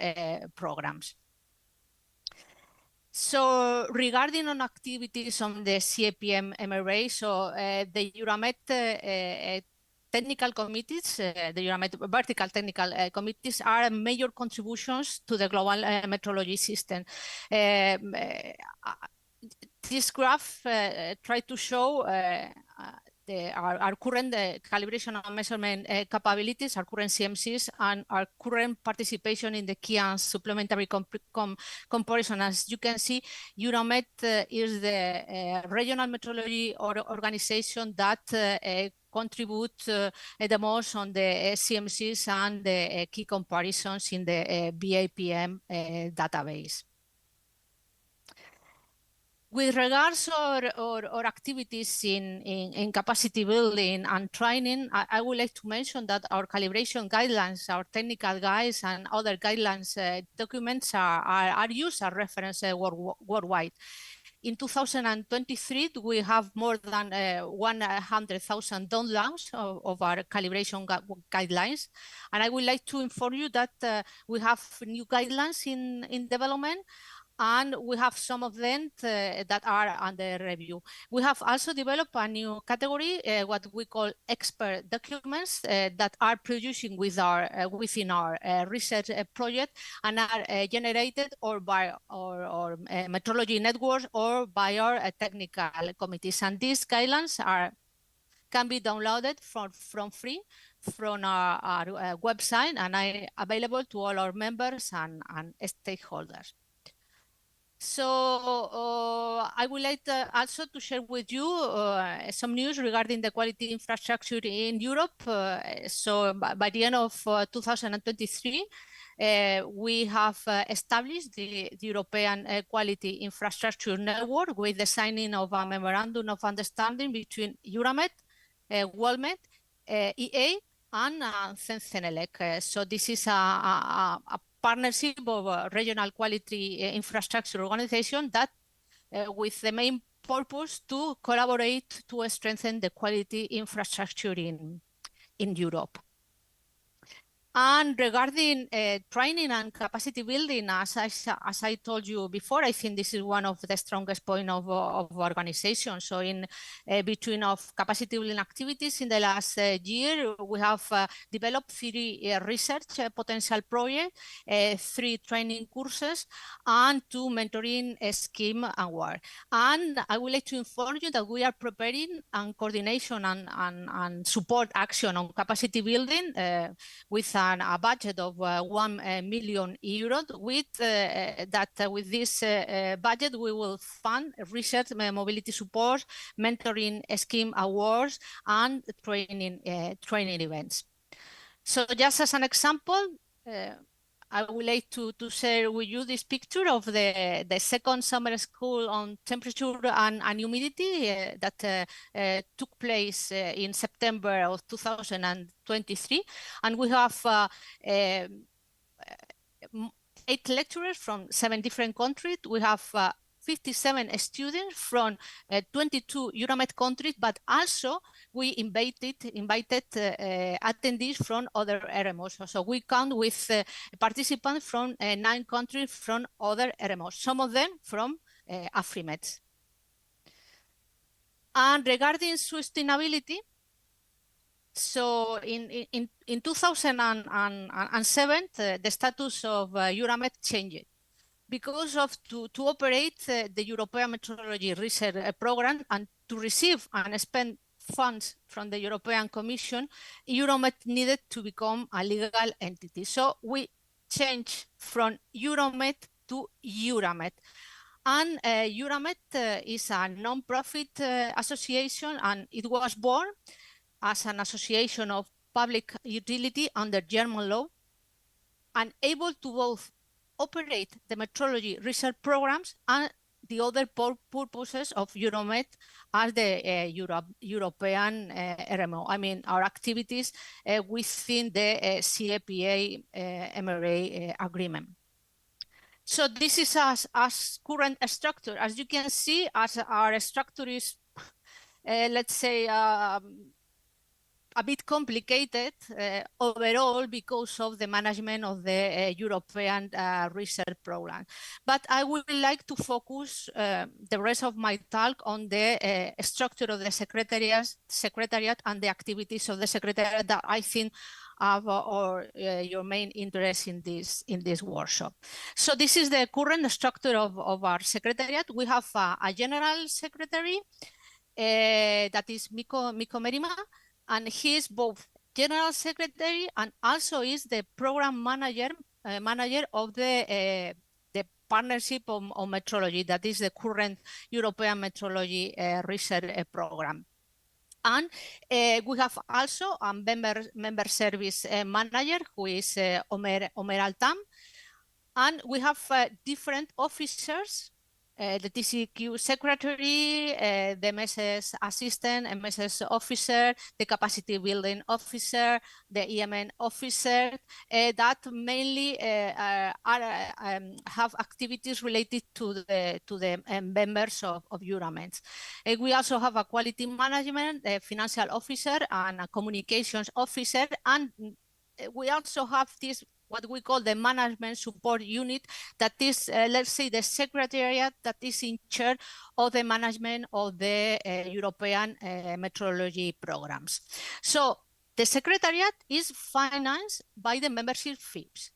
programs. So regarding on activities on the CAPM MRA, so the Euromed technical committees, the Euromed vertical technical committees are major contributions to the global metrology system. This graph tries to show our current calibration and measurement capabilities, our current CMCs, and our current participation in the key and supplementary comparison. As you can see, Euromed is the regional metrology organization that contribute the most on the CMCs and the key comparisons in the BAPM database. With regards to activities in capacity building and training, I would like to mention that our calibration guidelines, our technical guides, and other guidelines documents are used as reference worldwide. In 2023, we have more than 100,000 downloads of our calibration guidelines. And I would like to inform you that we have new guidelines in development, and we have some of them that are under review. We have also developed a new category, what we call expert documents, that are producing with within our research project, and are generated or by our metrology networks or by our technical committees. And these guidelines can be downloaded from free from our website, and are available to all our members and stakeholders. So I would like also to share with you some news regarding the quality infrastructure in Europe. So by the end of 2023, we have established the European Quality Infrastructure Network with the signing of a memorandum of understanding between Euromed, WorldMed, EA, and CENELEC. So this is a partnership of regional quality infrastructure organization that with the main purpose to collaborate to strengthen the quality infrastructure in Europe. And regarding training and capacity building, as I told you before, I think this is one of the strongest points of organization. So in between of capacity building activities in the last year, we have developed 3 research potential projects, 3 training courses, and 2 mentoring scheme award. And I would like to inform you that we are preparing and coordination and support action on capacity building with a budget of 1 million euros. With with this budget, we will fund research, mobility support, mentoring scheme awards, and training events. So just as an example, I would like to share with you this picture of the second summer school on temperature and humidity that took place in September of 2023. And we have 8 lecturers from 7 different countries. We have 57 students from 22 Euromed countries, but also we invited attendees from other RMOs. So we count with participants from 9 countries from other RMOs, some of them from AFRIMETS. And regarding sustainability, so in 2007, the status of Euromed changed. Because of to operate the European Meteorology Research Program and to receive and spend funds from the European Commission, Euromed needed to become a legal entity. So we changed from Euromed to Euramed. And Euramed is a non-profit association, and it was born as an association of public utility under German law and able to both operate the meteorology research programs and the other purposes of Euromed as the European RMO. I mean, our activities within the CAPA MRA agreement. So this is as current structure. As you can see, as our structure is, let's say, a bit complicated overall because of the management of the European research program. But I would like to focus the rest of my talk on the structure of the secretariat and the activities of the secretariat that I think have your main interest in this workshop. So this is the current structure of our secretariat. We have a general secretary that is Miko Merima, and he is both general secretary and also is the program manager of the partnership on metrology, that is the current European metrology research program. And we have also a member service manager who is Omer Altam, and we have different officers. The TCQ secretary, the MSS assistant, MSS officer, the capacity building officer, the EMN officer, that mainly have activities related to the members of Euromed. We also have a quality management, a financial officer, and a communications officer, and we also have this what we call the management support unit, that is, let's say, the secretariat that is in charge of the management of the European meteorology programs. So the secretariat is financed by the membership fees.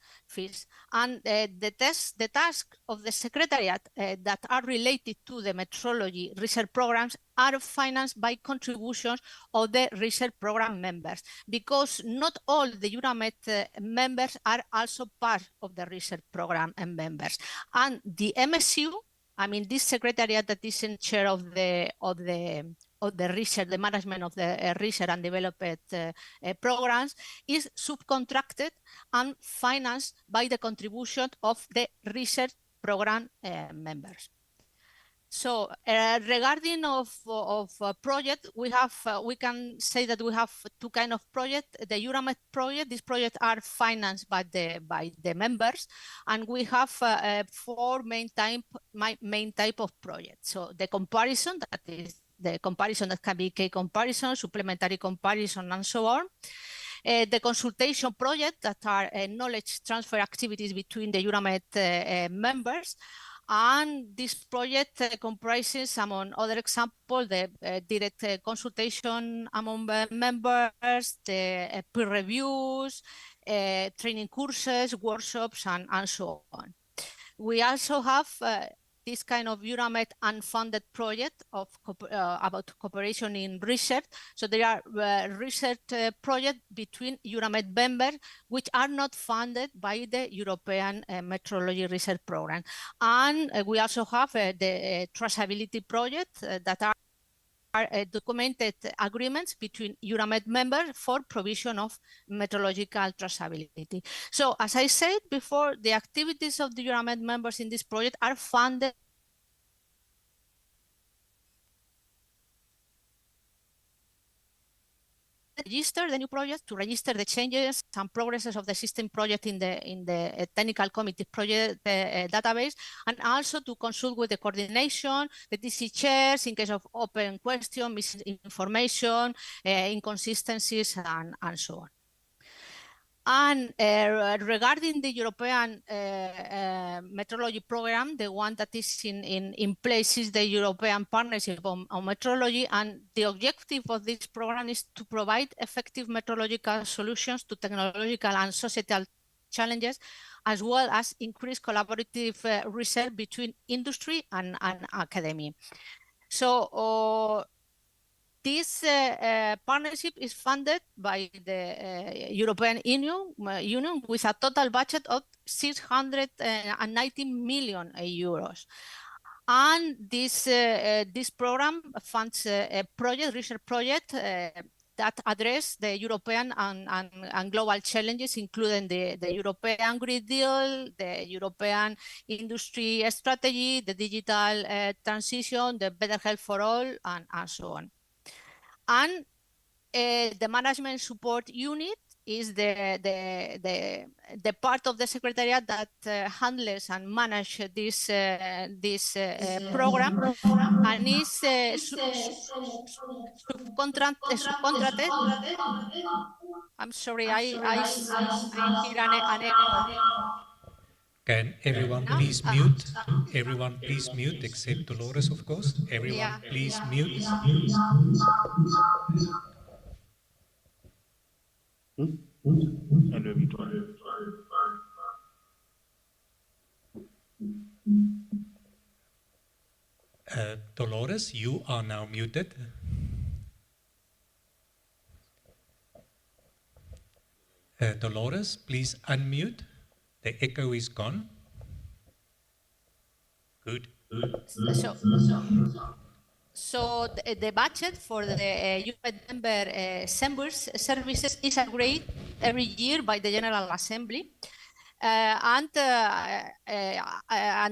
And the tasks of the secretariat that are related to the meteorology research programs are financed by contributions of the research program members, because not all the Euromed members are also part of the research program and members. And the MSU, I mean, this secretariat that is in charge of the research, the management of the research and development programs, is subcontracted and financed by the contribution of the research program members. So regarding of project, we can say that we have 2 kinds of projects. The Euromed project, these projects are financed by the members, and we have 4 main type of projects. So the comparison, that is the comparison that can be K comparison, supplementary comparison, and so on. The consultation project, that are knowledge transfer activities between the Euromed members. And this project comprises, among other examples, the direct consultation among members, the peer reviews, training courses, workshops, and so on. We also have this kind of Euromed unfunded project of about cooperation in research. So there are research projects between Euromed members which are not funded by the European Meteorology Research Program. And we also have the traceability project that are documented agreements between EURAMET members for provision of metrological traceability. So as I said before, the activities of the EURAMET members in this project are funded register the new project, to register the changes and progresses of the system project in the technical committee project database, and also to consult with the coordination, the DC chairs in case of open question, misinformation, inconsistencies, and so on. And regarding the European metrology program, the one that is in place is the European Partnership on Metrology, and the objective of this program is to provide effective metrological solutions to technological and societal challenges, as well as increase collaborative research between industry and academia. So this partnership is funded by the European Union with a total budget of 690 million euros. And this program funds a research project that address the European and global challenges, including the European Green Deal, the European industry strategy, the digital transition, the better health for all, and so on. And the management support unit is the part of the secretariat that handles and manages this program, and is subcontracted. I'm sorry, I hear an echo. Can everyone please mute? Everyone please mute, except Dolores, of course. Everyone please mute. Dolores, you are now muted. Dolores, please unmute. The echo is gone. Good. So the budget for the UN member services is agreed every year by the General Assembly. And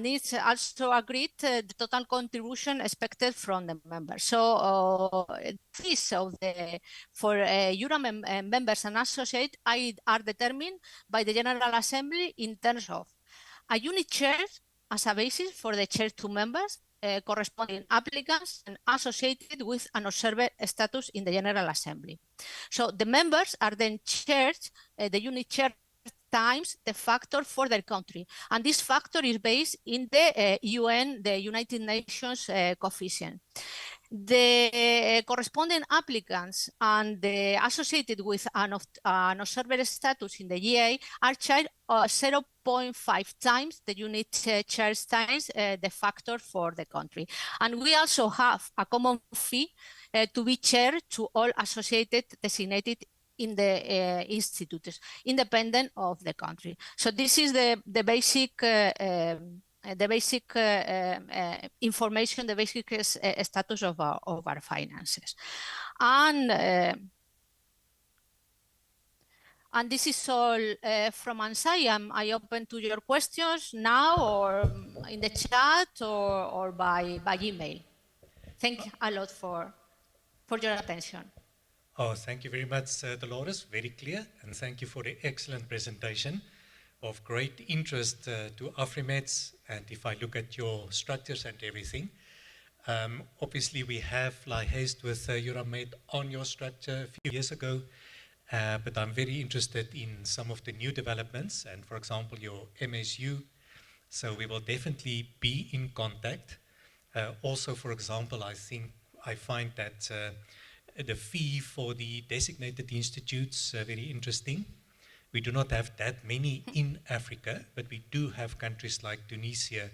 it's also agreed the total contribution expected from the members. So fees for EURAMET members and associates are determined by the General Assembly in terms of a unit chair as a basis for the chair to members, corresponding applicants and associated with an observer status in the General Assembly. So the members are then chaired, the unit chair times the factor for their country. And this factor is based in the UN, the United Nations coefficient. The corresponding applicants and the associated with an observer status in the GA are chaired 0.5 times the unit chairs times the factor for the country. And we also have a common fee to be chaired to all associated designated in the institutes, independent of the country. So this is the basic information, the basic status of our finances. And this is all from Ansai. I open to your questions now, or in the chat, or by email. Thank you a lot for your attention. Oh, thank you very much, Dolores. Very clear. And thank you for the excellent presentation of great interest to AFRIMETS. And if I look at your structures and everything, obviously we have liaised with EURAMET on your structure a few years ago, but I'm very interested in some of the new developments and, for example, your MSU. So we will definitely be in contact. Also, for example, I find that the fee for the designated institutes very interesting. We do not have that many in Africa, but we do have countries like Tunisia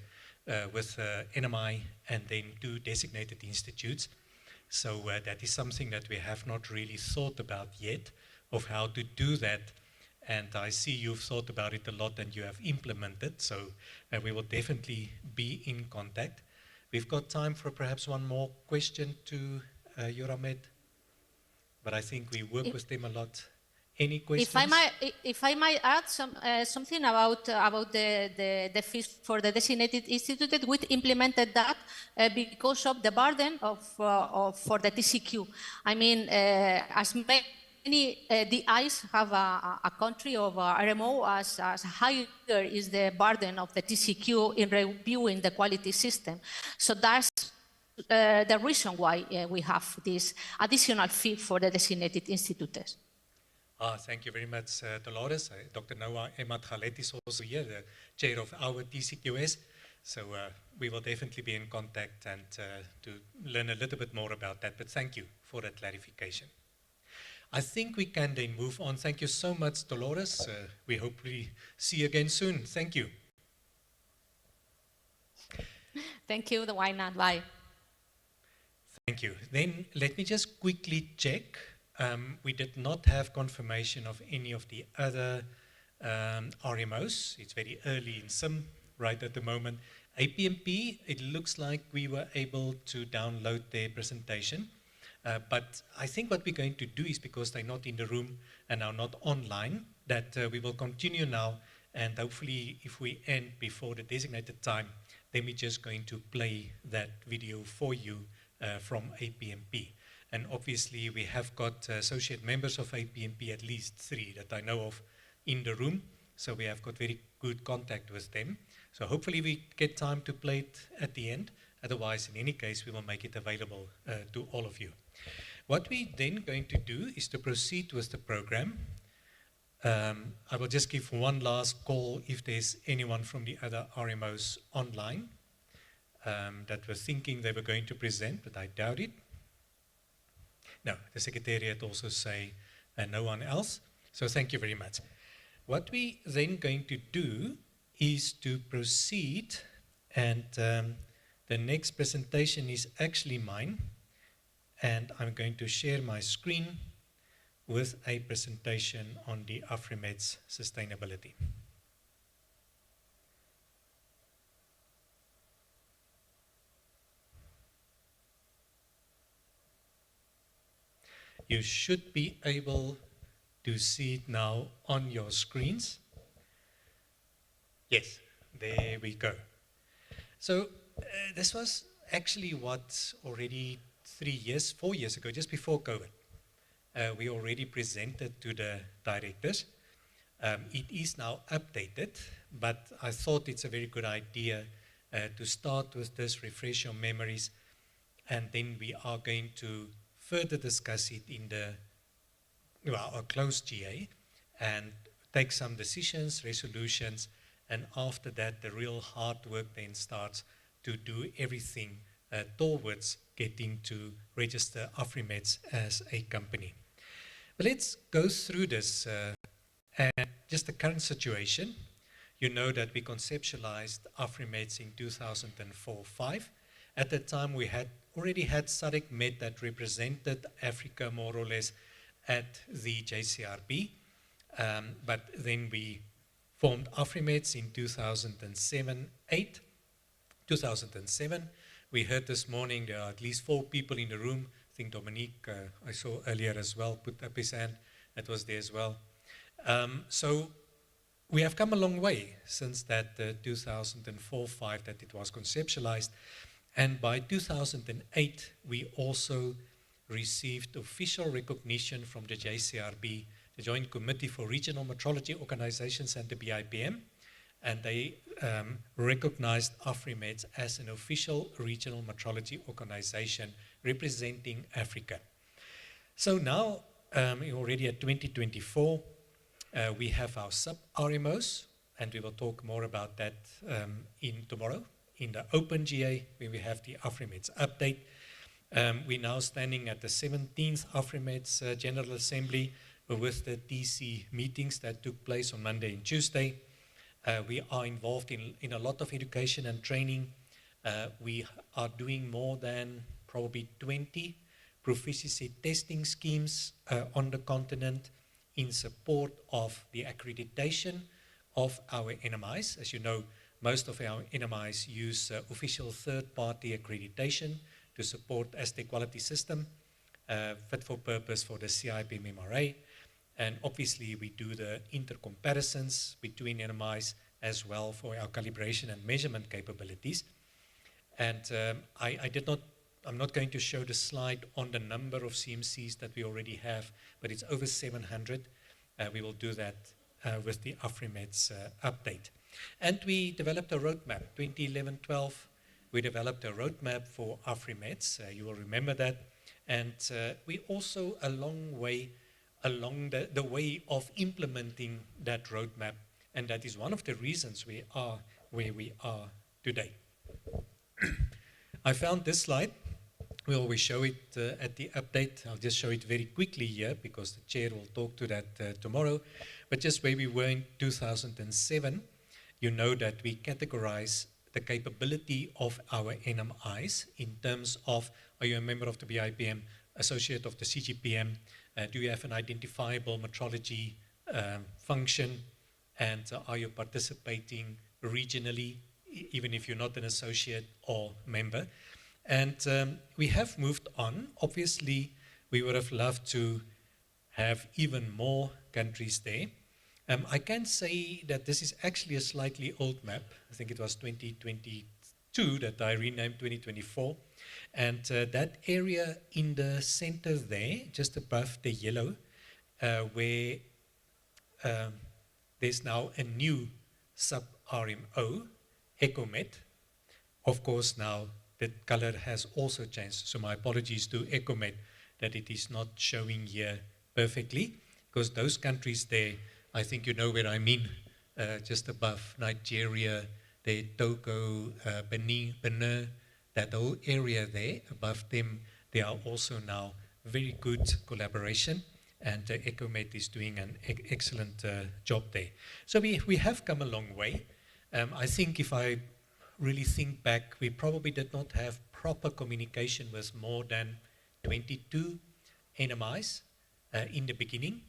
with NMI and then 2 designated institutes. So that is something that we have not really thought about yet, of how to do that. And I see you've thought about it a lot and you have implemented, so we will definitely be in contact. We've got time for perhaps one more question to Euramed, but I think we work with them a lot. Any questions? If I might add something about the fees for the designated institute, we implemented that because of the burden for the TCQ. I mean, as many DIs have a country of RMO, as higher is the burden of the TCQ in reviewing the quality system. So that's the reason why we have this additional fee for the designated institutes. Thank you very much, Dolores. Dr. Noah Emat-Galet is also here, the chair of our TCQS. So we will definitely be in contact and to learn a little bit more about that. But thank you for that clarification. I think we can then move on. Thank you so much, Dolores. We hopefully see you again soon. Thank you. Thank you, the Wine and Bye. Thank you. Then let me just quickly check. We did not have confirmation of any of the other RMOs. It's very early in SIM right at the moment. APMP, it looks like we were able to download their presentation. But I think what we're going to do is, because they're not in the room and are not online, that we will continue now, and hopefully if we end before the designated time, then we're just going to play that video for you from APMP. And obviously we have got associate members of APMP, at least 3 that I know of in the room. So we have got very good contact with them. So hopefully we get time to play it at the end. Otherwise, in any case, we will make it available to all of you. What we're then going to do is to proceed with the program. I will just give one last call if there's anyone from the other RMOs online that were thinking they were going to present, but I doubt it. No, the Secretariat also say no one else. So thank you very much. What we then going to do is to proceed, and the next presentation is actually mine, and I'm going to share my screen with a presentation on the AFRIMETS sustainability. You should be able to see it now on your screens. Yes, there we go. So this was actually what already 4 years ago, just before COVID, we already presented to the directors. It is now updated, but I thought it's a very good idea to start with this, refresh your memories, and then we are going to further discuss it in a closed GA and take some decisions, resolutions, and after that the real hard work then starts to do everything towards getting to register AFRIMETS as a company. But let's go through this and just the current situation. You know that we conceptualized AFRIMETS in 2004-05. At that time we had already had SADC Met that represented Africa more or less at the JCRB, but then we formed AFRIMETS in 2007. We heard this morning there are at least 4 people in the room. I think Dominique, I saw earlier as well, put up his hand. That was there as well. So we have come a long way since that 2004-05 that it was conceptualized. And by 2008, we also received official recognition from the JCRB, the Joint Committee for Regional Metrology Organizations, and the BIPM, and they recognized AFRIMETS as an official regional metrology organization representing Africa. So now, already at 2024, we have our sub-RMOs, and we will talk more about that tomorrow in the open GA, where we have the AFRIMETS update. We're now standing at the 17th AFRIMETS General Assembly with the DC meetings that took place on Monday and Tuesday. We are involved in a lot of education and training. We are doing more than probably 20 proficiency testing schemes on the continent in support of the accreditation of our NMIs. As you know, most of our NMIs use official third-party accreditation to support as their quality system. fit for purpose for the CIPM MRA. And obviously, we do the intercomparisons between NMIs as well for our calibration and measurement capabilities. And I'm not going to show the slide on the number of CMCs that we already have, but it's over 700. We will do that with the AFRIMETS update. And we developed a roadmap, 2011-12. We developed a roadmap for AFRIMETS. You will remember that. And we also a long way along the way of implementing that roadmap. And that is one of the reasons we are where we are today. I found this slide. We always show it at the update. I'll just show it very quickly here because the chair will talk to that tomorrow. But just where we were in 2007, you know that we categorize the capability of our NMIs in terms of, are you a member of the BIPM, associate of the CGPM, do you have an identifiable metrology function, and are you participating regionally, even if you're not an associate or member. And we have moved on. Obviously, we would have loved to have even more countries there. I can say that this is actually a slightly old map. I think it was 2022 that I renamed 2024. And that area in the center there, just above the yellow, where there's now a new sub-RMO, ECOMET. Of course, now the color has also changed. So my apologies to ECOMET that it is not showing here perfectly, because those countries there, I think you know where I mean, just above Nigeria, there, Togo, Benin, that whole area there, above them, there are also now very good collaboration, and ECOMET is doing an excellent job there. So we have come a long way. I think if I really think back, we probably did not have proper communication with more than 22 NMIs in the beginning,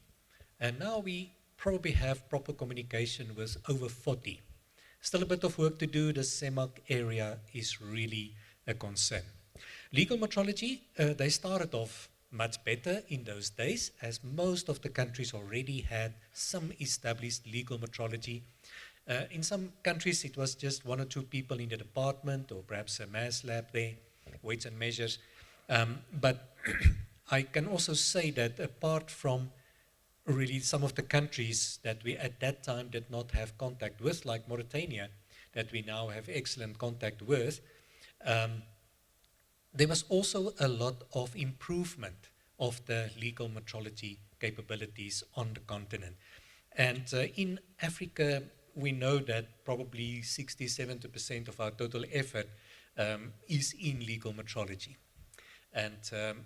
and now we probably have proper communication with over 40. Still a bit of work to do. The CEMAC area is really a concern. Legal metrology, they started off much better in those days, as most of the countries already had some established legal metrology. In some countries, it was just 1 or 2 people in the department, or perhaps a mass lab there, weights and measures. But I can also say that apart from really some of the countries that we at that time did not have contact with, like Mauritania, that we now have excellent contact with, there was also a lot of improvement of the legal metrology capabilities on the continent. And in Africa, we know that probably 60–70% of our total effort is in legal metrology. And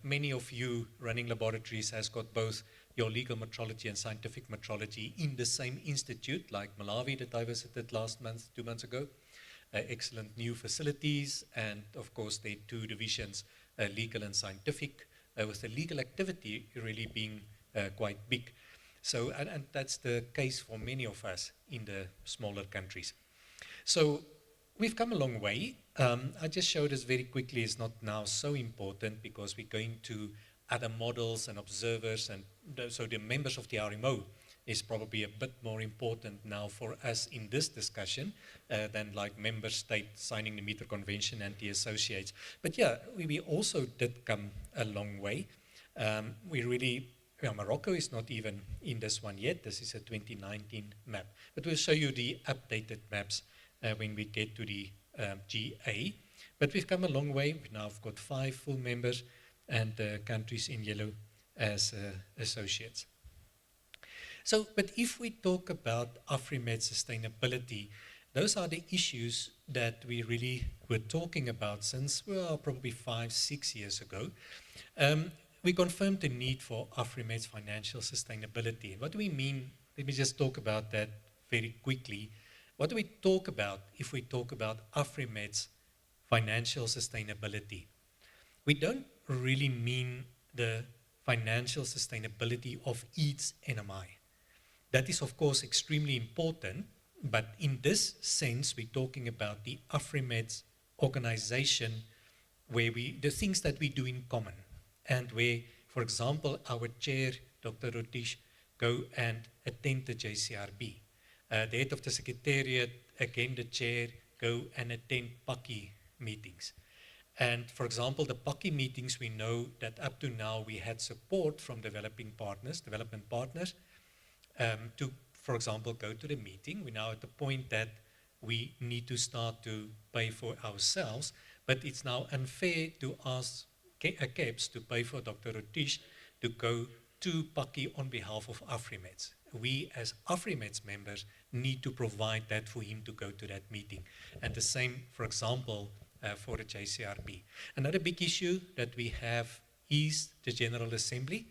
many of you running laboratories has got both your legal metrology and scientific metrology in the same institute, like Malawi that I visited last month, 2 months ago. Excellent new facilities, and of course there are 2 divisions, legal and scientific, with the legal activity really being quite big. So, and that's the case for many of us in the smaller countries. So we've come a long way. I just showed this very quickly. It's not now so important because we're going to other models and observers, and so the members of the RMO is probably a bit more important now for us in this discussion than like member state signing the meter convention and the associates. But yeah, we also did come a long way. We really, Morocco is not even in this one yet. This is a 2019 map. But we'll show you the updated maps when we get to the GA. But we've come a long way. We've now got 5 full members and countries in yellow as associates. So, but if we talk about AFRIMETS sustainability, those are the issues that we really were talking about since, well, probably 5–6 years ago. We confirmed the need for AFRIMETS financial sustainability. And what do we mean? Let me just talk about that very quickly. What do we talk about if we talk about AFRIMETS financial sustainability? We don't really mean the financial sustainability of each NMI. That is, of course, extremely important, but in this sense, we're talking about the AFRIMETS organization, where the things that we do in common, and where For example, our chair, Dr. Rotish, go and attend the JCRB. The head of the secretariat, again the chair, go and attend PACI meetings. And for example, the PACI meetings, we know that up to now we had support from development partners, to, for example, go to the meeting. We're now at the point that we need to start to pay for ourselves, but it's now unfair to ask CAPS to pay for Dr. Rotish to go to PACI on behalf of AFRIMETS. We as AFRIMETS members need to provide that for him to go to that meeting. And the same, for example, for the JCRB. Another big issue that we have is the General Assembly.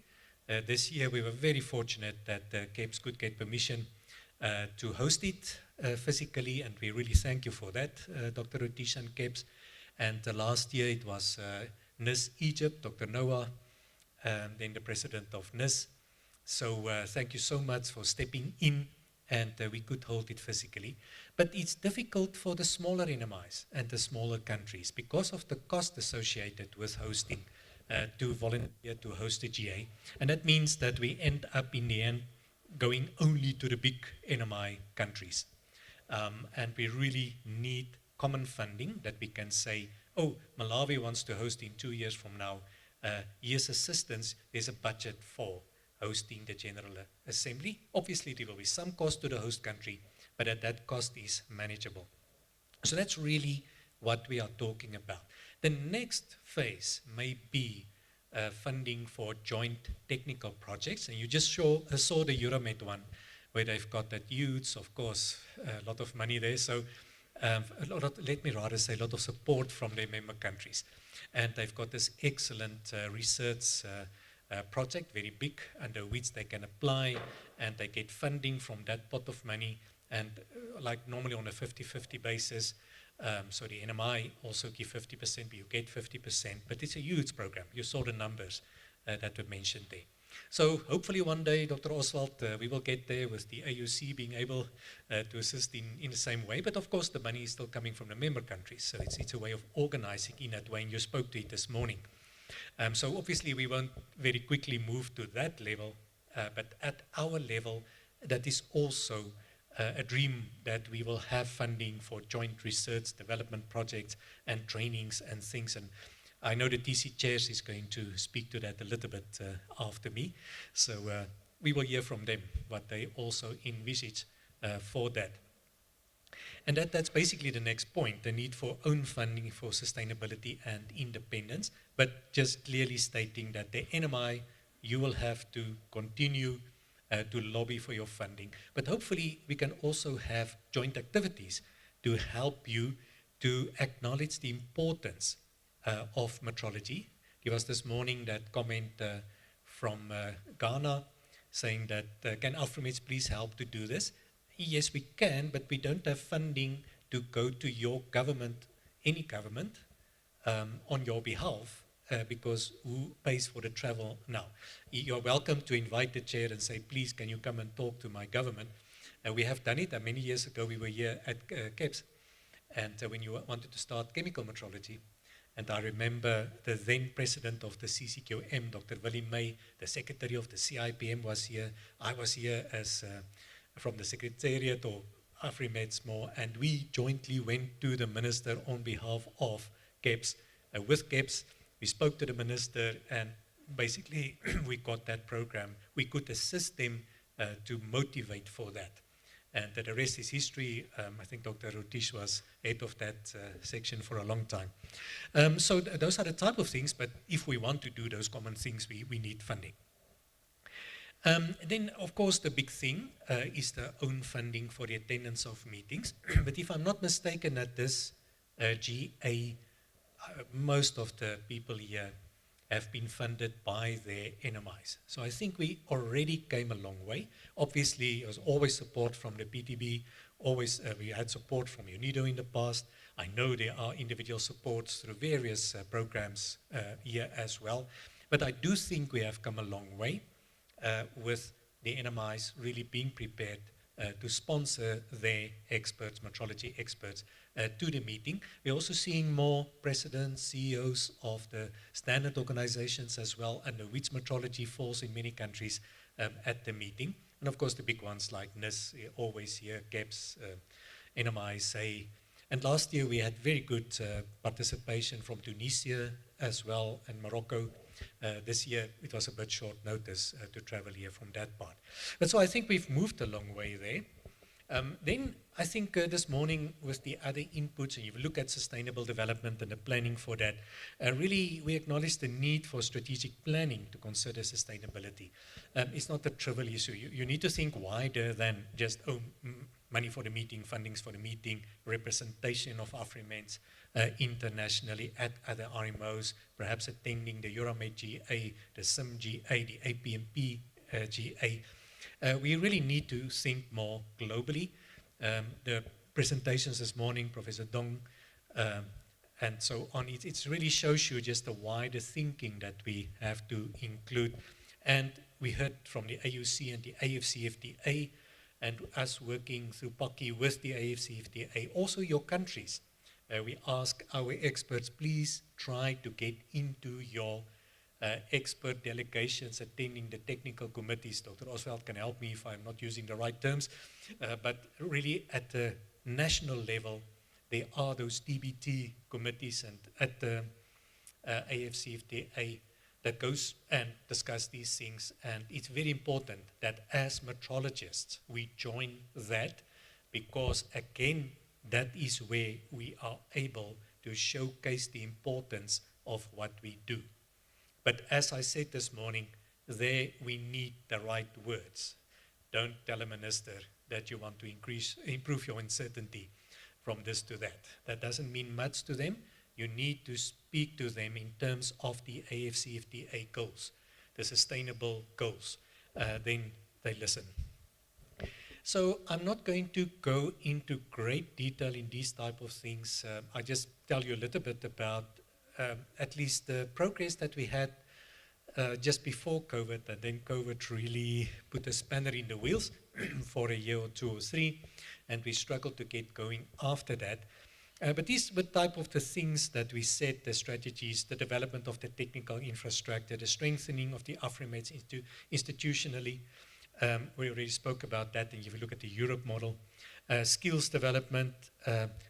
This year we were very fortunate that CAPS could get permission to host it physically, and we really thank you for that, Dr. Rotish and CAPS. And last year it was NIS Egypt, Dr. Noah, then the president of NIS. So thank you so much for stepping in, and we could hold it physically. But it's difficult for the smaller NMIs and the smaller countries because of the cost associated with hosting, to volunteer to host a GA. And that means that we end up in the end going only to the big NMI countries. And we really need common funding that we can say, oh, Malawi wants to host in 2 years from now. Here's assistance, there's a budget for hosting the General Assembly. Obviously, there will be some cost to the host country, but that cost is manageable. So that's really what we are talking about. The next phase may be funding for joint technical projects, and you just saw the Euromed one, where they've got that huge, of course, a lot of money there. So let me rather say a lot of support from their member countries. And they've got this excellent research project, very big, under which they can apply, and they get funding from that pot of money, and like normally on a 50-50 basis. So the NMI also give 50%, but you get 50%, but it's a huge program. You saw the numbers that were mentioned there. So hopefully one day, Dr. Oswald, we will get there with the AUC being able to assist in the same way. But of course, the money is still coming from the member countries. So it's a way of organizing in that way, and you spoke to it this morning. So obviously, we won't very quickly move to that level. But at our level, that is also a dream that we will have funding for joint research, development projects, and trainings and things. And I know the TC chairs is going to speak to that a little bit after me. So we will hear from them what they also envisage for that. And that's basically the next point, the need for own funding for sustainability and independence, but just clearly stating that the NMI, you will have to continue to lobby for your funding. But hopefully we can also have joint activities to help you to acknowledge the importance of metrology. There was this morning that comment from Ghana saying that can AFRIMETS please help to do this? Yes, we can, but we don't have funding to go to your government, any government, on your behalf, because who pays for the travel now? You're welcome to invite the chair and say, please, can you come and talk to my government? We have done it. Many years ago, we were here at CAPS, and when you wanted to start chemical metrology, and I remember the then president of the CCQM, Dr. Willie May, the secretary of the CIPM was here. I was here as from the secretariat or AFRIMETS more, and we jointly went to the minister on behalf of CAPS. With CAPS, we spoke to the minister, and basically we got that program. We could assist them to motivate for that. And the rest is history. I think Dr. Rotish was head of that section for a long time. So those are the type of things, but if we want to do those common things, we need funding. Then, of course, the big thing is the own funding for the attendance of meetings. But if I'm not mistaken, at this GA, most of the people here have been funded by their NMIs. So I think we already came a long way. Obviously, there was always support from the PTB. Always, we had support from UNIDO in the past. I know there are individual supports through various programs here as well. But I do think we have come a long way with the NMIs really being prepared to sponsor their experts, metrology experts, to the meeting. We're also seeing more presidents, CEOs of the standard organizations as well, under which metrology falls in many countries at the meeting. And of course, the big ones like NIS, always here, GEPS, NMI, SAE. And last year we had very good participation from Tunisia as well, and Morocco. This year it was a bit short notice to travel here from that part. But so I think we've moved a long way there. Then I think this morning with the other inputs, and you look at sustainable development and the planning for that, really we acknowledge the need for strategic planning to consider sustainability. It's not a trivial issue. You need to think wider than just, money for the meeting, fundings for the meeting, representation of AFRIMETS internationally at other RMOs, perhaps attending the Euromed GA, the SIM GA, the APMP GA. We really need to think more globally. The presentations this morning, Professor Dong, and so on, it really shows you just the wider thinking that we have to include. And we heard from the AUC and the AFCFTA, and us working through PACI with the AFCFTA, also your countries. We ask our experts, please try to get into your expert delegations attending the technical committees. Dr. Oswald can help me if I'm not using the right terms, but really at the national level, there are those TBT committees, and at the AFCFTA that goes and discuss these things. And it's very important that as metrologists, we join that, because again, that is where we are able to showcase the importance of what we do. But as I said this morning, there we need the right words. Don't tell a minister that you want to improve your uncertainty from this to that. That doesn't mean much to them. You need to speak to them in terms of the AFCFTA goals, the sustainable goals. Then they listen. So I'm not going to go into great detail in these type of things. I just tell you a little bit about at least the progress that we had just before COVID, and then COVID really put a spanner in the wheels for a year or two or three, and we struggled to get going after that. But these were type of the things that we set, the strategies, the development of the technical infrastructure, the strengthening of the AFRIMETS institutionally. We already spoke about that, and if you look at the Europe model, skills development,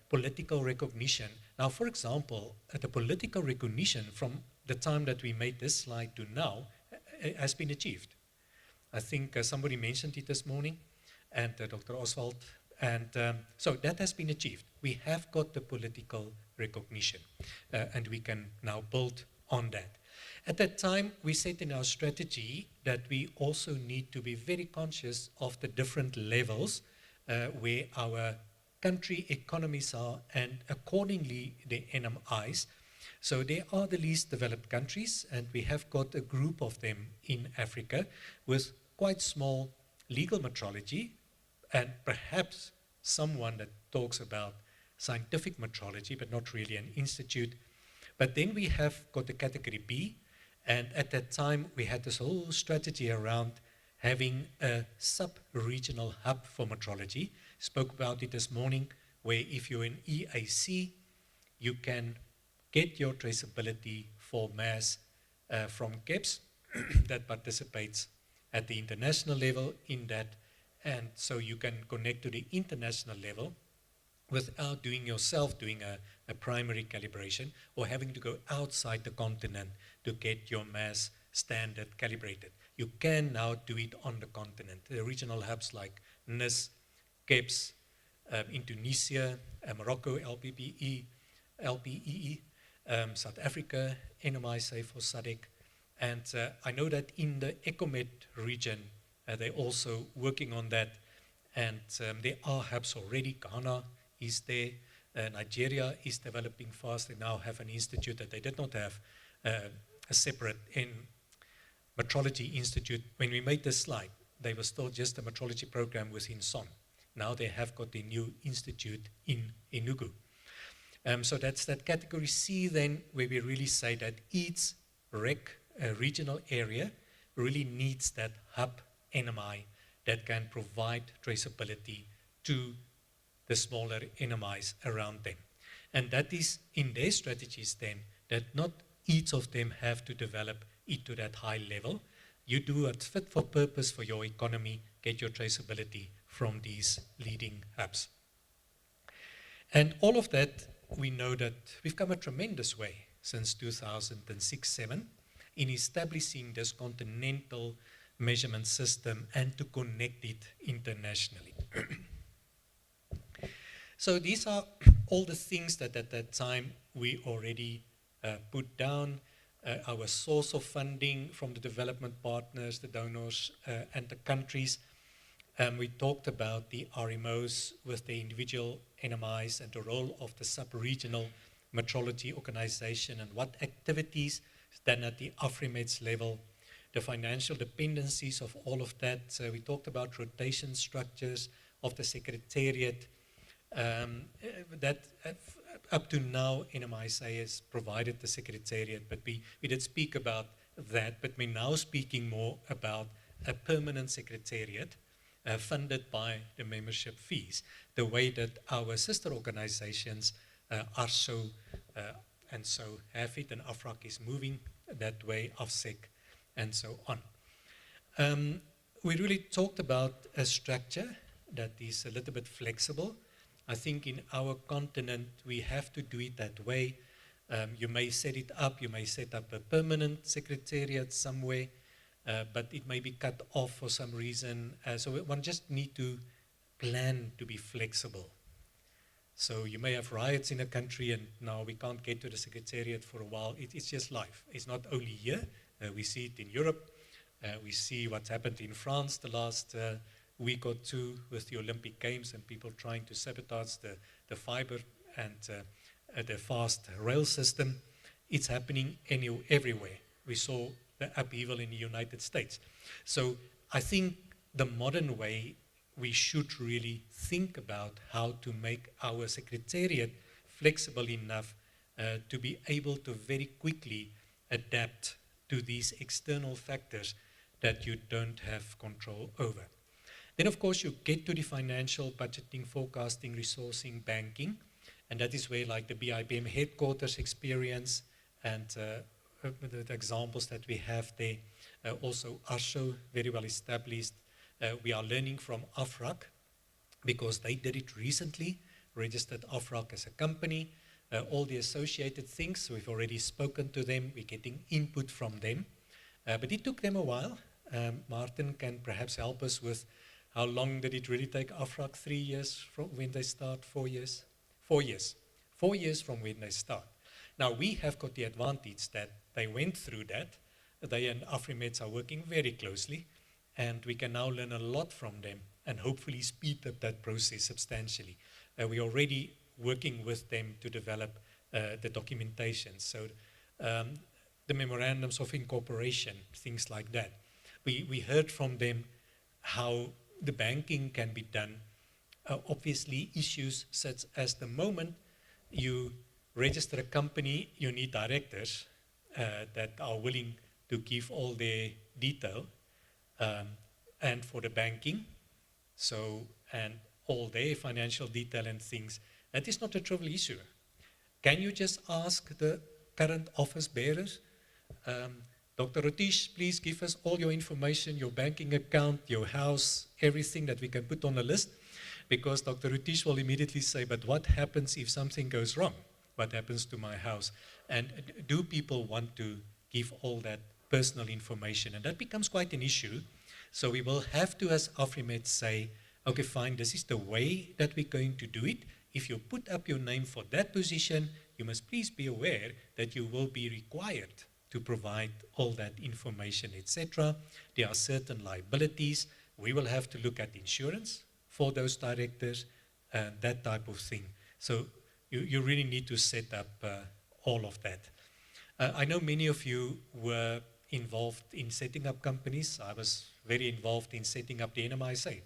political recognition. Now, for example, the political recognition from the time that we made this slide to now has been achieved. I think somebody mentioned it this morning, and Dr. Oswald, and so that has been achieved. We have got the political recognition, and we can now build on that. At that time, we said in our strategy that we also need to be very conscious of the different levels where our country economies are, and accordingly the NMIs. So they are the least developed countries, and we have got a group of them in Africa with quite small legal metrology, and perhaps someone that talks about scientific metrology, but not really an institute. But then we have got the category B, and at that time we had this whole strategy around having a sub-regional hub for metrology. Spoke about it this morning, where if you're in EAC, you can get your traceability for mass from GEPS that participates at the international level in that, and so you can connect to the international level without doing a primary calibration or having to go outside the continent to get your mass standard calibrated. You can now do it on the continent. The regional hubs like NIS, GEPS, in Tunisia, Morocco, LPEE, South Africa, NMI, say for SADC. And I know that in the ECOMET region, they're also working on that. And there are hubs already. Ghana is there. Nigeria is developing fast. They now have an institute that they did not have, a separate metrology institute. When we made this slide, they were still just a metrology program within SON. Now they have got a new institute in Enugu. So that's that category C then, where we really say that each regional area really needs that hub NMI that can provide traceability to the smaller NMIs around them. And that is in their strategies then, that not each of them have to develop it to that high level. You do what's fit for purpose for your economy, get your traceability from these leading hubs. And all of that, we know that we've come a tremendous way since 2006-07 in establishing this continental measurement system and to connect it internationally. So these are all the things that at that time we already put down. Our source of funding from the development partners, the donors, and the countries. We talked about the RMOs with the individual NMIs and the role of the sub-regional metrology organization and what activities done at the AFRIMETS level, the financial dependencies of all of that. So we talked about rotation structures of the secretariat. That up to now, NMISA has provided the secretariat, but we did speak about that, but we're now speaking more about a permanent secretariat funded by the membership fees, the way that our sister organizations are so and so have it, and AFRAC is moving that way, AFSEC, and so on. We really talked about a structure that is a little bit flexible. I think in our continent, we have to do it that way. You may set it up, you may set up a permanent secretariat somewhere, but it may be cut off for some reason. So one just need to plan to be flexible. So you may have riots in a country and now we can't get to the secretariat for a while. It's just life. It's not only here. We see it in Europe. We see what's happened in France the last week or two with the Olympic Games and people trying to sabotage the fiber and the fast rail system. It's happening everywhere. We saw the upheaval in the United States. So I think the modern way, we should really think about how to make our secretariat flexible enough to be able to very quickly adapt to these external factors that you don't have control over. Then, of course, you get to the financial budgeting, forecasting, resourcing, banking, and that is where, like the BIBM headquarters experience and the examples that we have there, also ARSO, very well established. We are learning from AFRAC because they did it recently, registered AFRAC as a company, all the associated things. So we've already spoken to them, we're getting input from them, but it took them a while. Martin can perhaps help us with how long did it really take AFRAC? 3 years from when they start, 4 years? 4 years. 4 years from when they start. Now we have got the advantage that they went through that. They and AFRIMETS are working very closely and we can now learn a lot from them and hopefully speed up that process substantially. We're already working with them to develop the documentation. So the memorandums of incorporation, things like that. We heard from them how the banking can be done. Obviously, issues such as the moment you register a company, you need directors that are willing to give all their detail and for the banking, so and all their financial detail and things. That is not a trivial issue. Can you just ask the current office bearers, Dr. Rutish, please give us all your information, your banking account, your house, everything that we can put on a list, because Dr. Rutish will immediately say, but what happens if something goes wrong? What happens to my house? And do people want to give all that personal information? And that becomes quite an issue. So we will have to, as AFRIMETS, say, okay, fine, this is the way that we're going to do it. If you put up your name for that position, you must please be aware that you will be required to provide all that information, etc. There are certain liabilities. We will have to look at insurance for those directors, that type of thing. So you really need to set up all of that. I know many of you were involved in setting up companies. I was very involved in setting up the NMISA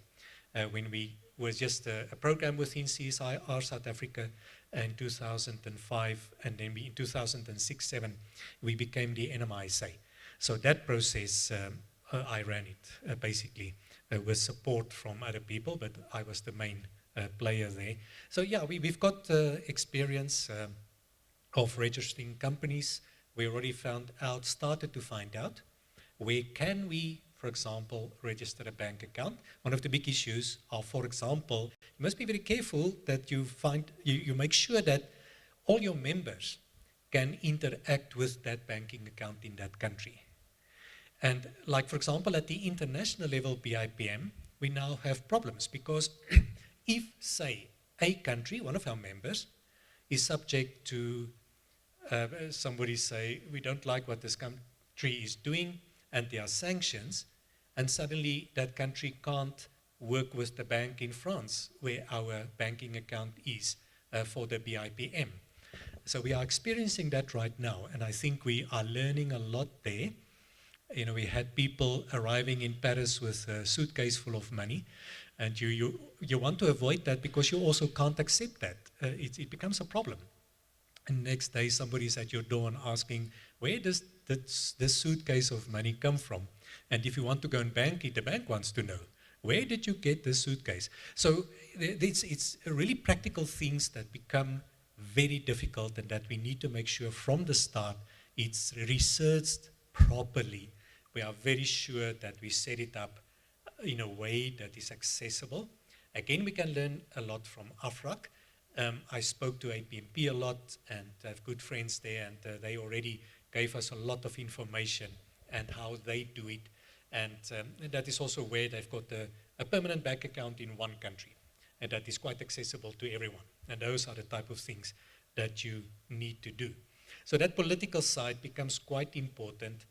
when we was just a program within CSIR South Africa in 2005, and then in 2006-07 we became the NMISA. So that process I ran it basically with support from other people, but I was the main player there. So yeah, we've got experience of registering companies. We already started to find out where can we, for example, register a bank account. One of the big issues are, for example, you must be very careful that you make sure that all your members can interact with that banking account in that country. And like, for example, at the international level BIPM, we now have problems because if, say, a country, one of our members, is subject to somebody say, we don't like what this country is doing, and there are sanctions, and suddenly that country can't work with the bank in France, where our banking account is for the BIPM. So we are experiencing that right now, and I think we are learning a lot there. You know, we had people arriving in Paris with a suitcase full of money, and you want to avoid that because you also can't accept that. It becomes a problem. And next day somebody's at your door and asking, where does this suitcase of money come from? And if you want to go and bank it, the bank wants to know, where did you get this suitcase? So it's really practical things that become very difficult, and that we need to make sure from the start it's researched properly. We are very sure that we set it up in a way that is accessible. Again, we can learn a lot from AFRAC. I spoke to APMP a lot, and I have good friends there, and they already gave us a lot of information and how they do it. And that is also where they've got a permanent bank account in one country, and that is quite accessible to everyone. And those are the type of things that you need to do. So that political side becomes quite important,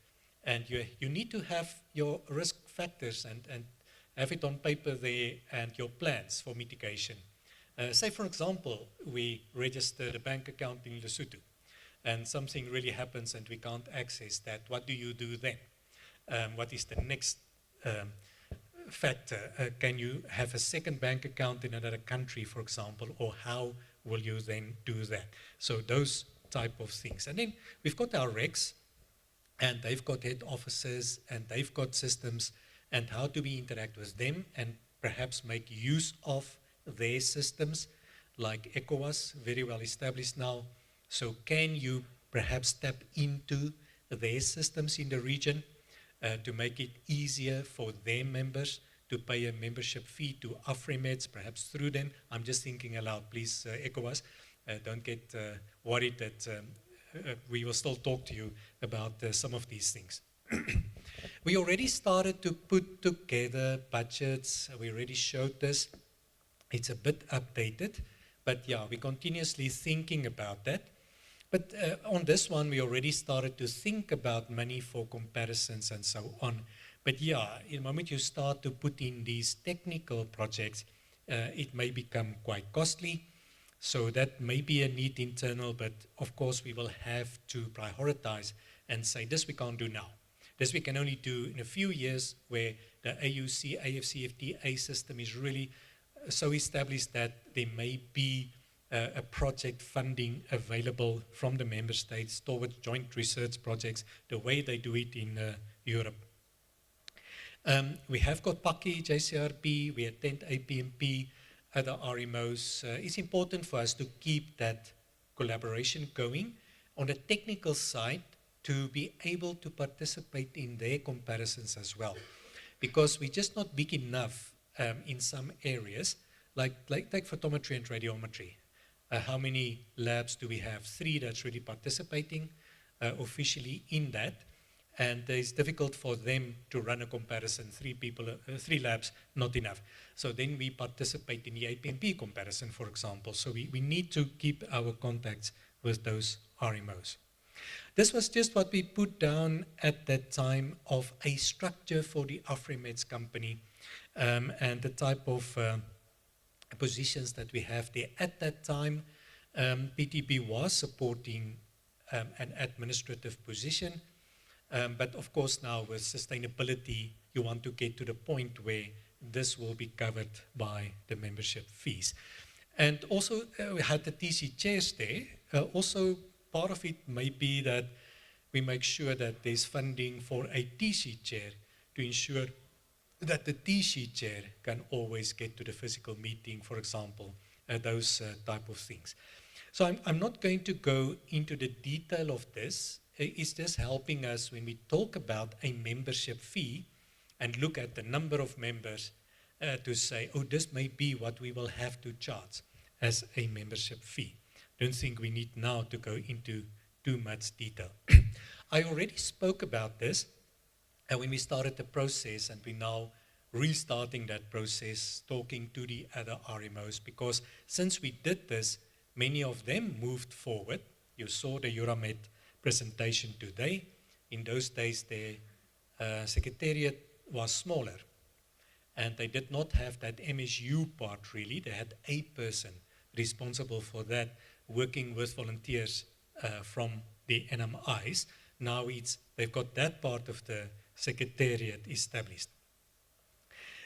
and you need to have your risk factors and have it on paper there, and your plans for mitigation. Say, for example, we register a bank account in Lesotho, and something really happens and we can't access that. What do you do then? What is the next factor? Can you have a second bank account in another country, for example, or how will you then do that? So those type of things. And then we've got our regs, and they've got head offices, and they've got systems, and how do we interact with them and perhaps make use of their systems, like ECOWAS, very well established now. So can you perhaps tap into their systems in the region to make it easier for their members to pay a membership fee to AFRIMETS, perhaps through them? I'm just thinking aloud, please, ECOWAS, don't get worried that we will still talk to you about some of these things. We already started to put together budgets. We already showed this. It's a bit updated, but yeah, we're continuously thinking about that. But on this one, we already started to think about money for comparisons and so on. But yeah, in the moment you start to put in these technical projects, it may become quite costly. So that may be a need internal, but of course we will have to prioritize and say, this we can't do now. This we can only do in a few years, where the AUC, AFCFTA system is really so established that there may be a project funding available from the member states towards joint research projects, the way they do it in Europe. We have got PACI, JCRP, we attend APMP, other RMOs. It's important for us to keep that collaboration going. On the technical side, to be able to participate in their comparisons as well. Because we're just not big enough in some areas, like photometry and radiometry. How many labs do we have? 3 that's really participating officially in that. And it's difficult for them to run a comparison. 3 labs, not enough. So then we participate in the APMP comparison, for example. So we need to keep our contacts with those RMOs. This was just what we put down at that time of a structure for the AFRIMETS company and the type of positions that we have there. At that time, PTB was supporting an administrative position, but of course now with sustainability, you want to get to the point where this will be covered by the membership fees. And also we had the TC chairs there. Also part of it may be that we make sure that there's funding for a TC chair to ensure that the T-sheet chair can always get to the physical meeting, for example, those type of things. So I'm not going to go into the detail of this. It's just helping us when we talk about a membership fee and look at the number of members to say, oh, this may be what we will have to charge as a membership fee. Don't think we need now to go into too much detail. I already spoke about this when we started the process, and we're now restarting that process, talking to the other RMOs, because since we did this, many of them moved forward. You saw the Euramet presentation today. In those days, the secretariat was smaller, and they did not have that MSU part really. They had a person responsible for that, working with volunteers from the NMIs. Now they've got that part of the secretariat established.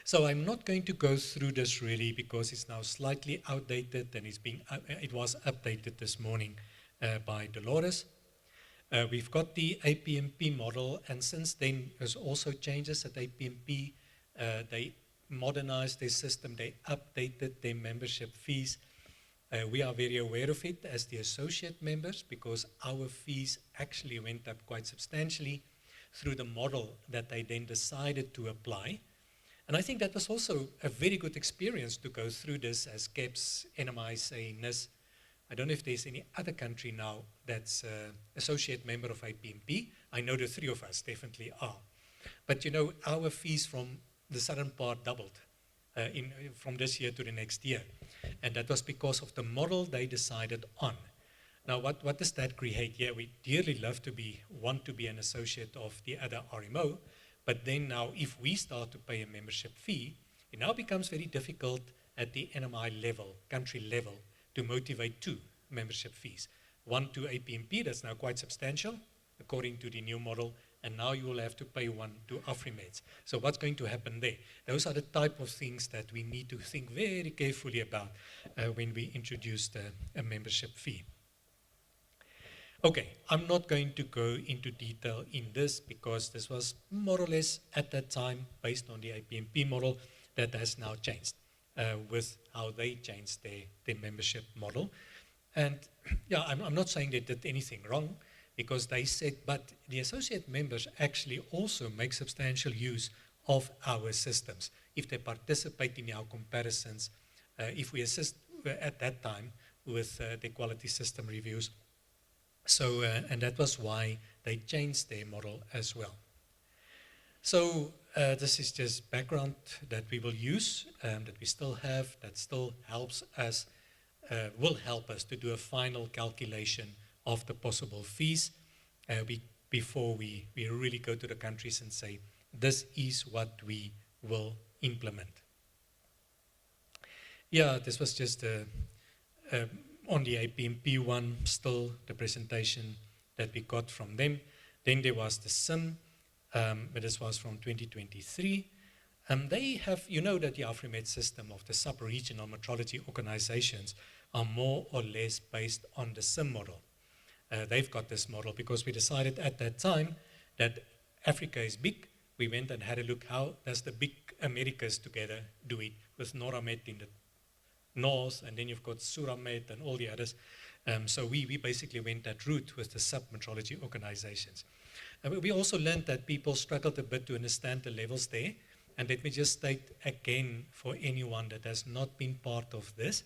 So I'm not going to go through this really, because it's now slightly outdated, and it was updated this morning by Dolores. We've got the APMP model, and since then there's also changes at APMP. They modernized their system, they updated their membership fees. We are very aware of it as the associate members, because our fees actually went up quite substantially through the model that they then decided to apply. And I think that was also a very good experience to go through this as KEPS, NMI, NIS. I don't know if there's any other country now that's associate member of APMP. I know the three of us definitely are. But you know, our fees from the southern part doubled from this year to the next year. And that was because of the model they decided on. Now, what does that create? Yeah, we dearly want to be an associate of the other RMO, but then now if we start to pay a membership fee, it now becomes very difficult at the NMI level, country level, to motivate two membership fees. One to APMP, that's now quite substantial, according to the new model, and now you will have to pay one to AFRIMETS. So what's going to happen there? Those are the type of things that we need to think very carefully about when we introduce a membership fee. Okay, I'm not going to go into detail in this, because this was more or less at that time based on the APMP model. That has now changed with how they changed their membership model. And yeah, I'm not saying they did anything wrong, because they said, but the associate members actually also make substantial use of our systems if they participate in our comparisons, if we assist at that time with the quality system reviews. So, and that was why they changed their model as well. So this is just background that we will use, that we still have, that still helps us, will help us to do a final calculation of the possible fees before we really go to the countries and say, this is what we will implement. Yeah, this was just on the APMP one, still the presentation that we got from them. Then there was the SIM, but this was from 2023. They have, you know that the AFRIMETS system of the sub-regional metrology organizations are more or less based on the SIM model. They've got this model because we decided at that time that Africa is big. We went and had a look, how does the big Americas together do it, with NORAMET in the north, and then you've got SURAMET and all the others. So we basically went that route with the sub-metrology organizations. We also learned that people struggled a bit to understand the levels there. And let me just state again for anyone that has not been part of this,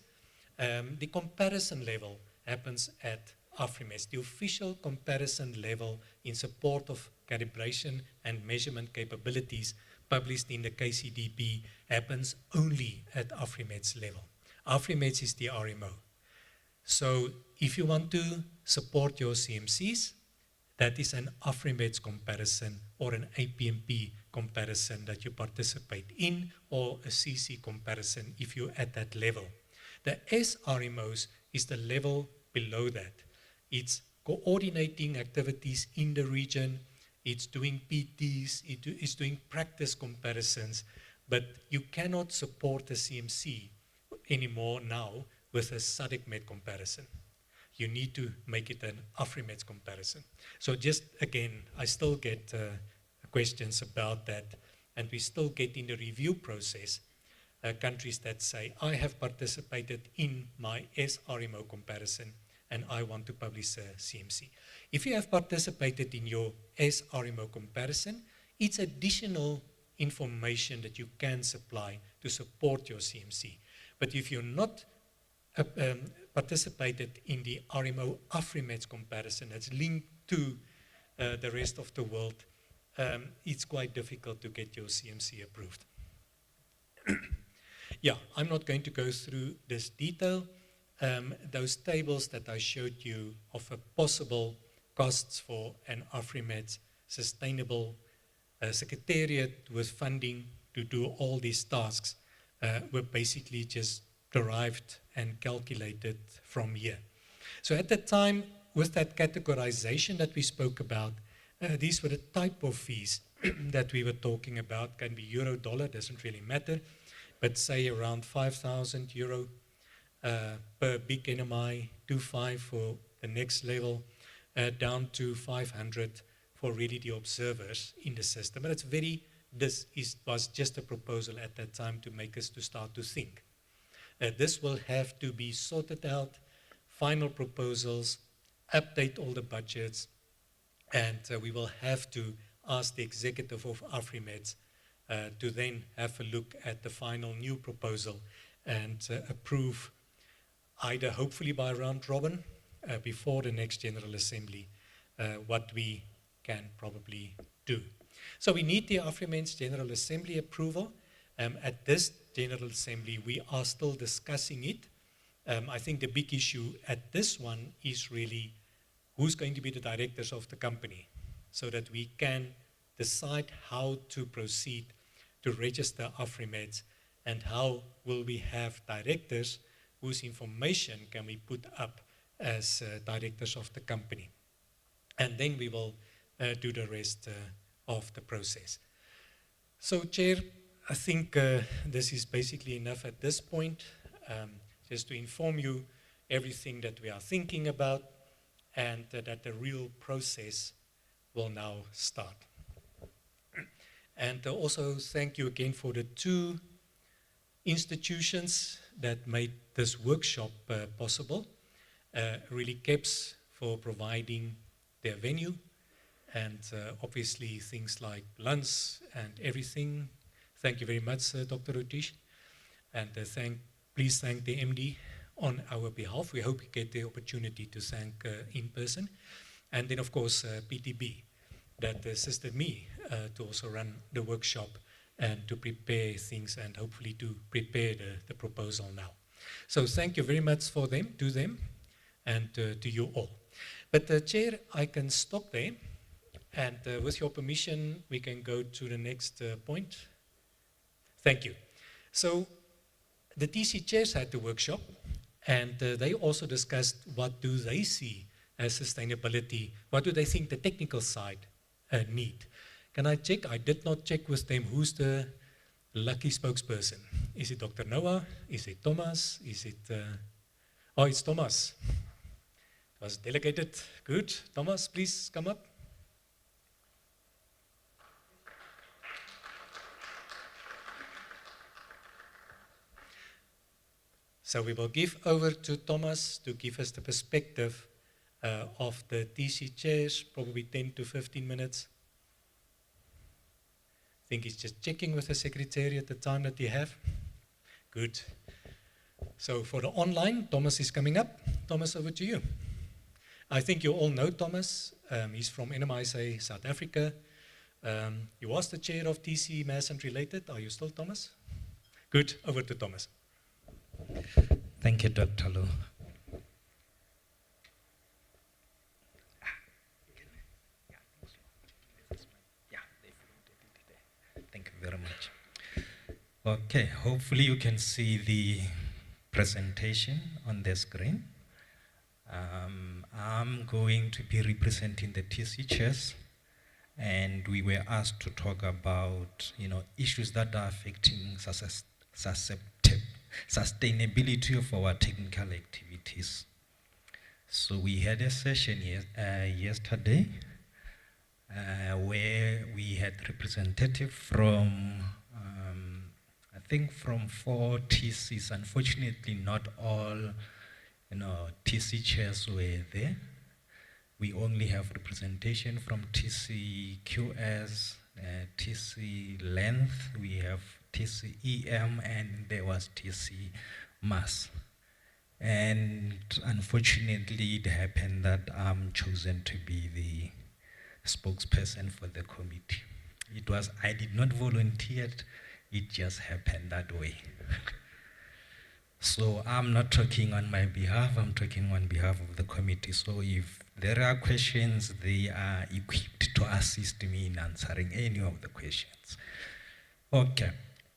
the comparison level happens at AFRIMETS. The official comparison level in support of calibration and measurement capabilities published in the KCDP happens only at AFRIMETS level. AFRIMETS is the RMO. So if you want to support your CMCs, that is an AFRIMETS comparison or an APMP comparison that you participate in, or a CC comparison if you're at that level. The SRMOs is the level below that. It's coordinating activities in the region, it's doing PTs, it's doing practice comparisons, but you cannot support the CMC anymore now with a SADC-MET comparison. You need to make it an AFRIMETS comparison. So just again, I still get questions about that. and we still get in the review process countries that say, I have participated in my SRMO comparison and I want to publish a CMC. If you have participated in your SRMO comparison, it's additional information that you can supply to support your CMC. But if you're not participated in the RMO AFRIMETS comparison that's linked to the rest of the world, it's quite difficult to get your CMC approved. Yeah, I'm not going to go through this detail. Those tables that I showed you of a possible costs for an AFRIMETS sustainable secretariat with funding to do all these tasks were basically just derived and calculated from here. So at the time, with that categorization that we spoke about, these were the type of fees that we were talking about. Can be euro, dollar, doesn't really matter, but say around 5,000 euro per big NMI, 2.5 for the next level, down to 500 for really the observers in the system. But it's was just a proposal at that time to make us to start to think. This will have to be sorted out, final proposals, update all the budgets, and we will have to ask the executive of AFRIMETS to then have a look at the final new proposal and approve either hopefully by round robin before the next General Assembly what we can probably do. So we need the AFRIMETS General Assembly approval. At this General Assembly, we are still discussing it. I think the big issue at this one is really who's going to be the directors of the company so that we can decide how to proceed to register AFRIMETS and how will we have directors whose information can we put up as directors of the company. And then we will do the rest of the process. So, Chair, I think this is basically enough at this point, just to inform you everything that we are thinking about and that the real process will now start. And also thank you again for the two institutions that made this workshop possible. Really KEPS for providing their venue, and obviously things like lunch and everything. Thank you very much, Dr. Rutish. And please thank the MD on our behalf. We hope you get the opportunity to thank in person. And then, of course, PTB that assisted me to also run the workshop and to prepare things and hopefully to prepare the proposal now. So thank you very much for them, to them, and to you all. But Chair, I can stop there. And with your permission, we can go to the next point. Thank you. So the TC chairs had the workshop, and they also discussed what do they see as sustainability, what do they think the technical side need. Can I check? I did not check with them who's the lucky spokesperson. Is it Dr. Noah? Is it Thomas? Is it, oh, it's Thomas. It was delegated. Good. Thomas, please come up. So we will give over to Thomas to give us the perspective of the TC chairs, probably 10 to 15 minutes. I think he's just checking with the secretary at the time that you have. Good. So for the online, Thomas is coming up. Thomas, over to you. I think you all know Thomas. He's from NMISA South Africa. He was the chair of TC Mass and Related. Are you still, Thomas? Good. Over to Thomas. Thank you, Dr. Lu. Thank you very much. Okay, hopefully you can see the presentation on the screen. I'm going to be representing the TC chairs, and we were asked to talk about, issues that are affecting sustainability of our technical activities. So we had a session yesterday, where we had representative from, I think from 4 TCs. Unfortunately, not all, TC chairs were there. We only have representation from TCQS, TC Length, we have TCEM, and there was TC Mass. And unfortunately, it happened that I'm chosen to be the spokesperson for the committee. I did not volunteer, it just happened that way. So I'm not talking on my behalf, I'm talking on behalf of the committee. So if there are questions, they are equipped to assist me in answering any of the questions. Okay,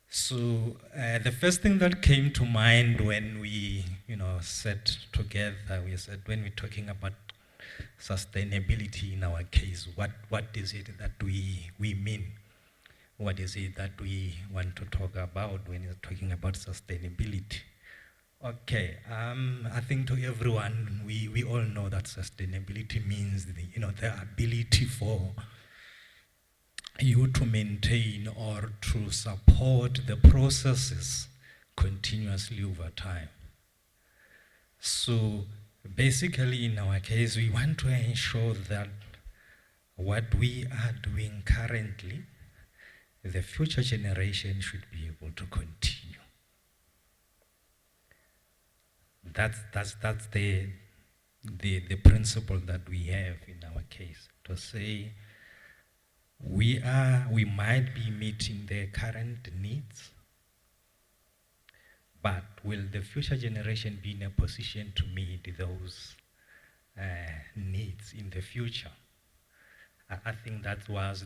so the first thing that came to mind when we, sat together, we said when we're talking about sustainability in our case, what is it that we mean? What is it that we want to talk about when we're talking about sustainability? Okay, I think to everyone, we all know that sustainability means the ability for you to maintain or to support the processes continuously over time. So basically in our case, we want to ensure that what we are doing currently, the future generation should be able to continue. That's the principle that we have in our case, to say we might be meeting the current needs, but will the future generation be in a position to meet those needs in the future? I think that was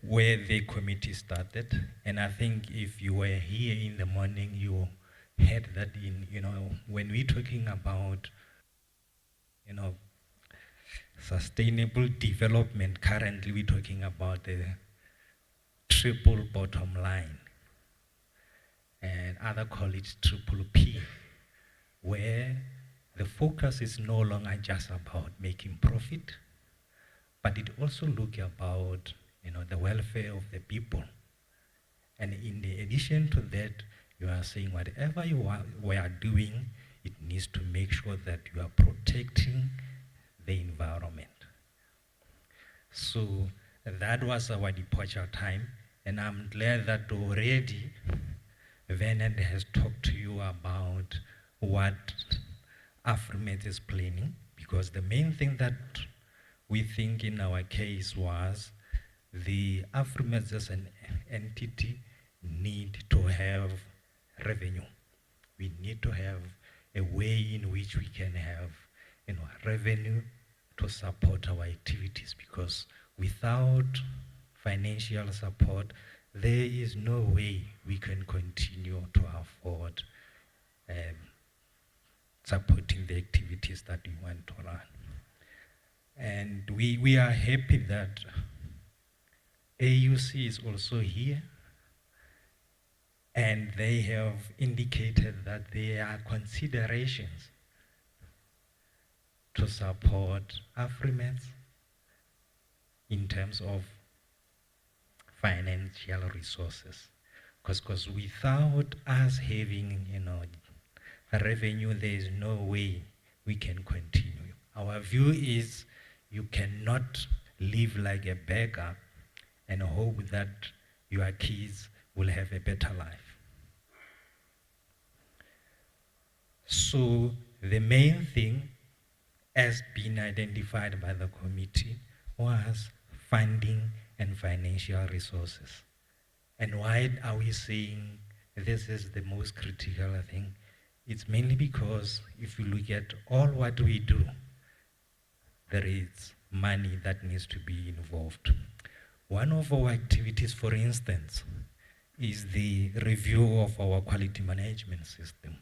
where the committee started, and I think if you were here in the morning, you heard that when we're talking about, sustainable development, currently we're talking about the triple bottom line, and others call it triple P, where the focus is no longer just about making profit, but it also looks about the welfare of the people. And in the addition to that, you are saying whatever we are doing, it needs to make sure that you are protecting the environment. So that was our departure time, and I'm glad that already Vernon has talked to you about what AFRIMETS is planning, because the main thing that we think in our case was the AFRIMETS as an entity need to have revenue. We need to have a way in which we can have revenue to support our activities, because without financial support, there is no way we can continue to afford supporting the activities that we want to run. And we are happy that AUC is also here, and they have indicated that there are considerations to support AFRIMETS in terms of financial resources. Because without us having a revenue, there is no way we can continue. Our view is you cannot live like a beggar and hope that your kids will have a better life. So the main thing as being identified by the committee was funding and financial resources. And why are we saying this is the most critical thing? It's mainly because if you look at all what we do, there is money that needs to be involved. One of our activities, for instance, is the review of our quality management system.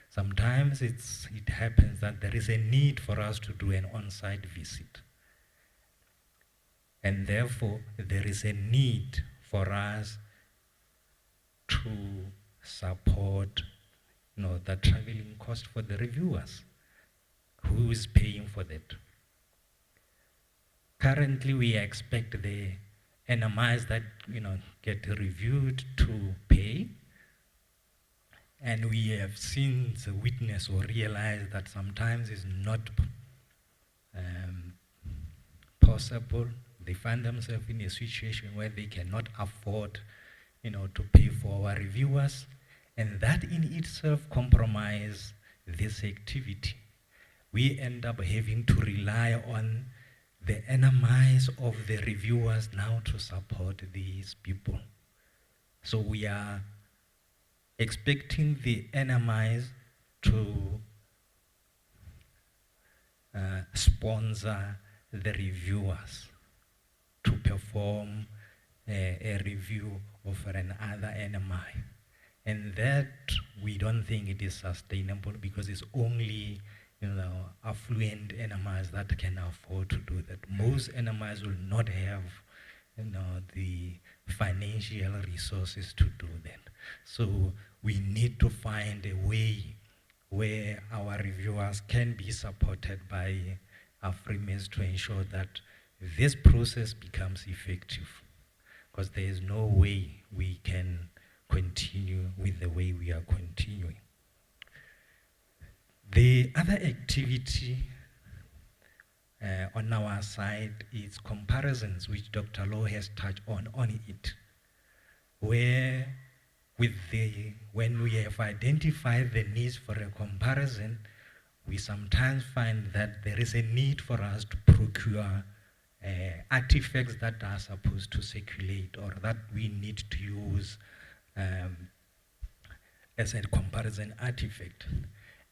Sometimes it happens that there is a need for us to do an on-site visit. And therefore, there is a need for us to support the traveling cost for the reviewers. Who is paying for that? Currently, we expect the NMIs that get reviewed to pay, and we have seen the witness or realized that sometimes it's not possible. They find themselves in a situation where they cannot afford, to pay for our reviewers, and that in itself compromises this activity. We end up having to rely on the NMIs of the reviewers now to support these people. So we are expecting the NMIs to sponsor the reviewers to perform a review of another NMI. And that we don't think it is sustainable because it's only affluent NMIs that can afford to do that. Most NMIs will not have the financial resources to do that. So we need to find a way where our reviewers can be supported by AFRIMETS to ensure that this process becomes effective, because there is no way we can continue with the way we are continuing. The other activity on our side is comparisons, which Dr. Lowe has touched on it, where when we have identified the needs for a comparison, we sometimes find that there is a need for us to procure artifacts that are supposed to circulate or that we need to use as a comparison artifact.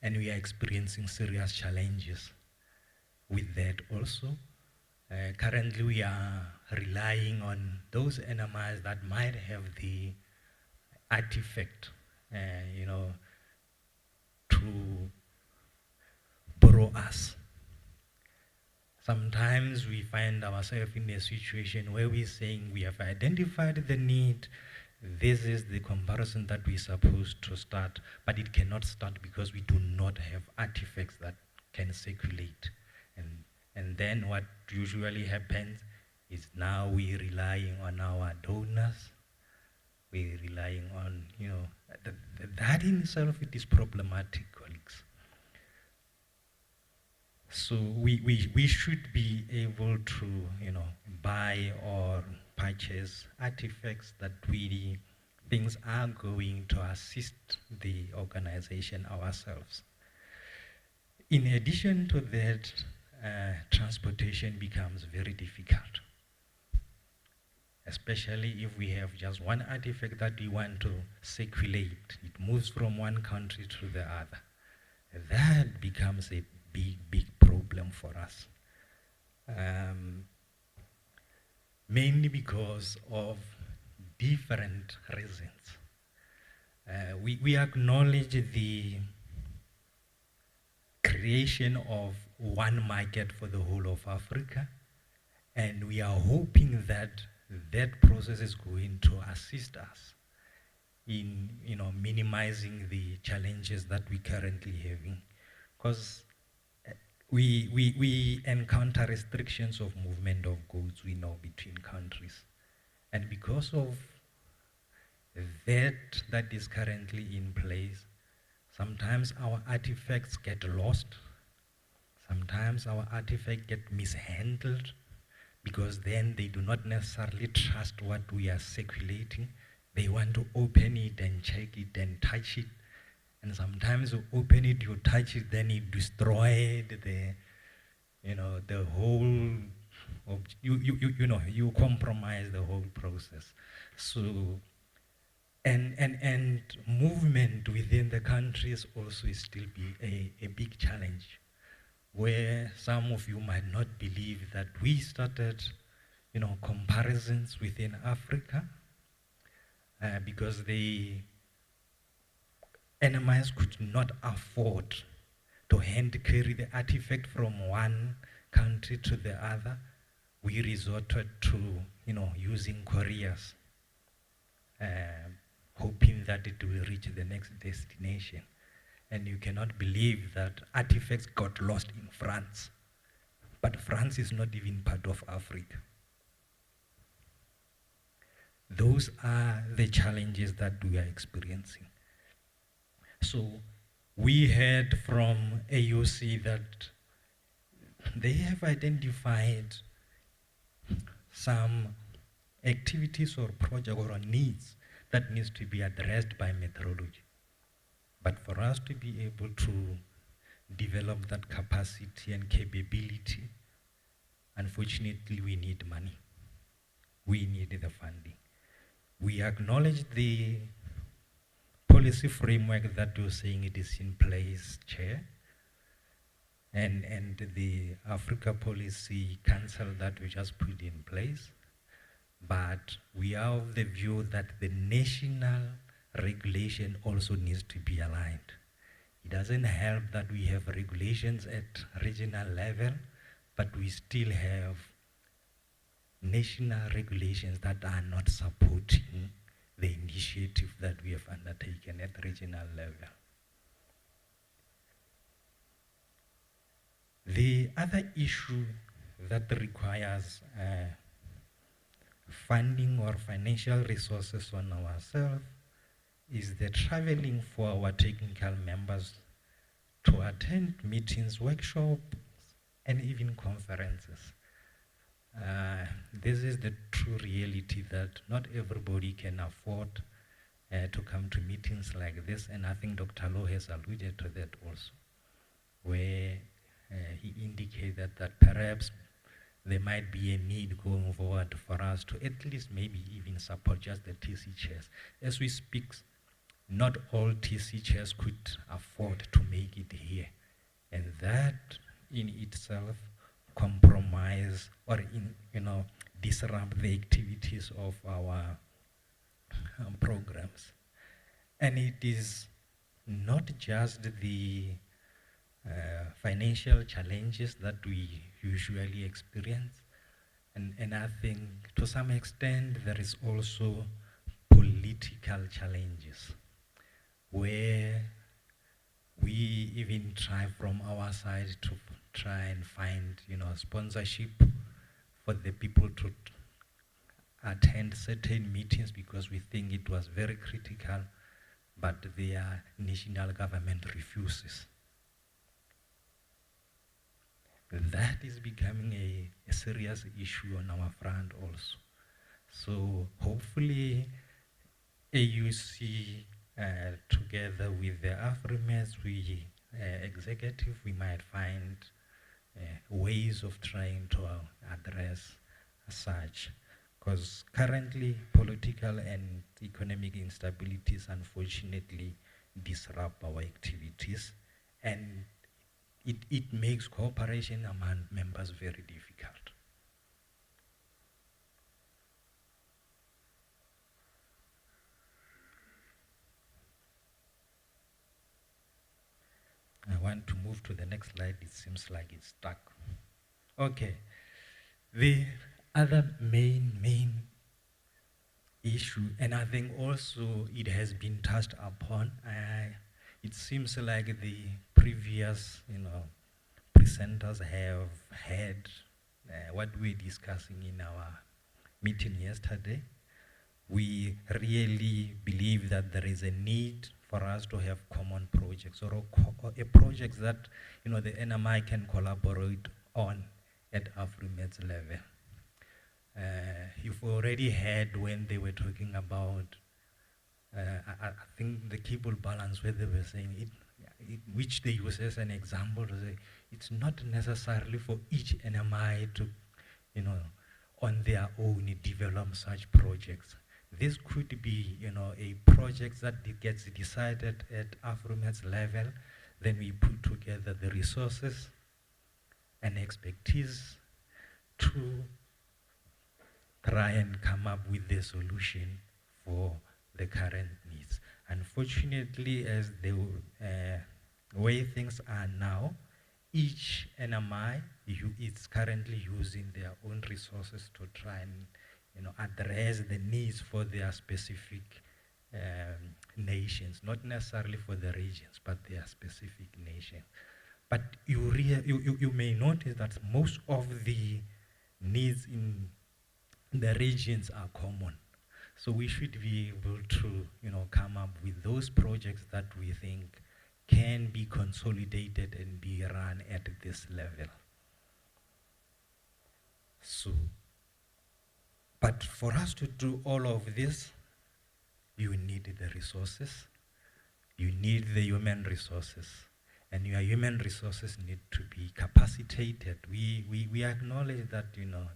And we are experiencing serious challenges with that also. Currently, we are relying on those NMIs that might have the artifact, to borrow us. Sometimes we find ourselves in a situation where we're saying we have identified the need, this is the comparison that we're supposed to start, but it cannot start because we do not have artifacts that can circulate. And then what usually happens is now we're relying on our donors, we're relying on, that in itself it is problematic, colleagues. So we should be able to, buy or purchase artifacts that really things are going to assist the organization ourselves. In addition to that, transportation becomes very difficult, especially if we have just one artifact that we want to circulate. It moves from one country to the other. That becomes a big problem for us. Mainly because of different reasons. We acknowledge the creation of one market for the whole of Africa, and we are hoping that that process is going to assist us in minimizing the challenges that we're currently having, because we encounter restrictions of movement of goods, we know, between countries. And because of that is currently in place, sometimes our artifacts get lost, sometimes our artifacts get mishandled, because then they do not necessarily trust what we are circulating. They want to open it and check it and touch it. And sometimes you open it, you touch it, then it destroyed the whole, you compromise the whole process. So, and movement within the countries also is still a big challenge, where some of you might not believe that we started, comparisons within Africa, because the NMIs could not afford to hand carry the artifact from one country to the other. We resorted to, using couriers, hoping that it will reach the next destination. And you cannot believe that artifacts got lost in France But France is not even part of Africa. Those are the challenges that we are experiencing. So we heard from AUC that they have identified some activities or projects or needs that needs to be addressed by methodology. But for us to be able to develop that capacity and capability, unfortunately, we need money. We need the funding. We acknowledge the policy framework that you're saying it is in place, Chair, and the Africa Policy Council that we just put in place. But we are of the view that the national regulation also needs to be aligned. It doesn't help that we have regulations at regional level, but we still have national regulations that are not supporting the initiative that we have undertaken at regional level. The other issue that requires funding or financial resources on ourselves is the traveling for our technical members to attend meetings, workshops, and even conferences. This is the true reality that not everybody can afford to come to meetings like this, and I think Dr. Lowe has alluded to that also, where he indicated that perhaps there might be a need going forward for us to at least maybe even support just the TC chairs. As we speak, not all TC chairs could afford to make it here, and that in itself compromise or disrupt the activities of our programs. And it is not just the financial challenges that we usually experience, and I think to some extent there is also political challenges where we even try from our side to try and find sponsorship for the people to attend certain meetings because we think it was very critical, but their national government refuses. That is becoming a serious issue on our front also. So hopefully AUC together with the AFRIMETS, executive, we might find ways of trying to address such. Because currently political and economic instabilities unfortunately disrupt our activities, and it makes cooperation among members very difficult. I want to move to the next slide. It seems like it's stuck. Okay. The other main issue, and I think also it has been touched upon, it seems like the previous presenters have had what we're discussing in our meeting yesterday. We really believe that there is a need for us to have common projects or a project that the NMI can collaborate on at AFRIMETS level. You've already heard when they were talking about, I think the cable balance, where they were saying which they use as an example to say it's not necessarily for each NMI to, on their own develop such projects. This could be, a project that gets decided at AFRIMETS level. Then we put together the resources and expertise to try and come up with the solution for the current needs. Unfortunately, as the way things are now, each NMI is currently using their own resources to try and address the needs for their specific nations, not necessarily for the regions, but their specific nations. But you may notice that most of the needs in the regions are common. So we should be able to, come up with those projects that we think can be consolidated and be run at this level. So, but for us to do all of this, you need the resources, you need the human resources, and your human resources need to be capacitated. We acknowledge that,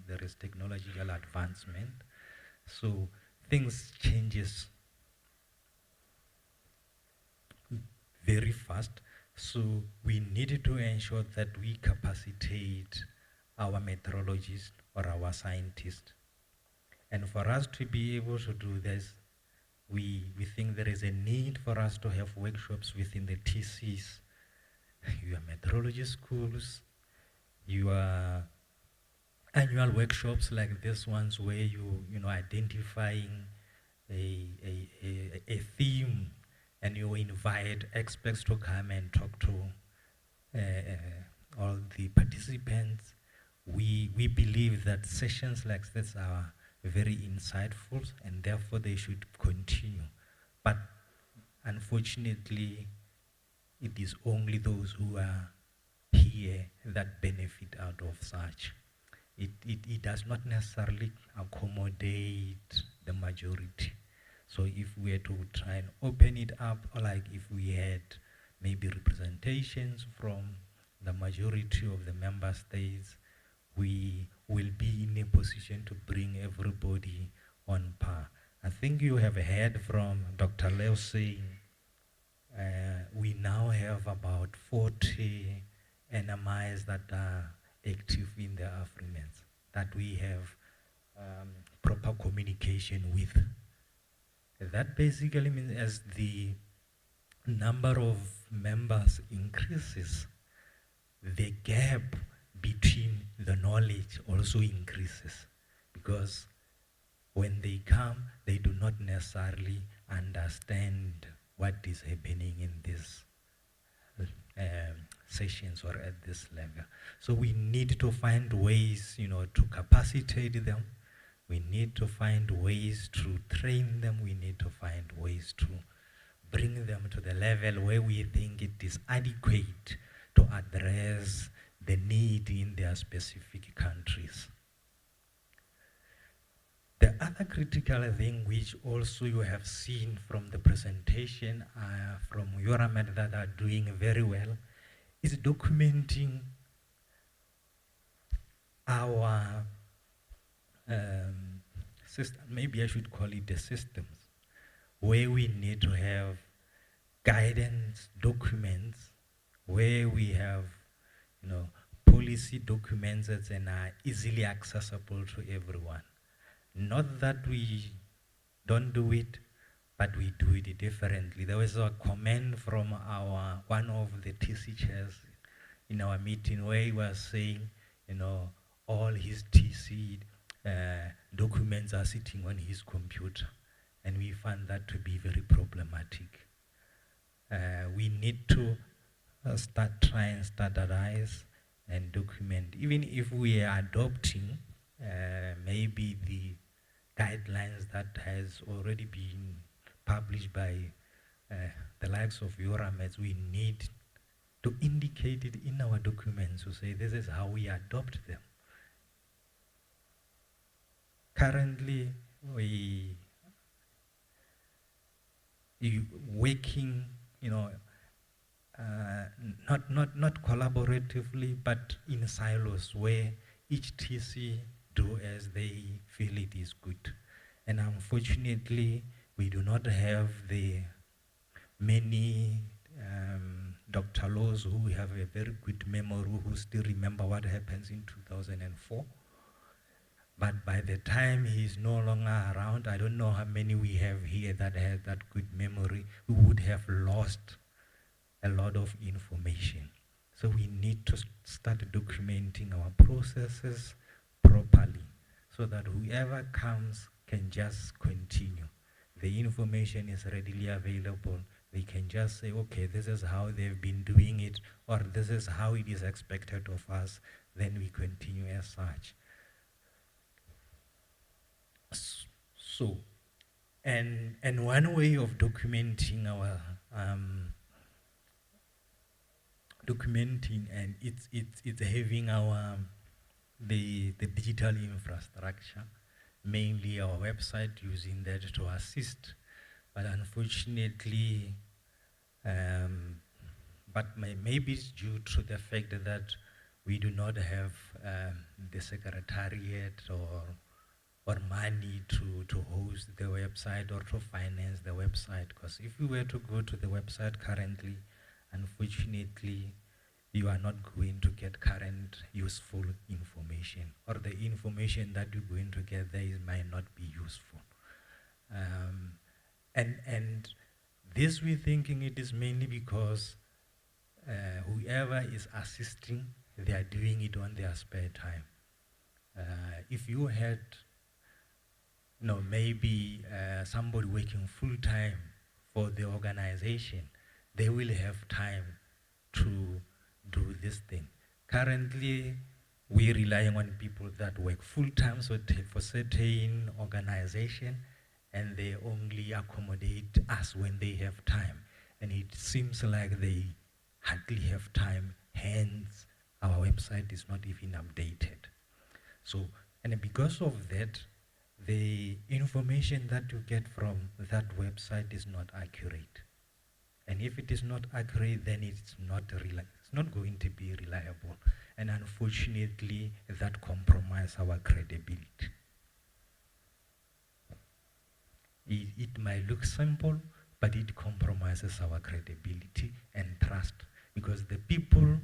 there is technological advancement, so things changes very fast. So we need to ensure that we capacitate our meteorologists or our scientists. And for us to be able to do this, we think there is a need for us to have workshops within the TCs, your meteorology schools, your annual workshops like this ones where you identifying a theme and you invite experts to come and talk to all the participants. We believe that sessions like this are very insightful and therefore they should continue. But unfortunately, it is only those who are here that benefit out of such. It does not necessarily accommodate the majority. So if we were to try and open it up, or like if we had maybe representations from the majority of the member states, we will be in a position to bring everybody on par. I think you have heard from Dr. Leo saying we now have about 40 NMIs that are active in the AFRIMETS, that we have proper communication with. That basically means as the number of members increases, the gap between the knowledge also increases, because when they come, they do not necessarily understand what is happening in these sessions or at this level. So we need to find ways, to capacitate them. We need to find ways to train them. We need to find ways to bring them to the level where we think it is adequate to address the need in their specific countries. The other critical thing which also you have seen from the presentation from Euramet that are doing very well is documenting our system, maybe I should call it the systems, where we need to have guidance documents, where we have policy documents that are easily accessible to everyone. Not that we don't do it, but we do it differently. There was a comment from one of the TC chairs in our meeting where he was saying, all his TC documents are sitting on his computer, and we found that to be very problematic. We need to try and standardize and document, even if we are adopting maybe the guidelines that has already been published by the likes of Euramet. We need to indicate it in our documents to say this is how we adopt them. Currently, we working, not collaboratively, but in silos where each TC do as they feel it is good. And unfortunately, we do not have the many Dr. Laws who have a very good memory, who still remember what happens in 2004. But by the time he's no longer around, I don't know how many we have here that have that good memory, who would have lost a lot of information. So we need to start documenting our processes properly so that whoever comes can just continue. The information is readily available. They can just say, okay, this is how they've been doing it, or this is how it is expected of us, then we continue as such. So, and one way of documenting our and it's having our the digital infrastructure, mainly our website, using that to assist. But unfortunately, but maybe it's due to the fact that we do not have the secretariat or money to host the website or to finance the website. Because if we were to go to the website currently, unfortunately, you are not going to get current useful information, or the information that you're going to get there might not be useful. And this we're thinking it is mainly because whoever is assisting, they are doing it on their spare time. If you had, maybe somebody working full time for the organization, they will have time to do this thing. Currently, we're relying on people that work full time for certain organization, and they only accommodate us when they have time. And it seems like they hardly have time, hence our website is not even updated. So, and because of that, the information that you get from that website is not accurate. And if it is not accurate, then it's not going to be reliable. And unfortunately, that compromises our credibility. It might look simple, but it compromises our credibility and trust, because the people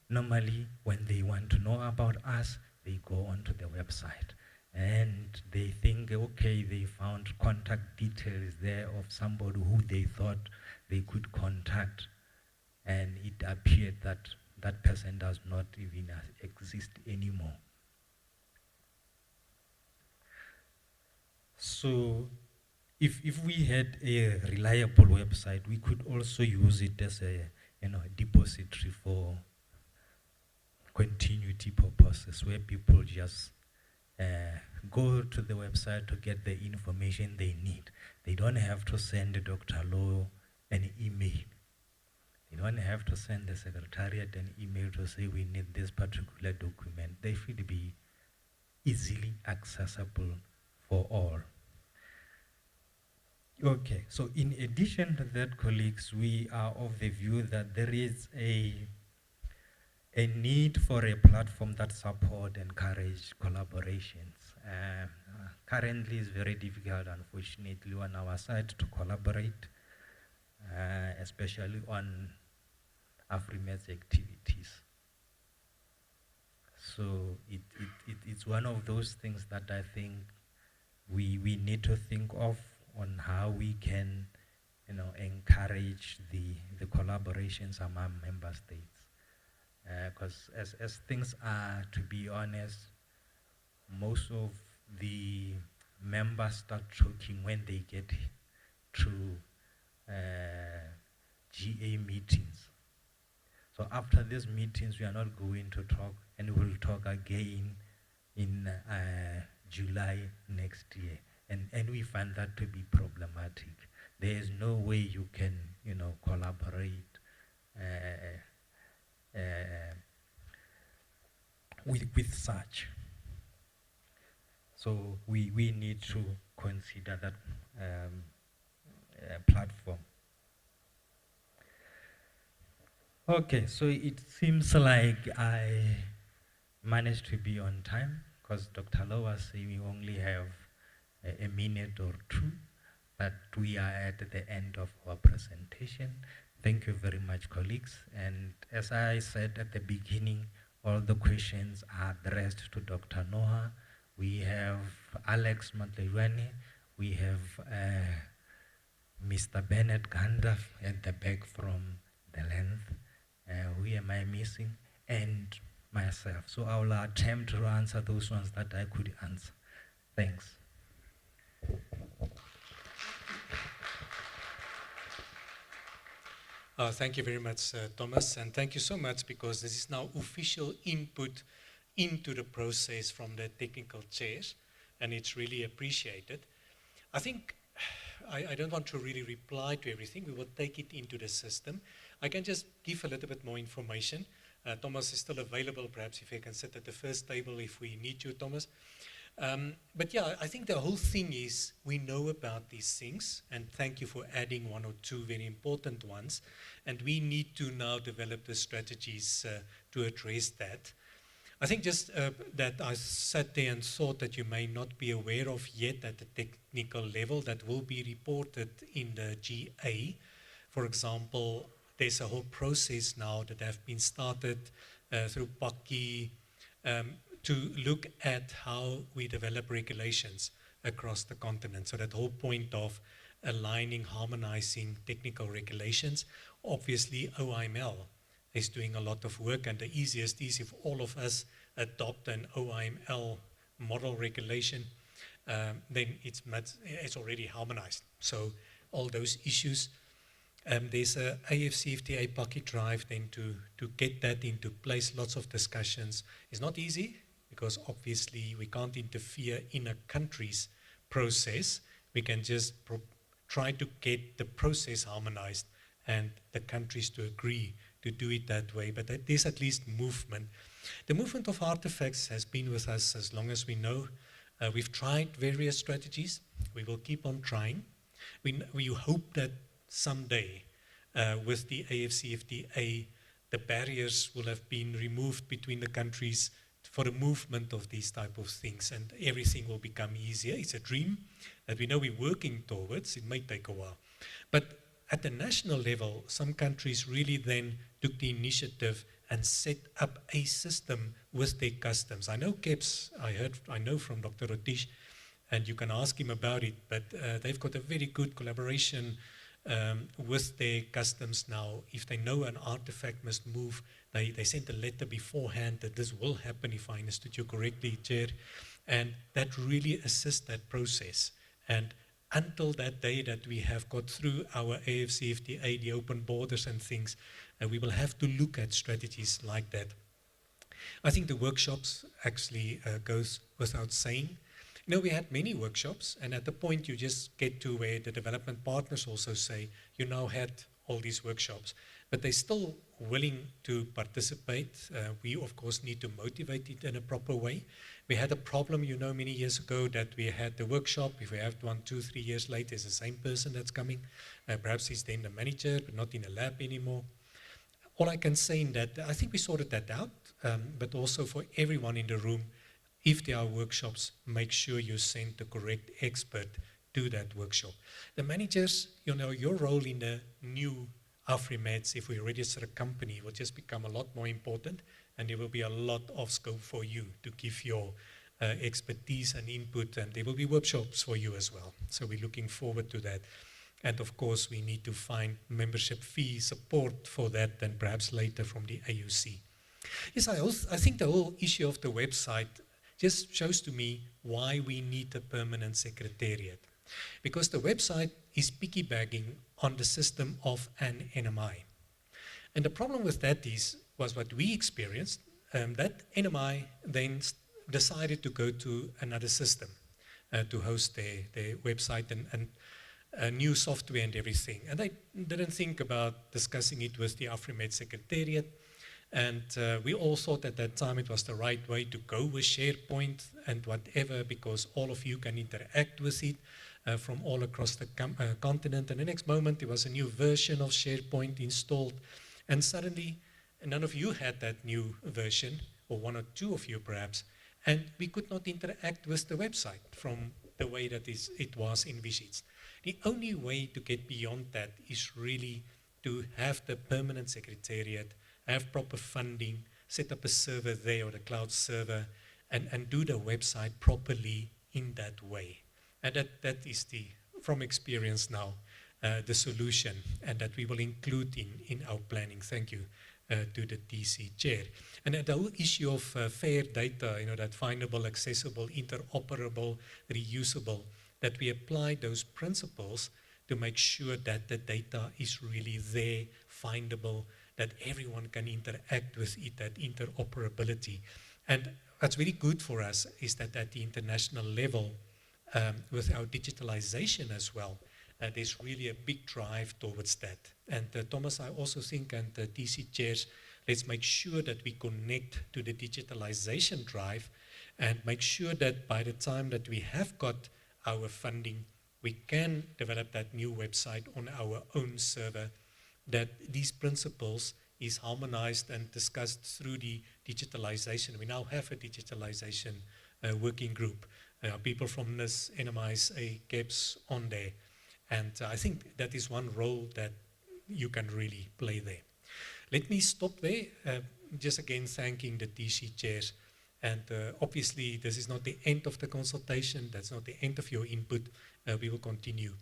normally, when they want to know about us, they go onto the website and they think, okay, they found contact details there of somebody who they thought they could contact, and it appeared that that person does not even exist anymore. So if we had a reliable website, we could also use it as a depository for continuity purposes, where people just go to the website to get the information they need. They don't have to send Dr. Law an email. They don't have to send the secretariat an email to say we need this particular document. They should be easily accessible for all. Okay, so in addition to that, colleagues, we are of the view that there is a need for a platform that support and encourage collaborations. Currently, it's very difficult, unfortunately, on our side to collaborate, especially on AFRIMETS activities. So it's one of those things that I think we need to think of on how we can, encourage the collaborations among member states. Because as things are, to be honest, most of the members start talking when they get to GA meetings. So after these meetings, we are not going to talk, and we'll talk again in July next year. And we find that to be problematic. There is no way you can, collaborate with such. So we need to consider that platform. Okay, so it seems like I managed to be on time, because Dr. Law was saying we only have a minute or two, but we are at the end of our presentation. Thank you very much, colleagues. And as I said at the beginning, all the questions are addressed to Dr. Noah. We have Alex Matlewani. We have Mr. Bennett Gandalf at the back from the length. Who am I missing? And myself. So I will attempt to answer those ones that I could answer. Thanks. Thank you very much, Thomas, and thank you so much, because this is now official input into the process from the technical chairs, and it's really appreciated. I think I don't want to really reply to everything. We will take it into the system. I can just give a little bit more information. Thomas is still available, perhaps if he can sit at the first table if we need you, Thomas. But yeah, I think the whole thing is we know about these things, and thank you for adding one or two very important ones, and we need to now develop the strategies to address that. I think just that I sat there and thought that you may not be aware of yet at the technical level that will be reported in the GA. For example, there's a whole process now that have been started through PACI to look at how we develop regulations across the continent. So that whole point of aligning, harmonizing technical regulations. Obviously, OIML is doing a lot of work, and the easiest is if all of us adopt an OIML model regulation, then it's already harmonized. So all those issues, there's a AFCFTA PACI drive then to get that into place. Lots of discussions. It's not easy because obviously we can't interfere in a country's process. We can just try to get the process harmonized and the countries to agree to do it that way, but there's at least movement. The movement of artifacts has been with us as long as we know. We've tried various strategies. We will keep on trying. We hope that someday with the AFCFTA, the barriers will have been removed between the countries for the movement of these type of things, and everything will become easier. It's a dream that we know we're working towards. It may take a while. But at the national level, some countries really then took the initiative and set up a system with their customs. I know KEPS, I know from Dr. Rotish, and you can ask him about it, but they've got a very good collaboration with their customs now. If they know an artifact must move, they send a letter beforehand that this will happen, if I understood you correctly, Chair, and that really assists that process. And until that day that we have got through our AFCFTA, the open borders and things, we will have to look at strategies like that. I think the workshops actually goes without saying. You know, we had many workshops, and at the point you just get to where the development partners also say, you now had all these workshops, but they're still willing to participate. We, of course, need to motivate it in a proper way. We had a problem, you know, many years ago that we had the workshop. If we have 1, 2, 3 years later, it's the same person that's coming. Perhaps he's then the manager, but not in a lab anymore. All I can say in that, I think we sorted that out, but also for everyone in the room, if there are workshops, make sure you send the correct expert to that workshop. The managers, you know, your role in the new AFRIMETS, if we register a company, will just become a lot more important, and there will be a lot of scope for you to give your expertise and input, and there will be workshops for you as well. So we're looking forward to that. And of course, we need to find membership fee support for that, and perhaps later from the AUC. Yes, I think the whole issue of the website just shows to me why we need a permanent secretariat. Because the website is piggybacking on the system of an NMI. And the problem with that was what we experienced, that NMI then decided to go to another system to host their website and new software and everything. And they didn't think about discussing it with the AFRIMETS Secretariat. And we all thought at that time it was the right way to go with SharePoint and whatever, because all of you can interact with it from all across the continent. And the next moment there was a new version of SharePoint installed, and suddenly none of you had that new version, or 1 or 2 of you perhaps, and we could not interact with the website from the way that it was envisaged. The only way to get beyond that is really to have the permanent secretariat, have proper funding, set up a server there or the cloud server, and do the website properly in that way. And that is from experience now, the solution, and that we will include in our planning. Thank you to the TC chair. And the whole issue of fair data, you know, that findable, accessible, interoperable, reusable, that we apply those principles to make sure that the data is really there, findable, that everyone can interact with it, that interoperability. And what's very good for us is that at the international level, with our digitalization as well, there's really a big drive towards that. And Thomas, I also think, and the DC chairs, let's make sure that we connect to the digitalization drive and make sure that by the time that we have got our funding, we can develop that new website on our own server, that these principles is harmonized and discussed through the digitalization. We now have a digitalization working group. People from NIS, NMIs, KEPS on there. And I think that is one role that you can really play there. Let me stop there, just again thanking the DC chairs. And obviously this is not the end of the consultation, that's not the end of your input. We will continue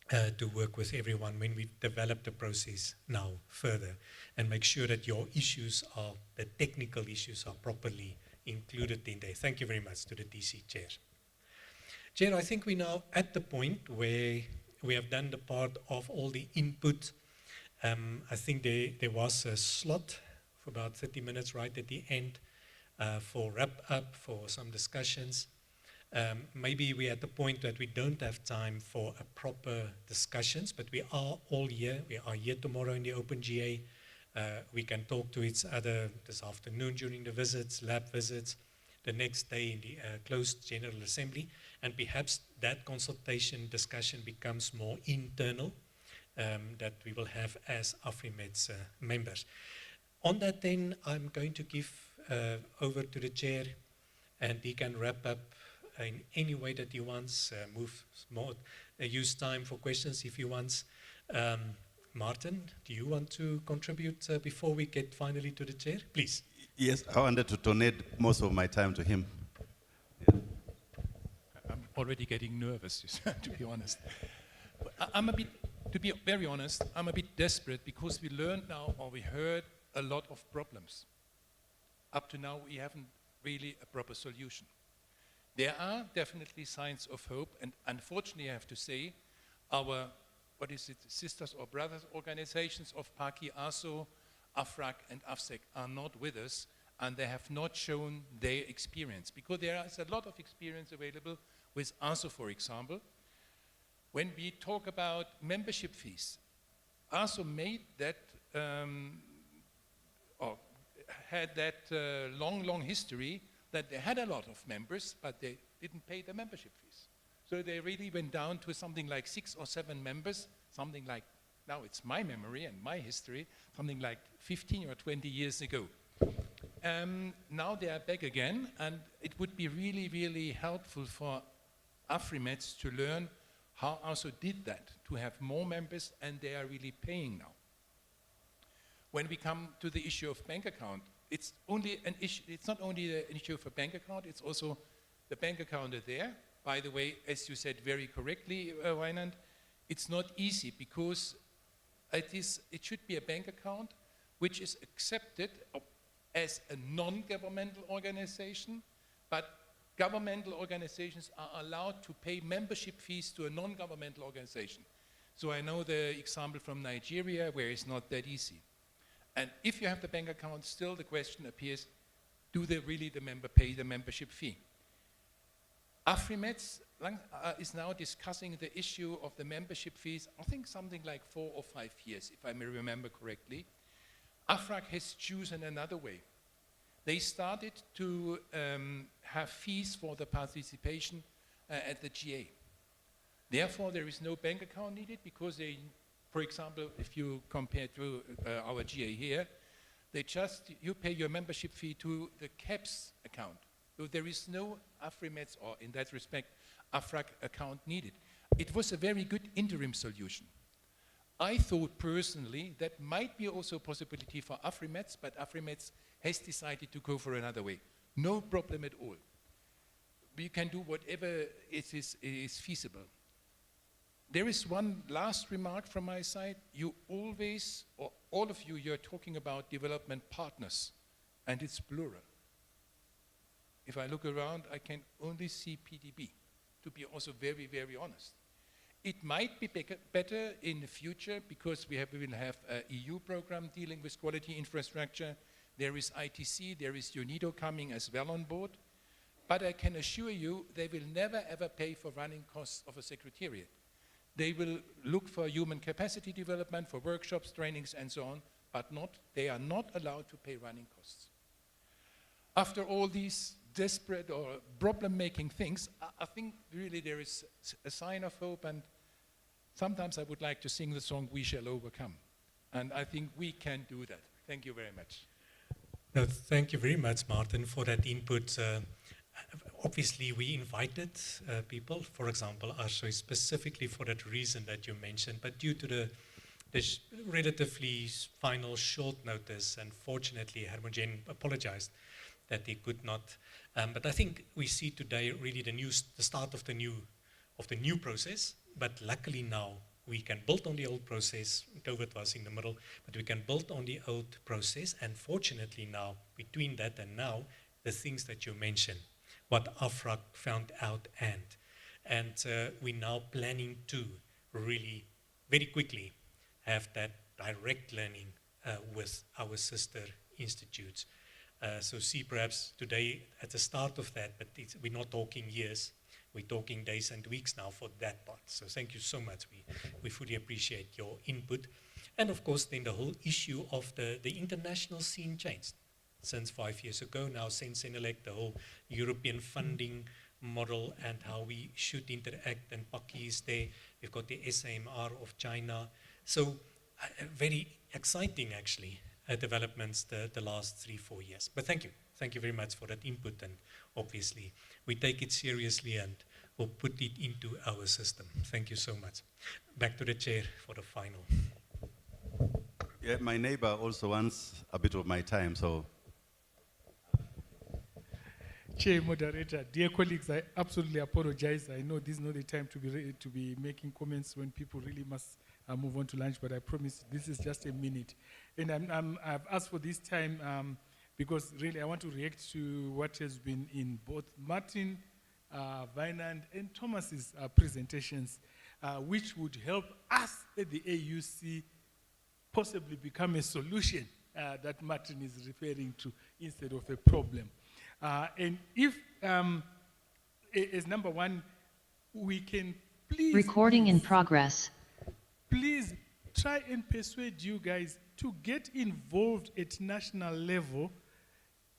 to work with everyone when we develop the process now further and make sure that your issues are, the technical issues are properly included in there. Thank you very much to the DC chair. Chair, I think we're now at the point where we have done the part of all the input. I think there was a slot for about 30 minutes right at the end for wrap up, for some discussions. Maybe we're at the point that we don't have time for a proper discussions, but we are all here. We are here tomorrow in the Open GA. We can talk to each other this afternoon during the visits, lab visits, the next day in the closed General Assembly, and perhaps that consultation discussion becomes more internal, that we will have as AFRIMETS members. On that then, I'm going to give over to the chair, and he can wrap up in any way that he wants, use time for questions if he wants. Martin, do you want to contribute before we get finally to the chair? Please. Yes, I wanted to donate most of my time to him. Yeah. I'm already getting nervous, to be honest. To be very honest, I'm a bit desperate because we learned now, or we heard a lot of problems. Up to now, we haven't really a proper solution. There are definitely signs of hope, and unfortunately I have to say, our, sisters or brothers organizations of PAKI, ASO, AFRAC and AFSEC are not with us, and they have not shown their experience, because there is a lot of experience available with ASO, for example. When we talk about membership fees, ASO made that, or had that long history that they had a lot of members, but they didn't pay the membership fees. So they really went down to something like 6 or 7 members, something like, now it's my memory and my history, something like 15 or 20 years ago. Now they are back again, and it would be really helpful for AFRIMETS to learn how ASO did that, to have more members, and they are really paying now. When we come to the issue of bank account, it's only an issue. It's not only an issue of a bank account, it's also the bank account are there. By the way, as you said very correctly, Wynand, it's not easy because it should be a bank account which is accepted as a non-governmental organization, but governmental organizations are allowed to pay membership fees to a non-governmental organization. So I know the example from Nigeria where it's not that easy. And if you have the bank account, still the question appears, do they really the member pay the membership fee? AFRIMETS is now discussing the issue of the membership fees, I think something like 4 or 5 years, if I may remember correctly. AFRAC has chosen another way. They started to have fees for the participation at the GA. Therefore, there is no bank account needed because they, for example, if you compare to our GA here, you pay your membership fee to the KEPS account. So there is no AFRIMETS, or in that respect, AFRAC account needed. It was a very good interim solution. I thought personally that might be also a possibility for AFRIMETS, but AFRIMETS has decided to go for another way. No problem at all. We can do whatever is feasible. There is one last remark from my side. You always, or all of you, you're talking about development partners, and it's plural. If I look around, I can only see PDB, to be also very honest. It might be better in the future because we will have an EU program dealing with quality infrastructure. There is ITC, there is UNIDO coming as well on board. But I can assure you, they will never ever pay for running costs of a secretariat. They will look for human capacity development, for workshops, trainings, and so on, but they are not allowed to pay running costs. After all these desperate or problem-making things, I think really there is a sign of hope, and sometimes I would like to sing the song, "We Shall Overcome." And I think we can do that. Thank you very much. No, thank you very much, Martin, for that input. Obviously, we invited people, for example, Arshoy, specifically for that reason that you mentioned, but due to the relatively final short notice, unfortunately, Hermogen apologized that he could not. But I think we see today really the start of the new process, but luckily now we can build on the old process. COVID was in the middle, but we can build on the old process, and fortunately now, between that and now, the things that you mentioned, what AFRAC found out, and we're now planning to really very quickly have that direct learning with our sister institutes. So see perhaps today at the start of that, but we're not talking years, we're talking days and weeks now for that part. So thank you so much. We fully appreciate your input. And of course then the whole issue of the international scene changed. Since 5 years ago now, since Senelec, the whole European funding model and how we should interact, and Paki is there. We've got the SAMR of China. So very exciting actually developments the last 3-4 years. But thank you very much for that input, and obviously we take it seriously and we'll put it into our system. Thank you so much. Back to the chair for the final. Yeah, my neighbor also wants a bit of my time, so. Chair, moderator, dear colleagues, I absolutely apologize. I know this is not the time to be making comments when people really must move on to lunch, but I promise this is just a minute. And I've asked for this time because really I want to react to what has been in both Martin, Wynand, and Thomas's presentations, which would help us at the AUC possibly become a solution that Martin is referring to instead of a problem. And if, as number one, we can please... Recording in progress. Please try and persuade you guys to get involved at national level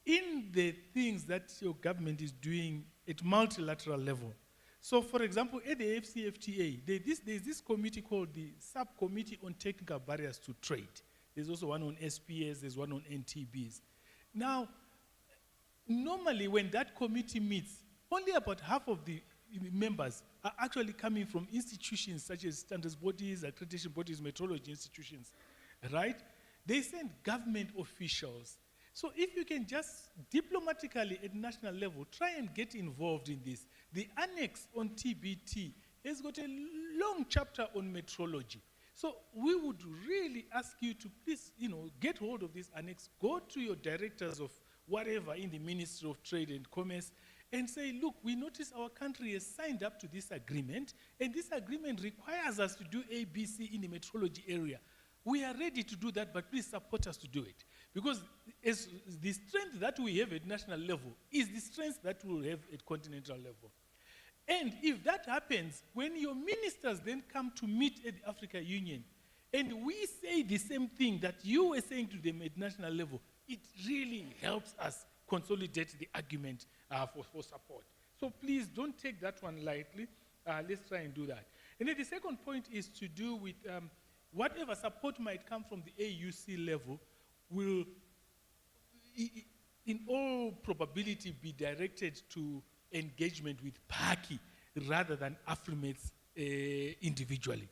in the things that your government is doing at multilateral level. So, for example, at the AFCFTA, there's this committee called the Subcommittee on Technical Barriers to Trade. There's also one on SPS, there's one on NTBs. Now, normally when that committee meets, only about half of the members are actually coming from institutions such as standards bodies, accreditation bodies, metrology institutions, right? They send government officials. So if you can just diplomatically at national level try and get involved in this. The annex on TBT has got a long chapter on metrology. So we would really ask you to please, get hold of this annex, go to your directors of whatever in the Ministry of Trade and Commerce, and say, look, we notice our country has signed up to this agreement, and this agreement requires us to do ABC in the metrology area. We are ready to do that, but please support us to do it. Because as the strength that we have at national level is the strength that we will have at continental level. And if that happens, when your ministers then come to meet at the Africa Union, and we say the same thing that you were saying to them at national level, it really helps us consolidate the argument for support. So please don't take that one lightly. Let's try and do that. And then the second point is to do with whatever support might come from the AUC level will, in all probability, be directed to engagement with PACI rather than AFRIMETS individually.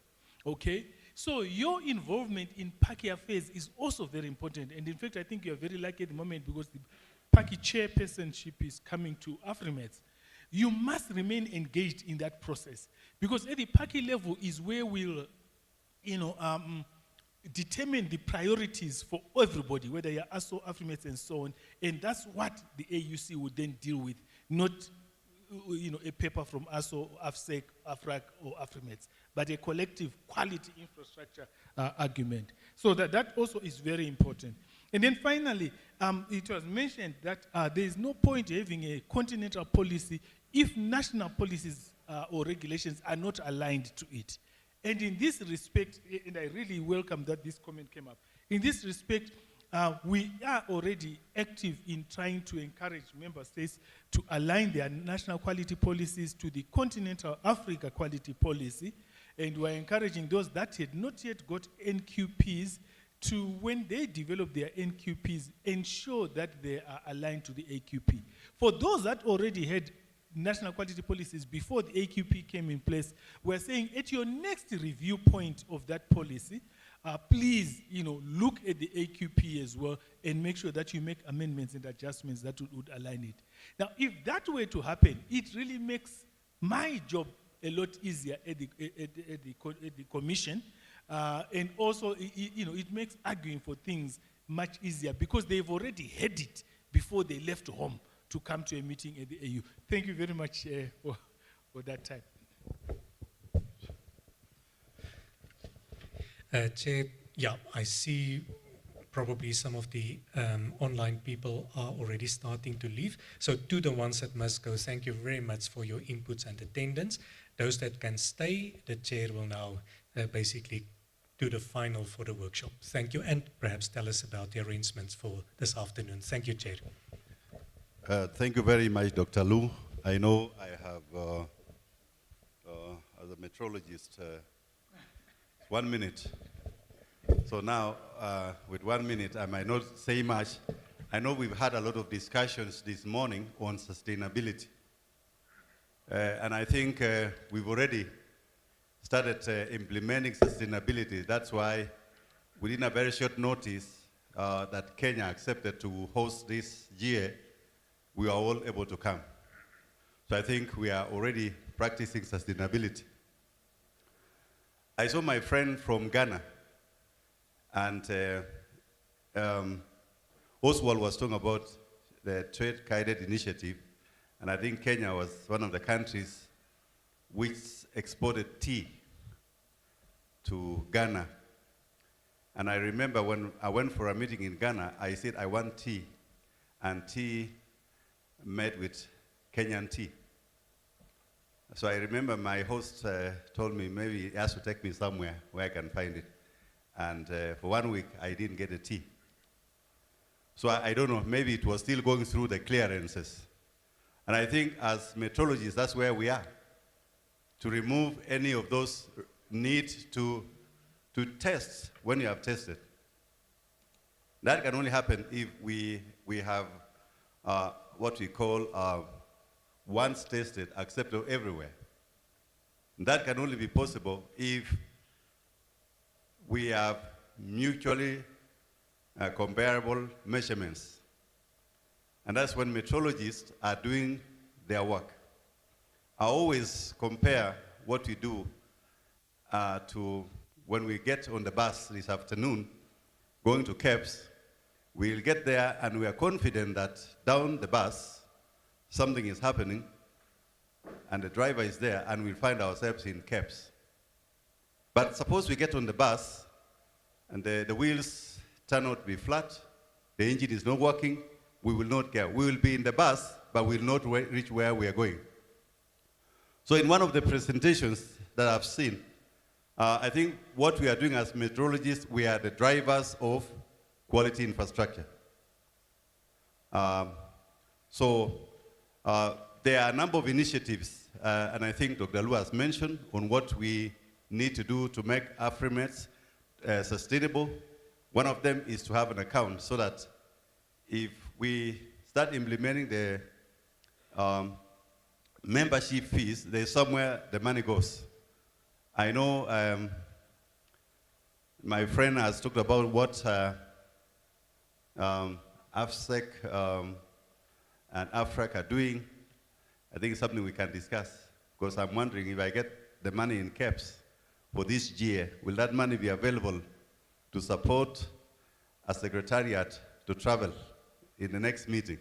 Okay? So your involvement in PACI affairs is also very important. And in fact, I think you're very lucky at the moment because the PACI chairpersonship is coming to AFRIMETS. You must remain engaged in that process because at the PACI level is where we'll, determine the priorities for everybody, whether you're ASO, AFRIMETS, and so on. And that's what the AUC would then deal with, not a paper from us or AFSEC, AFRAC, or AFRIMETS, but a collective quality infrastructure argument. So that also is very important. And then finally, it was mentioned that there is no point having a continental policy if national policies or regulations are not aligned to it. And in this respect, and I really welcome that this comment came up, in this respect, we are already active in trying to encourage member states to align their national quality policies to the continental Africa quality policy. And we're encouraging those that had not yet got NQPs to, when they develop their NQPs, ensure that they are aligned to the AQP. For those that already had national quality policies before the AQP came in place, we're saying at your next review point of that policy, please, look at the AQP as well and make sure that you make amendments and adjustments that would align it. Now, if that were to happen, it really makes my job a lot easier at the commission, and also, it makes arguing for things much easier because they've already had it before they left home to come to a meeting at the AU. Thank you very much for that time. Chair, yeah, I see probably some of the online people are already starting to leave. So to the ones that must go, thank you very much for your inputs and attendance. Those that can stay, the chair will now basically do the final for the workshop. Thank you, and perhaps tell us about the arrangements for this afternoon. Thank you, Chair. Thank you very much, Dr. Lu. I know I have, as a meteorologist, 1 minute. So now, with 1 minute, I might not say much. I know we've had a lot of discussions this morning on sustainability. And I think we've already started implementing sustainability. That's why, within a very short notice, that Kenya accepted to host this year, we are all able to come. So I think we are already practicing sustainability. I saw my friend from Ghana, and Oswald was talking about the trade-guided initiative, and I think Kenya was one of the countries which exported tea to Ghana. And I remember when I went for a meeting in Ghana, I said, I want tea, and tea met with Kenyan tea. So I remember my host told me maybe he has to take me somewhere where I can find it. And for 1 week, I didn't get a tea. So I don't know, maybe it was still going through the clearances. And I think as meteorologists, that's where we are, to remove any of those need to test when you have tested. That can only happen if we have what we call once tested, accepted everywhere. That can only be possible if we have mutually comparable measurements. And that's when meteorologists are doing their work. I always compare what we do to when we get on the bus this afternoon, going to Caps. We'll get there and we are confident that down the bus, something is happening, and the driver is there, and we'll find ourselves in Caps. But suppose we get on the bus, and the wheels turn out to be flat, the engine is not working, we will not care. We will be in the bus, but we will not reach where we are going. So in one of the presentations that I've seen, I think what we are doing as meteorologists, we are the drivers of quality infrastructure. There are a number of initiatives, and I think Dr. Lu has mentioned on what we need to do to make AFRIMETS sustainable. One of them is to have an account so that if we start implementing the membership fees, there's somewhere the money goes. I know my friend has talked about what AFSEC and AFRAC are doing. I think it's something we can discuss, because I'm wondering if I get the money in caps for this year, will that money be available to support a secretariat to travel in the next meeting?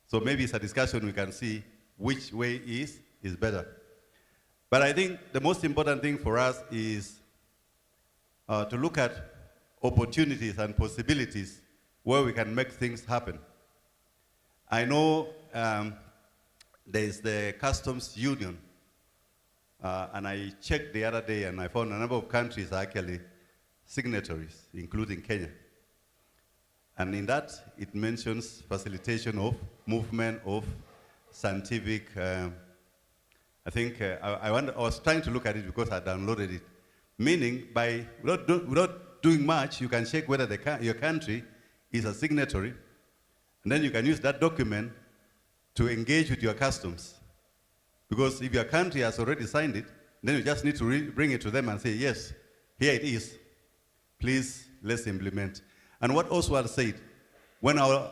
So maybe it's a discussion we can see which way is better. But I think the most important thing for us is to look at opportunities and possibilities where we can make things happen. I know there is the customs union, and I checked the other day and I found a number of countries are actually signatories, including Kenya. And in that, it mentions facilitation of movement of scientific, I think, I was trying to look at it because I downloaded it. Meaning, by without doing much, you can check whether your country is a signatory, and then you can use that document to engage with your customs. Because if your country has already signed it, then you just need to bring it to them and say, yes, here it is. Please, let's implement. And what Oswald said, when our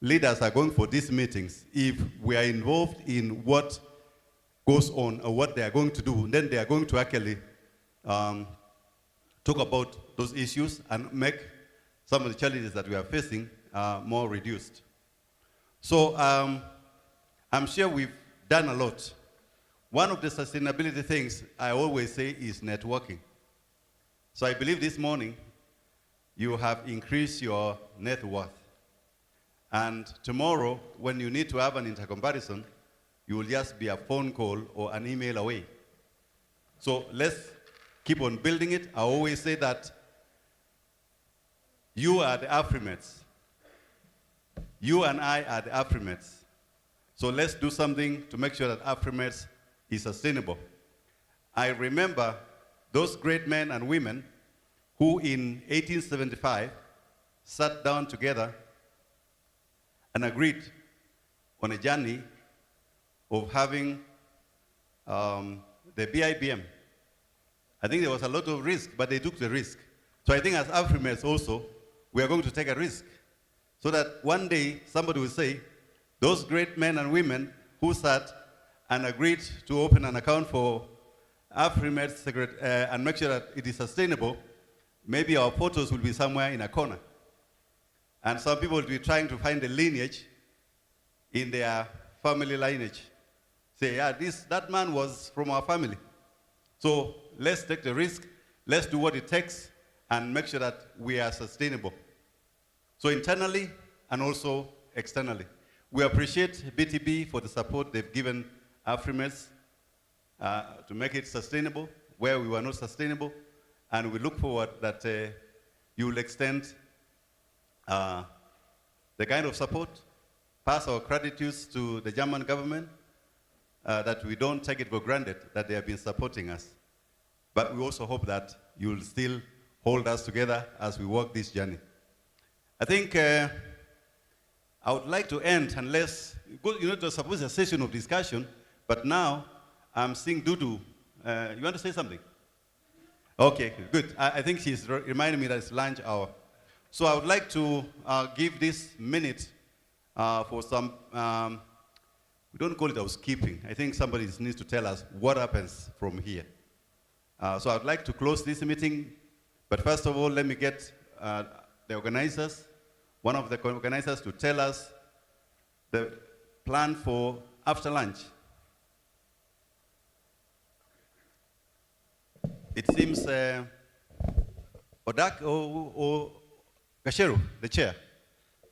leaders are going for these meetings, if we are involved in what goes on or what they are going to do, then they are going to actually talk about those issues and make some of the challenges that we are facing more reduced. So I'm sure we've done a lot. One of the sustainability things I always say is networking. So I believe this morning you have increased your net worth. And tomorrow, when you need to have an intercomparison, you will just be a phone call or an email away. So let's keep on building it. I always say that you are the AFRIMETS. You and I are the AFRIMETS. So let's do something to make sure that AFRIMETS is sustainable. I remember those great men and women who in 1875 sat down together and agreed on a journey of having the BIBM. I think there was a lot of risk, but they took the risk. So I think as AFRIMETS also, we are going to take a risk so that one day somebody will say, those great men and women who sat and agreed to open an account for AFRIMETS and make sure that it is sustainable, maybe our photos will be somewhere in a corner. And some people will be trying to find a lineage in their family lineage. Say, yeah, that man was from our family. So let's take the risk, let's do what it takes, and make sure that we are sustainable. So internally and also externally. We appreciate BTB for the support they've given AFRIMETS to make it sustainable where we were not sustainable. And we look forward that you will extend the kind of support, pass our gratitude to the German government, that we don't take it for granted that they have been supporting us. But we also hope that you will still hold us together as we walk this journey. I think I would like to end, unless, you know, it was supposed to be a session of discussion, but now I'm seeing Dudu. You want to say something? Okay, good. I think she's reminding me that it's lunch hour. So I would like to give this minute for some, we don't call it housekeeping. I think somebody needs to tell us what happens from here. So I'd like to close this meeting, but first of all, let me get the organizers, one of the organizers, to tell us the plan for after lunch. It seems Odak or Kasheru, the chair.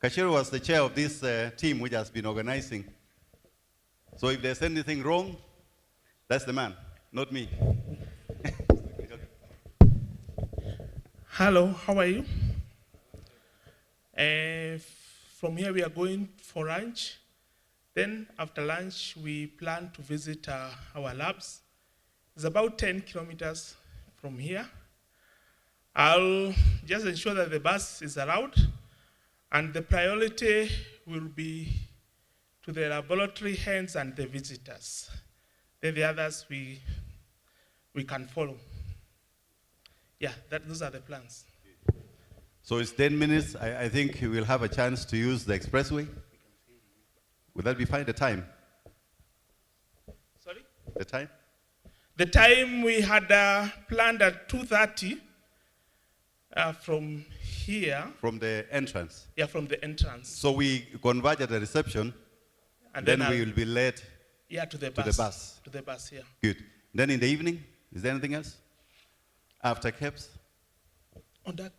Kasheru was the chair of this team which has been organizing. So if there's anything wrong, that's the man, not me. Hello, how are you? From here we are going for lunch. Then after lunch we plan to visit our labs. It's about 10 kilometers from here. I'll just ensure that the bus is allowed, and the priority will be to the laboratory hands and the visitors. Then the others we can follow. Yeah, those are the plans. So it's 10 minutes. I think we'll have a chance to use the expressway. Would that be fine, the time? Sorry? The time? The time we had planned at 2:30 from here. From the entrance? Yeah, from the entrance. So we converge at the reception And then then we will be led yeah, to the to bus. the bus. To the bus, yeah. Good. Then in the evening, is there anything else? After KEPS? On deck.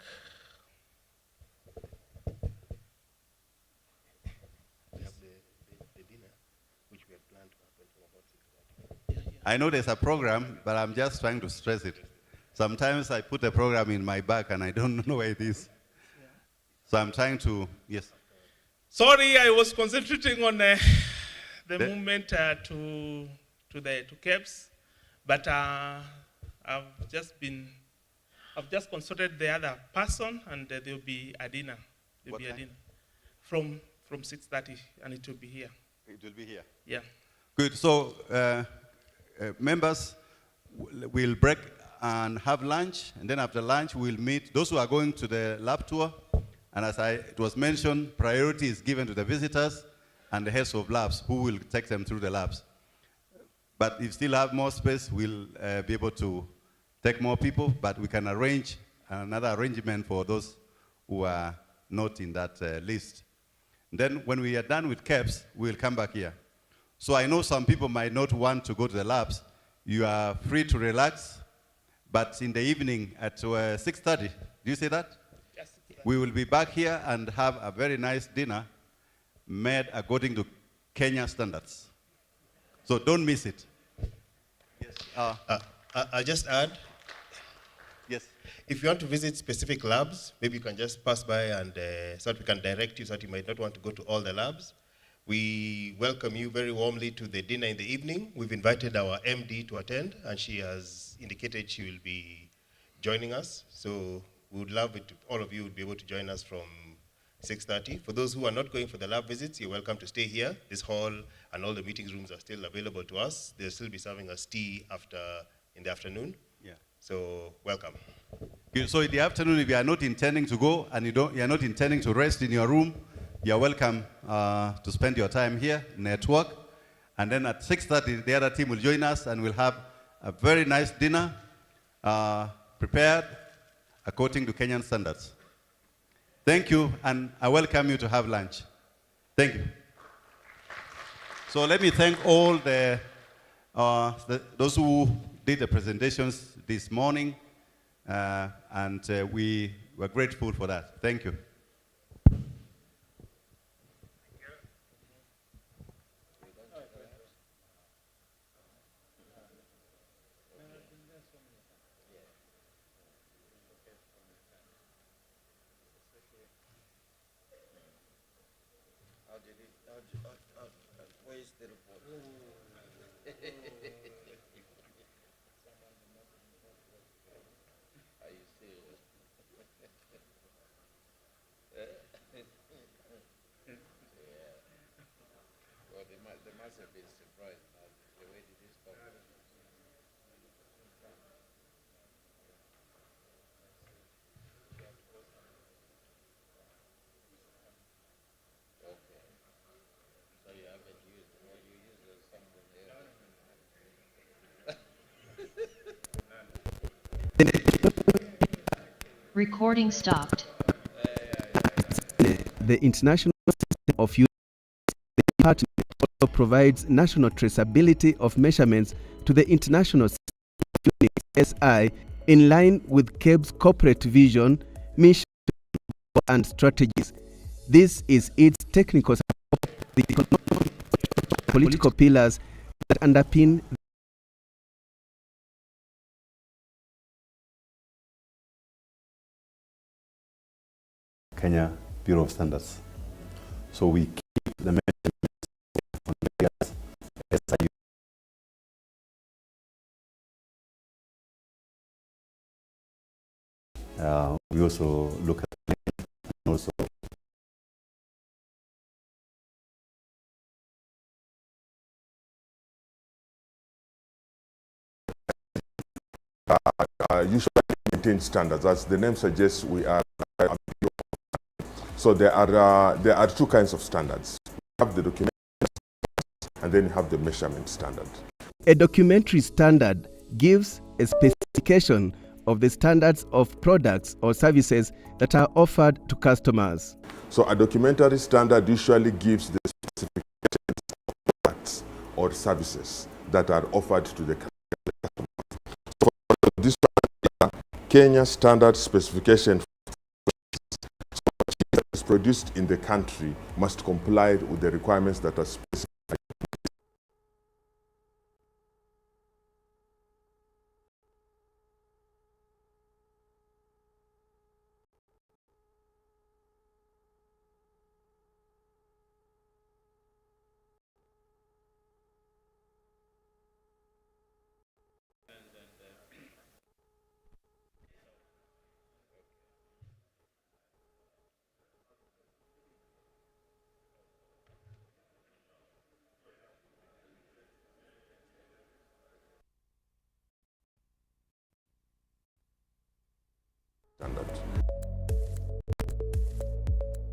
I know there's a program, but I'm just trying to stress it. Sometimes I put a program in my bag and I don't know where it is. So I'm trying to, yes. Sorry, I was concentrating on the movement to KEPS, but I've just consulted the other person, and there will be a dinner. There will be a dinner from 6:30, and it will be here. It will be here. Yeah. Good. So members will break and have lunch, and then after lunch we'll meet those who are going to the lab tour. And as it was mentioned, priority is given to the visitors and the heads of labs who will take them through the labs. But if you still have more space, we'll be able to take more people, but we can arrange another arrangement for those who are not in that list. Then when we are done with KEPS, we'll come back here. So I know some people might not want to go to the labs. You are free to relax, but in the evening at 6:30, do you say that? Yes. We will be back here and have a very nice dinner made according to Kenya standards. So don't miss it. Yes. I'll just add. Yes. If you want to visit specific labs, maybe you can just pass by and so that we can direct you so that you might not want to go to all the labs. We welcome you very warmly to the dinner in the evening. We've invited our MD to attend, and she has indicated she will be joining us. So we would love it if all of you would be able to join us from 6:30. For those who are not going for the lab visits, you're welcome to stay here. This hall and all the meeting rooms are still available to us. They'll still be serving us tea in the afternoon. Yeah. So welcome. Good. So in the afternoon, if you are not intending to go and you are not intending to rest in your room, you are welcome to spend your time here, network. And then at 6:30, the other team will join us and we'll have a very nice dinner prepared according to Kenyan standards. Thank you, and I welcome you to have lunch. Thank you. So let me thank all those who did the presentations this morning, and we were grateful for that. Thank you. Where's the report? Are you serious? Yeah. Well, they must have been surprised now the way did this come. Okay. So you haven't used it, or you use it something else? Recording stopped. The International System of Units, the department also provides national traceability of measurements to the International System of Units (SI) in line with KEB's corporate vision, mission, and strategies. This is its technical support, the economic political pillars that underpin Kenya Bureau of Standards. So we keep the measurements on various SIU. We also look at and also usually maintain standards. As the name suggests, we are so there are two kinds of standards. You have the documentary standards, and then you have the measurement standard. A documentary standard gives a specification of the standards of products or services that are offered to customers. So a documentary standard usually gives the specifications or services that are offered to the customer. So for this one, Kenya standard specification that is produced in the country must comply with the requirements that are specified.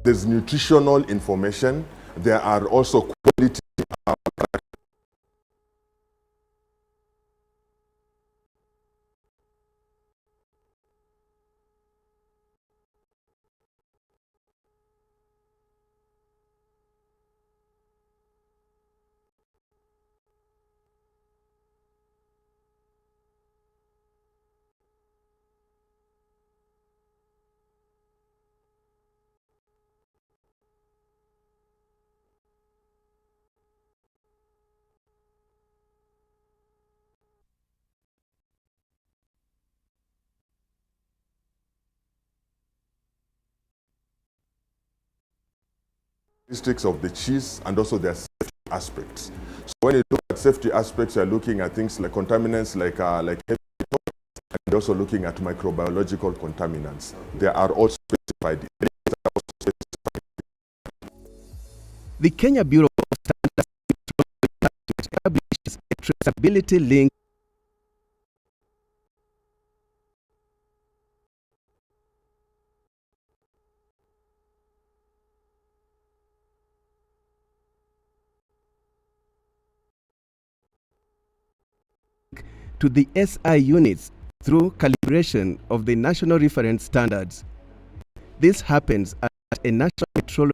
There's nutritional information. There are also quality characteristics of the cheese and also their safety aspects. So when you look at safety aspects, you're looking at things like contaminants like heavy metals, and you're also looking at microbiological contaminants. They are all specified. The Kenya Bureau of Standards establishes a traceability link to the SI units through calibration of the national reference standards. This happens at a national petroleum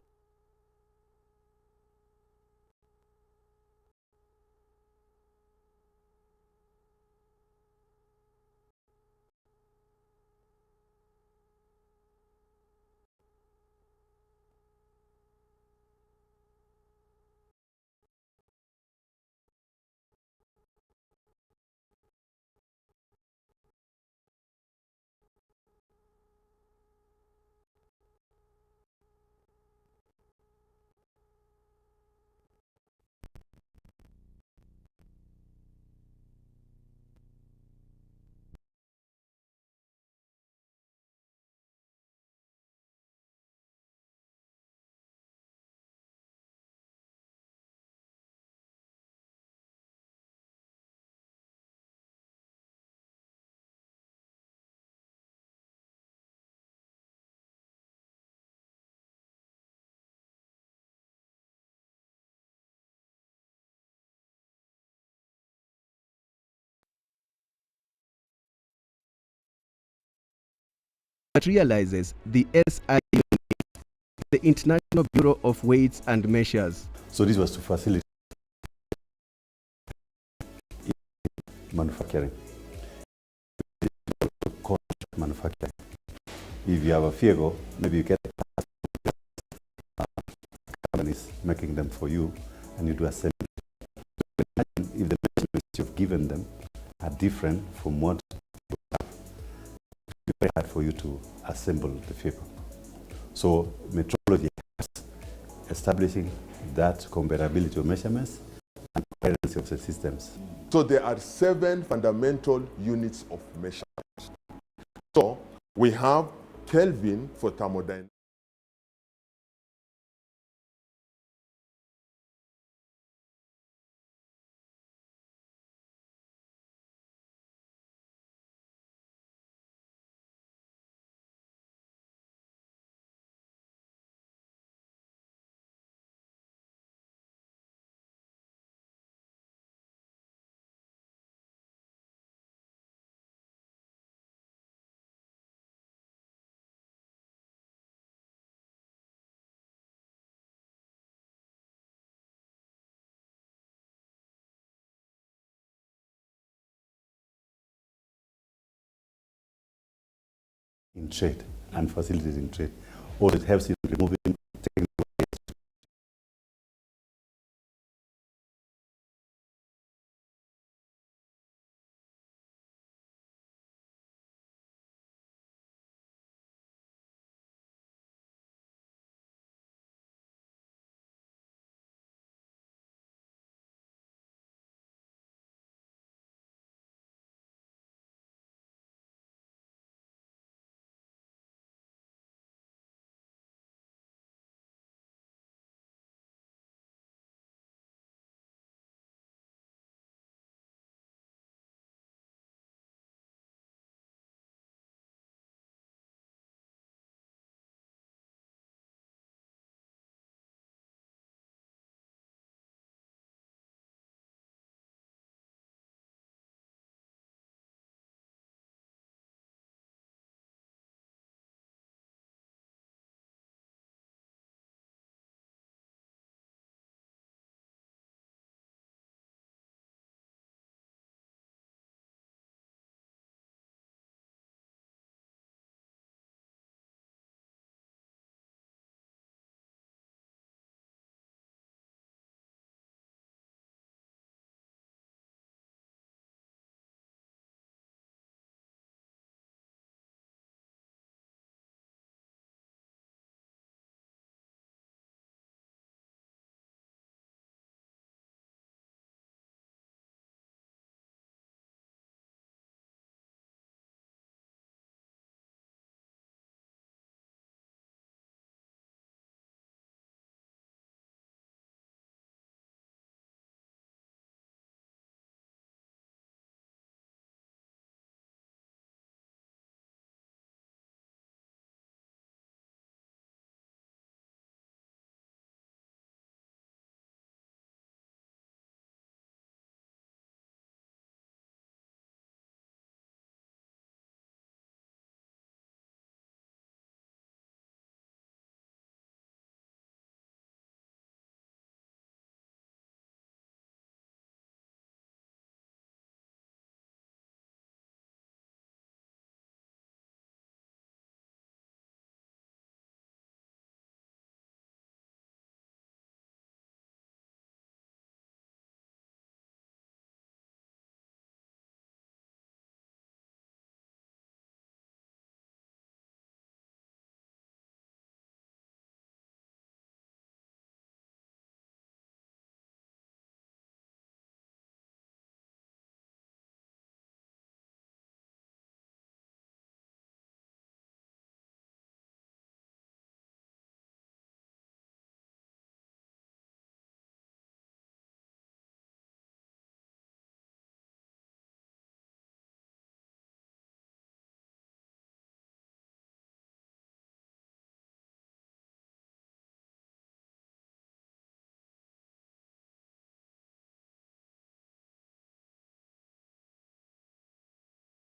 materializes the SI unit, the International Bureau of Weights and Measures. So this was to facilitate manufacturing. Contract manufacturing. If you have a vehicle, maybe you get companies making them for you, and you do assembly. Imagine if the measurements you've given them are different from what you have, it's very hard for you to assemble the vehicle. So metrology is establishing that comparability of measurements and coherency of the systems. So there are 7 fundamental units of measurement. So we have Kelvin for thermodynamics. in trade and facilitating trade. Also, it helps in